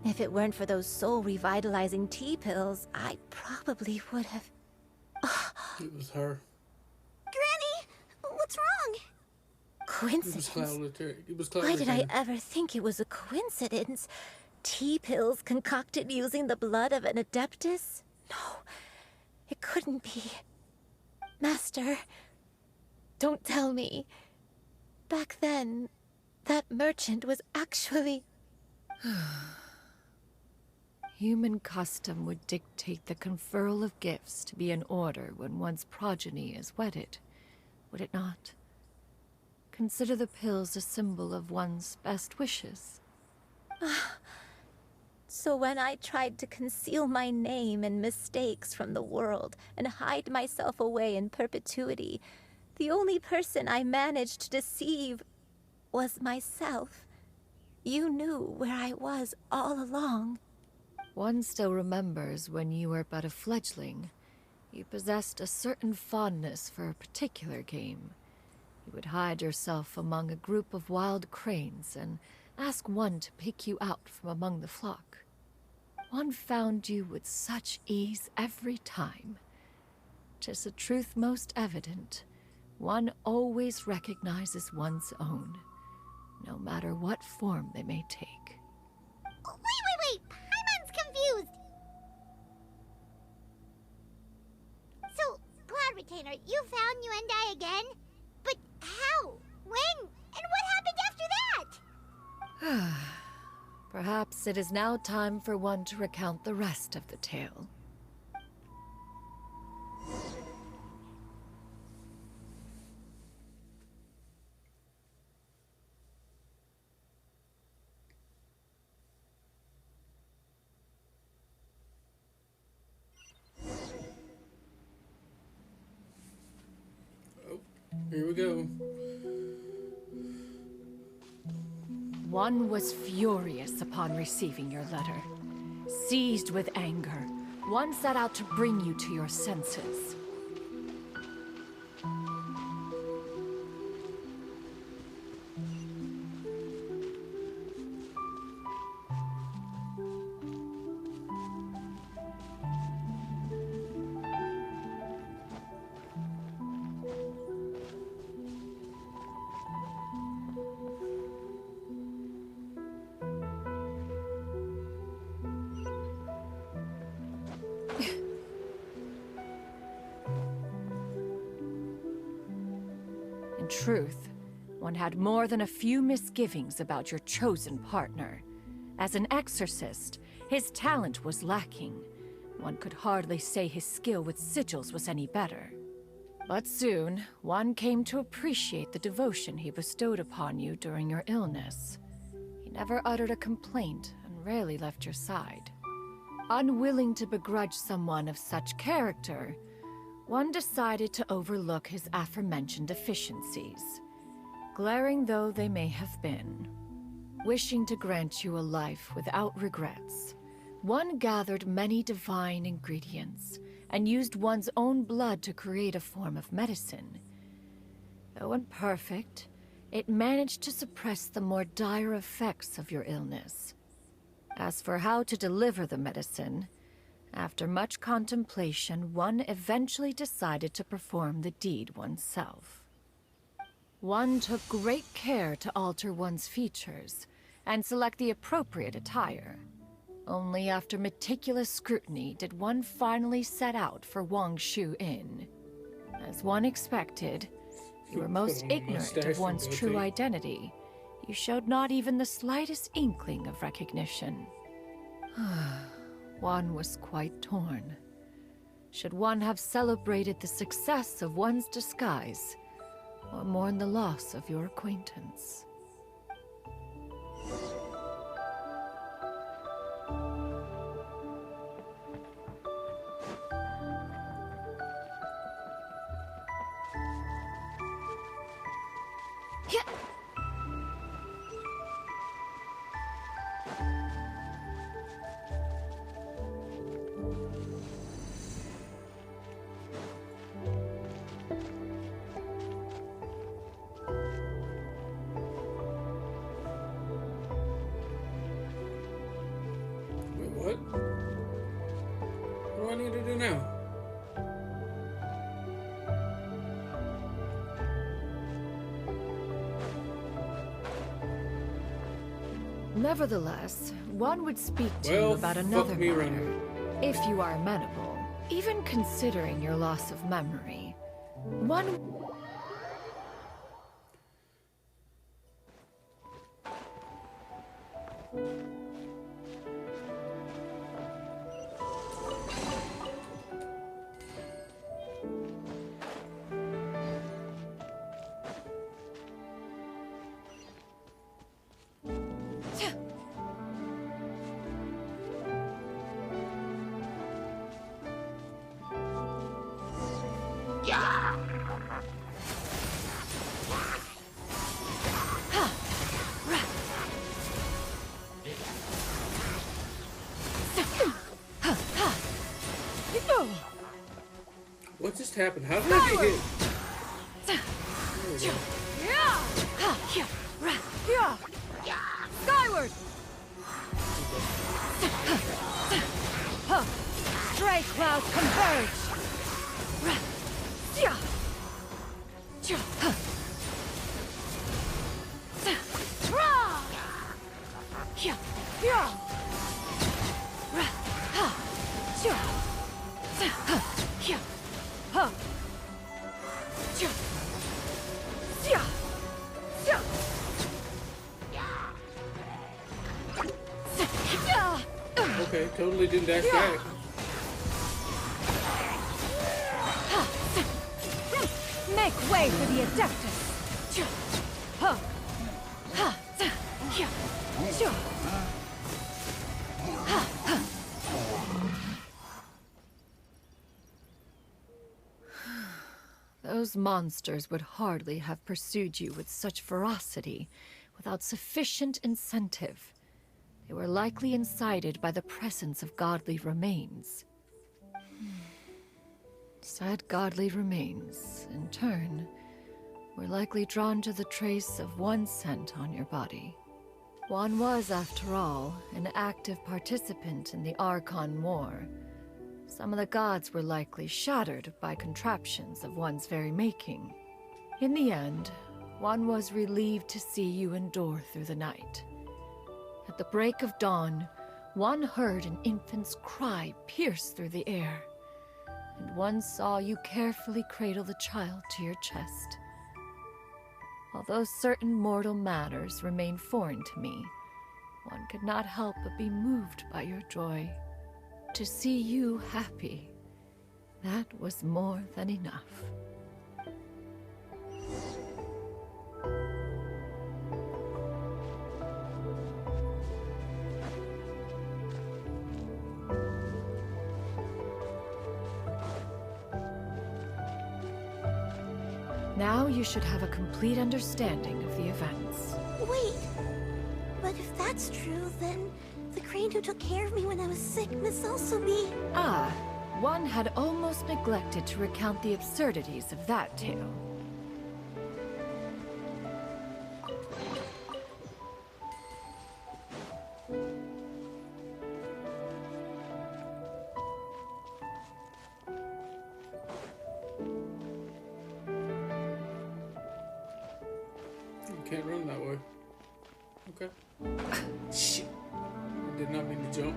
If it weren't for those soul-revitalizing tea pills, I probably would have... It was her. Granny, what's wrong? Coincidence? It was Cloud Why did I Return. ever think it was a coincidence? Tea pills concocted using the blood of an adeptus? No, it couldn't be. Master, don't tell me. Back then, that merchant was actually... Human custom would dictate the conferral of gifts to be in order when one's progeny is wedded, would it not? Consider the pills a symbol of one's best wishes. So when I tried to conceal my name and mistakes from the world and hide myself away in perpetuity, the only person I managed to deceive was myself. You knew where I was all along. One still remembers when you were but a fledgling. You possessed a certain fondness for a particular game. You would hide yourself among a group of wild cranes and ask one to pick you out from among the flock. one found you with such ease every time. 'Tis a truth most evident. One always recognizes one's own, no matter what form they may take. Wait! Paimon's confused! So, Cloud Retainer, you found Yuendai again? But how? When? And what happened after that? Perhaps it is now time for one to recount the rest of the tale. Here we go. One was furious upon receiving your letter. Seized with anger, one set out to bring you to your senses. In truth, one had more than a few misgivings about your chosen partner. As an exorcist, his talent was lacking. One could hardly say his skill with sigils was any better. But soon, one came to appreciate the devotion he bestowed upon you during your illness. He never uttered a complaint and rarely left your side. Unwilling to begrudge someone of such character, one decided to overlook his aforementioned deficiencies, glaring though they may have been. Wishing to grant you a life without regrets, one gathered many divine ingredients and used one's own blood to create a form of medicine. Though imperfect, it managed to suppress the more dire effects of your illness. As for how to deliver the medicine, after much contemplation, one eventually decided to perform the deed oneself. One took great care to alter one's features and select the appropriate attire. Only after meticulous scrutiny did one finally set out for Wangshu Inn. As one expected, you were most ignorant of one's true identity. You showed not even the slightest inkling of recognition. One was quite torn. Should one have celebrated the success of one's disguise, or mourn the loss of your acquaintance? What? What do I need to do now? Nevertheless, one would speak to you about another matter, if you are amenable. Even considering your loss of memory, one... What just happened? How did I get hit? Skyward! clouds converge! Okay, totally didn't dash back. Make way for the Adeptus! Those monsters would hardly have pursued you with such ferocity without sufficient incentive. They were likely incited by the presence of godly remains. Said godly remains, in turn, were likely drawn to the trace of one scent on your body. One was, after all, an active participant in the Archon War. Some of the gods were likely shattered by contraptions of one's very making. In the end, one was relieved to see you endure through the night. At the break of dawn, one heard an infant's cry pierce through the air, and one saw you carefully cradle the child to your chest. Although certain mortal matters remain foreign to me, one could not help but be moved by your joy. To see you happy, that was more than enough. Now you should have a complete understanding of the events. Wait! But if that's true, then the crane who took care of me when I was sick must also be... Ah, one had almost neglected to recount the absurdities of that tale. You can't run that way. Okay. Shit. I did not mean to jump.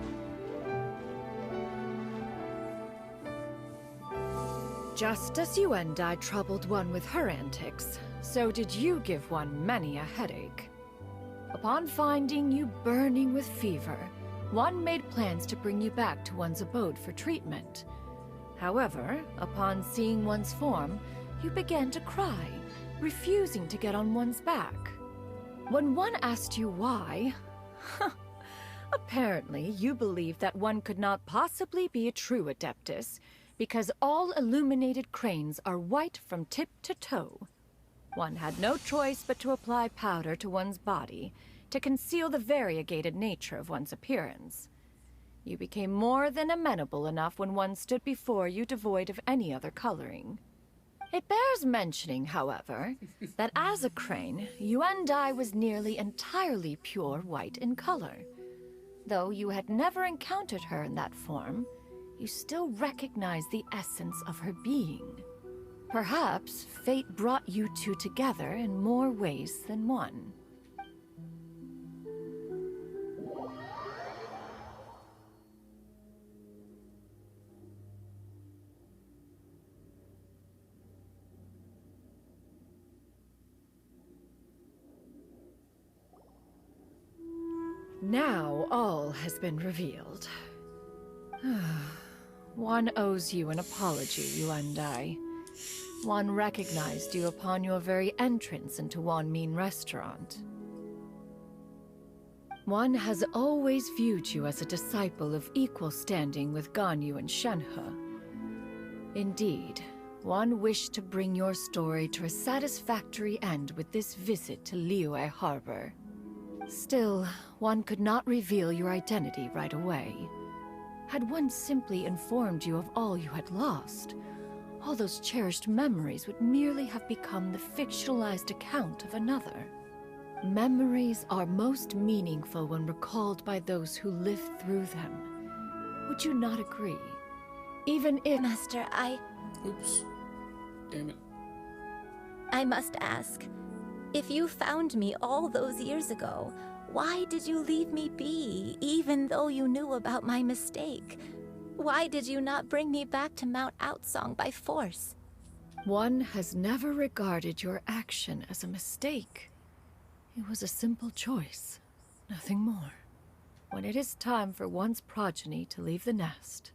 Just as you and I troubled one with her antics, so did you give one many a headache. Upon finding you burning with fever, one made plans to bring you back to one's abode for treatment. However, upon seeing one's form, you began to cry, refusing to get on one's back. When one asked you why, apparently you believed that one could not possibly be a true Adeptus, because all illuminated cranes are white from tip to toe. One had no choice but to apply powder to one's body to conceal the variegated nature of one's appearance. You became more than amenable enough when one stood before you devoid of any other coloring. It bears mentioning, however, that as a crane, Yuendai was nearly entirely pure white in color. Though you had never encountered her in that form, you still recognize the essence of her being. Perhaps fate brought you two together in more ways than one. Now all has been revealed. One owes you an apology, Yuendai. One recognized you upon your very entrance into Wanmin restaurant. One has always viewed you as a disciple of equal standing with Ganyu and Shenhe. Indeed, one wished to bring your story to a satisfactory end with this visit to Liyue Harbor. Still, one could not reveal your identity right away. Had one simply informed you of all you had lost, all those cherished memories would merely have become the fictionalized account of another. Memories are most meaningful when recalled by those who lived through them. Would you not agree? Even if... Master, Oops. Damn it. I must ask, if you found me all those years ago, why did you leave me be, even though you knew about my mistake? Why did you not bring me back to Mount Outsong by force? One has never regarded your action as a mistake. It was a simple choice, nothing more. When it is time for one's progeny to leave the nest,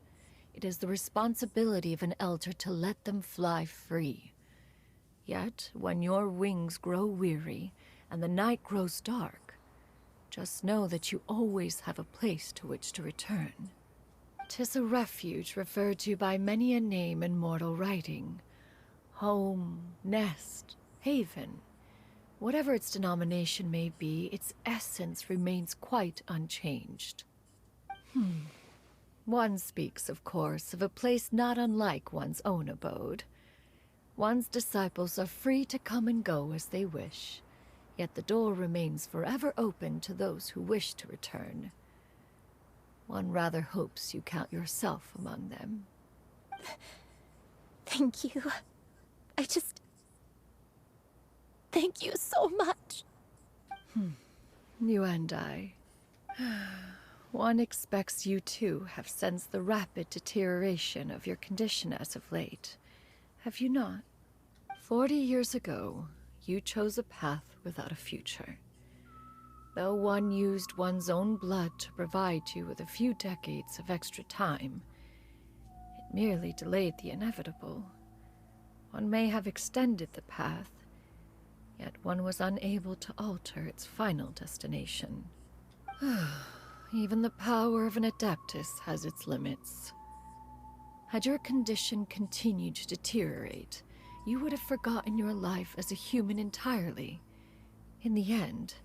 it is the responsibility of an elder to let them fly free. Yet, when your wings grow weary and the night grows dark, just know that you always have a place to which to return. 'Tis a refuge referred to by many a name in mortal writing. Home, nest, haven. Whatever its denomination may be, its essence remains quite unchanged. One speaks, of course, of a place not unlike one's own abode. One's disciples are free to come and go as they wish, yet the door remains forever open to those who wish to return. One rather hopes you count yourself among them. Thank you. Thank you so much. You and I. One expects you too have sensed the rapid deterioration of your condition as of late. Have you not? 40 years ago, you chose a path without a future. Though one used one's own blood to provide you with a few decades of extra time, it merely delayed the inevitable. One may have extended the path, yet one was unable to alter its final destination. Even the power of an Adeptus has its limits. Had your condition continued to deteriorate, you would have forgotten your life as a human entirely. In the end,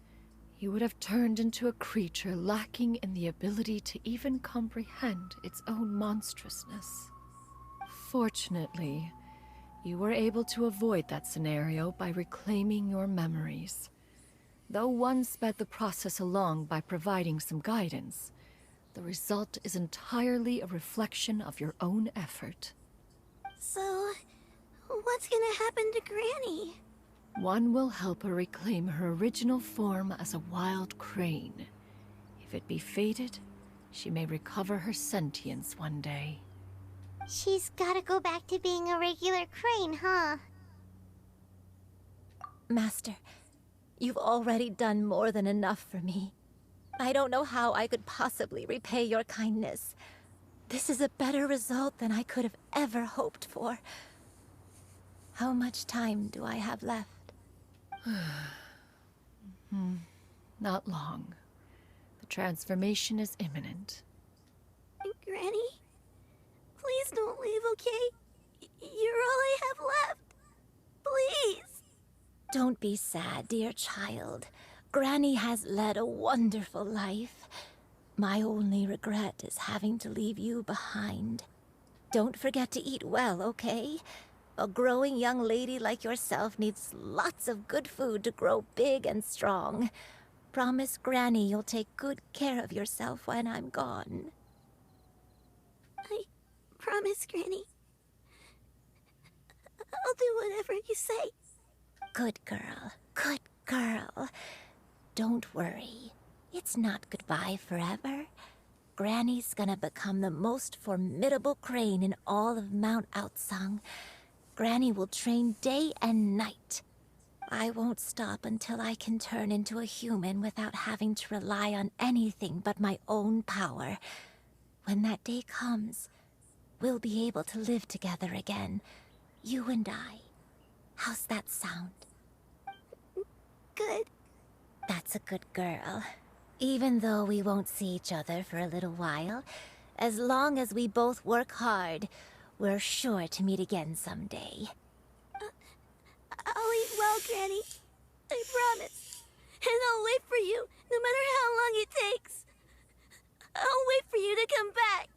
you would have turned into a creature lacking in the ability to even comprehend its own monstrousness. Fortunately, you were able to avoid that scenario by reclaiming your memories. Though one sped the process along by providing some guidance, the result is entirely a reflection of your own effort. So, what's gonna happen to Granny? One will help her reclaim her original form as a wild crane. If it be fated, she may recover her sentience one day. She's gotta go back to being a regular crane, huh? Master, you've already done more than enough for me. I don't know how I could possibly repay your kindness. This is a better result than I could have ever hoped for. How much time do I have left? Not long. The transformation is imminent. Granny? Please don't leave, okay? You're all I have left. Please. Don't be sad, dear child. Granny has led a wonderful life. My only regret is having to leave you behind. Don't forget to eat well, okay? A growing young lady like yourself needs lots of good food to grow big and strong. Promise Granny you'll take good care of yourself when I'm gone. I promise, Granny. I'll do whatever you say. Good girl. Good girl. Don't worry. It's not goodbye forever. Granny's gonna become the most formidable crane in all of Mount Outsong. Granny will train day and night. I won't stop until I can turn into a human without having to rely on anything but my own power. When that day comes, we'll be able to live together again. You and I. How's that sound? Good. That's a good girl. Even though we won't see each other for a little while, as long as we both work hard, we're sure to meet again someday. I'll eat well, Granny. I promise. And I'll wait for you, no matter how long it takes. I'll wait for you to come back.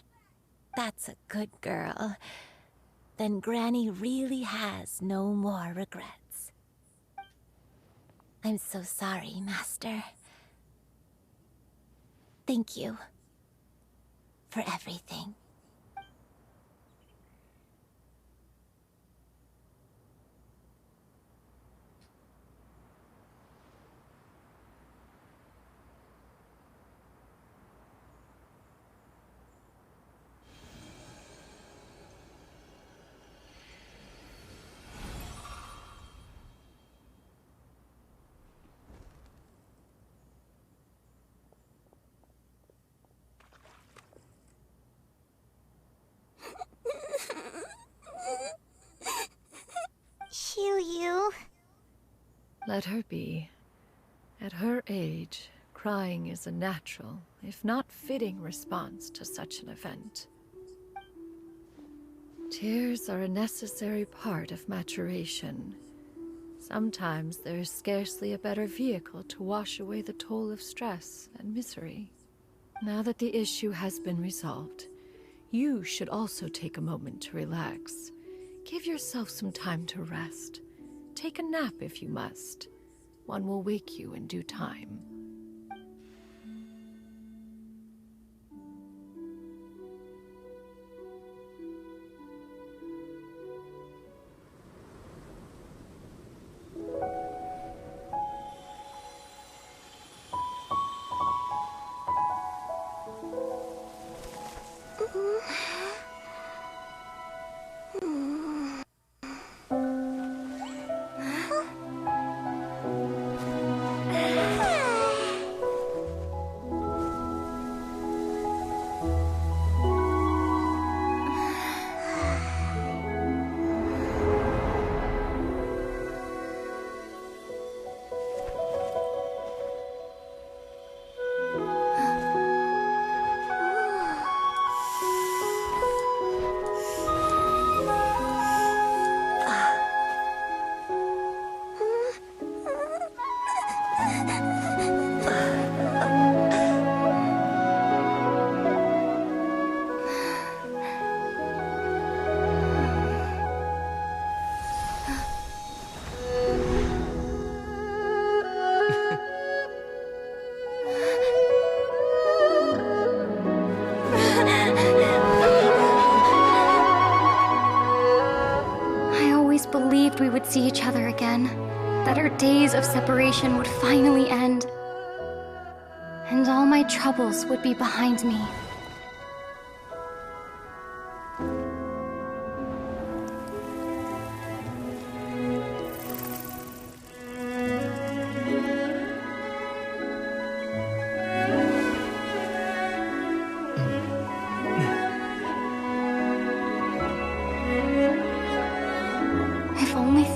That's a good girl. Then Granny really has no more regrets. I'm so sorry, Master. Thank you for everything. Let her be. At her age, crying is a natural, if not fitting, response to such an event. Tears are a necessary part of maturation. Sometimes there is scarcely a better vehicle to wash away the toll of stress and misery. Now that the issue has been resolved, you should also take a moment to relax. Give yourself some time to rest. Take a nap if you must. One will wake you in due time. We would see each other again, that our days of separation would finally end, and all my troubles would be behind me.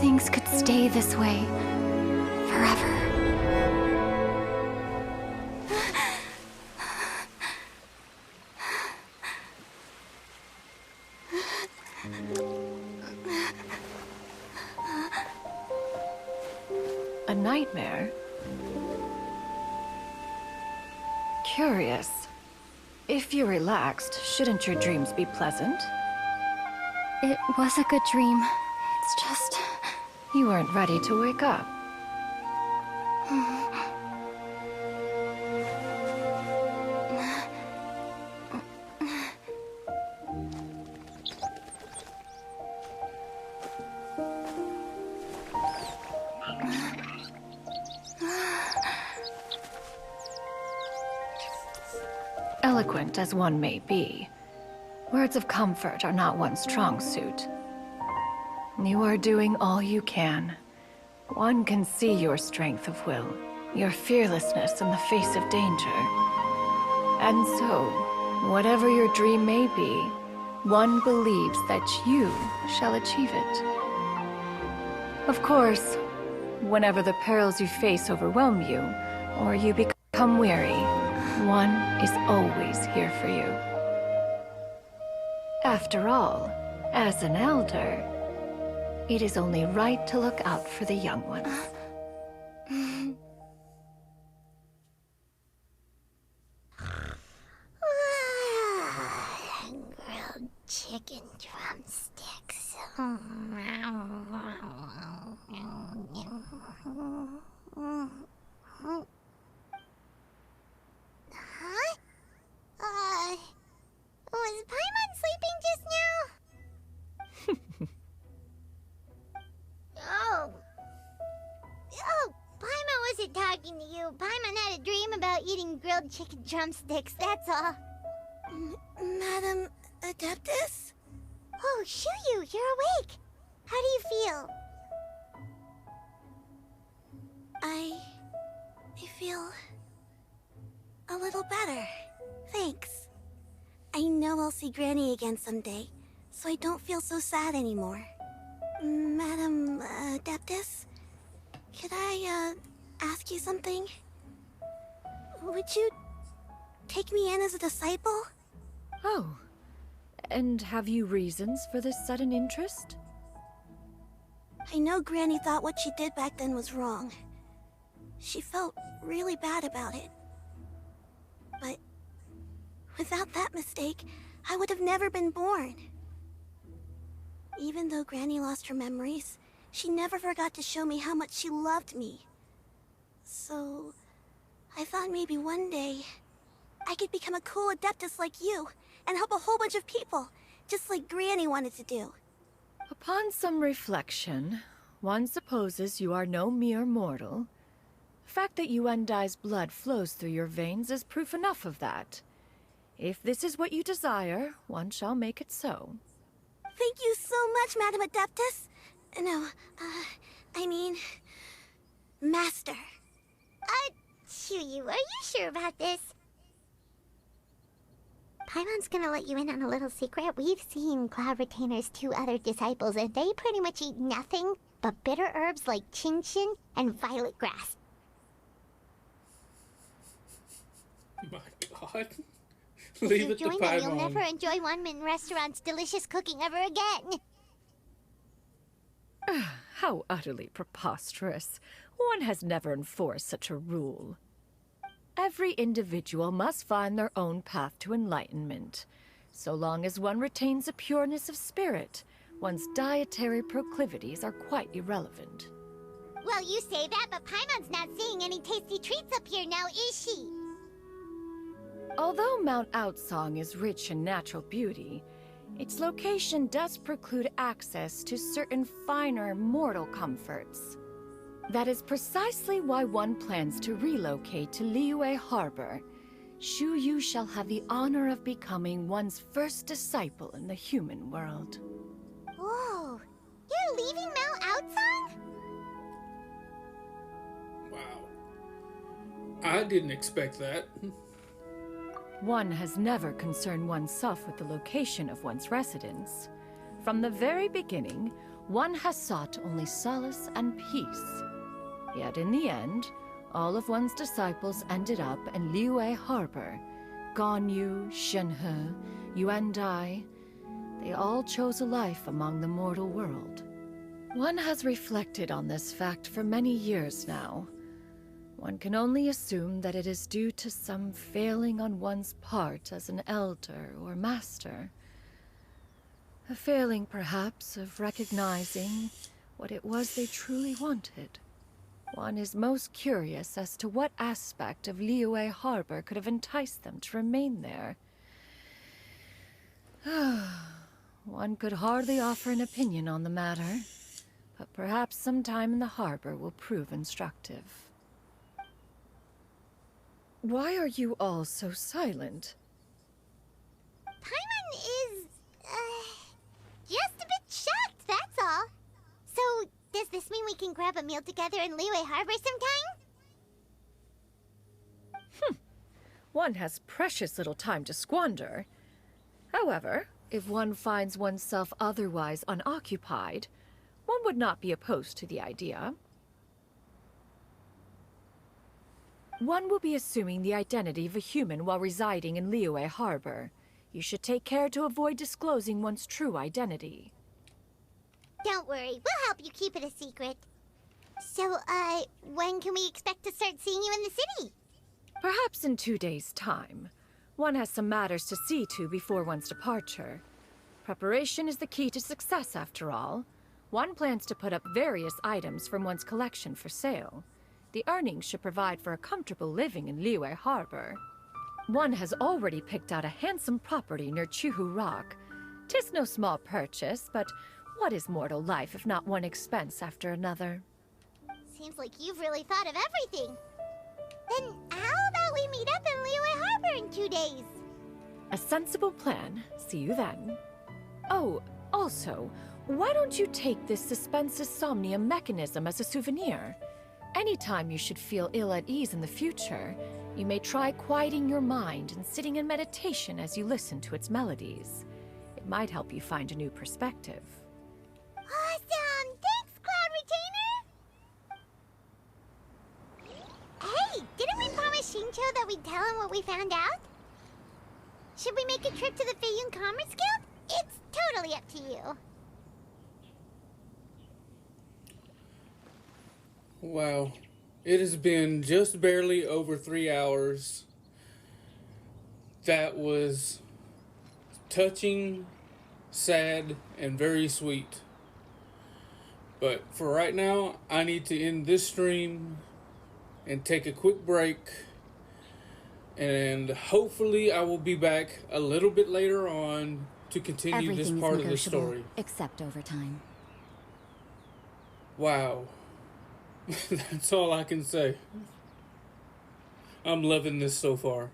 Things could stay this way forever. A nightmare? Curious. If you're relaxed, shouldn't your dreams be pleasant? It was a good dream. It's just... You weren't ready to wake up. Eloquent as one may be, words of comfort are not one's strong suit. You are doing all you can. One can see your strength of will, your fearlessness in the face of danger. And so, whatever your dream may be, one believes that you shall achieve it. Of course, whenever the perils you face overwhelm you, or you become weary, one is always here for you. After all, as an elder, it is only right to look out for the young ones. Grilled chicken drumsticks. Huh? Was Paimon sleeping just now? Oh, Paimon wasn't talking to you. Paimon had a dream about eating grilled chicken drumsticks, that's all. Madam Adeptus? Oh, Shuyu, you're awake. How do you feel? I feel a little better. Thanks. I know I'll see Granny again someday, so I don't feel so sad anymore. Madam Adeptus? Could I, ask you something? Would you take me in as a disciple? Oh, and have you reasons for this sudden interest? I know Granny thought what she did back then was wrong. She felt really bad about it. But without that mistake, I would have never been born. Even though Granny lost her memories, she never forgot to show me how much she loved me. So, I thought maybe one day I could become a cool adeptus like you and help a whole bunch of people, just like Granny wanted to do. Upon some reflection, one supposes you are no mere mortal. The fact that Yuendai's blood flows through your veins is proof enough of that. If this is what you desire, one shall make it so. Thank you so much, Madam Adeptus. No, I mean... Master. Chuyu, are you sure about this? Paimon's gonna let you in on a little secret. We've seen Cloud Retainer's 2 other disciples, and they pretty much eat nothing but bitter herbs like chin-chin and violet grass. My God. Leave it to Join them, you'll Paimon. never enjoy One Min Restaurant's delicious cooking ever again. How utterly preposterous. One has never enforced such a rule. Every individual must find their own path to enlightenment. So long as one retains a pureness of spirit, one's dietary proclivities are quite irrelevant. Well, you say that, but Paimon's not seeing any tasty treats up here now, is she? Although Mount Outsong is rich in natural beauty, its location does preclude access to certain finer mortal comforts. That is precisely why one plans to relocate to Liyue Harbor. Shu Yu shall have the honor of becoming one's first disciple in the human world. Whoa, you're leaving Mount Outsong? Wow. I didn't expect that. One has never concerned oneself with the location of one's residence. From the very beginning, one has sought only solace and peace. Yet in the end, all of one's disciples ended up in Liyue Harbor. Ganyu, Shenhe, Yuendai, they all chose a life among the mortal world. One has reflected on this fact for many years now. One can only assume that it is due to some failing on one's part as an elder or master. A failing, perhaps, of recognizing what it was they truly wanted. One is most curious as to what aspect of Liyue Harbor could have enticed them to remain there. One could hardly offer an opinion on the matter, but perhaps some time in the harbor will prove instructive. Why are you all so silent? Paimon is, just a bit shocked, that's all. So, does this mean we can grab a meal together in Liyue Harbor sometime? One has precious little time to squander. However, if one finds oneself otherwise unoccupied, one would not be opposed to the idea. One will be assuming the identity of a human while residing in Liyue Harbor. You should take care to avoid disclosing one's true identity. Don't worry, we'll help you keep it a secret. So, when can we expect to start seeing you in the city? Perhaps in 2 days' time. One has some matters to see to before one's departure. Preparation is the key to success, after all. One plans to put up various items from one's collection for sale. The earnings should provide for a comfortable living in Liyue Harbor. One has already picked out a handsome property near Chuhu Rock. 'Tis no small purchase, but what is mortal life if not one expense after another? Seems like you've really thought of everything. Then how about we meet up in Liyue Harbor in 2 days? A sensible plan. See you then. Oh, also, why don't you take this suspensus somnium mechanism as a souvenir? Anytime you should feel ill at ease in the future, you may try quieting your mind and sitting in meditation as you listen to its melodies. It might help you find a new perspective. Awesome! Thanks, Cloud Retainer! Shincho that we'd tell him what we found out? Should we make a trip to the Feiyun Commerce Guild? It's totally up to you. Wow. It has been just barely over 3 hours. That was touching, sad, and very sweet. But for right now, I need to end this stream and take a quick break. And hopefully I will be back a little bit later on to continue this part of the story. Except overtime. Wow. That's all I can say. I'm loving this so far.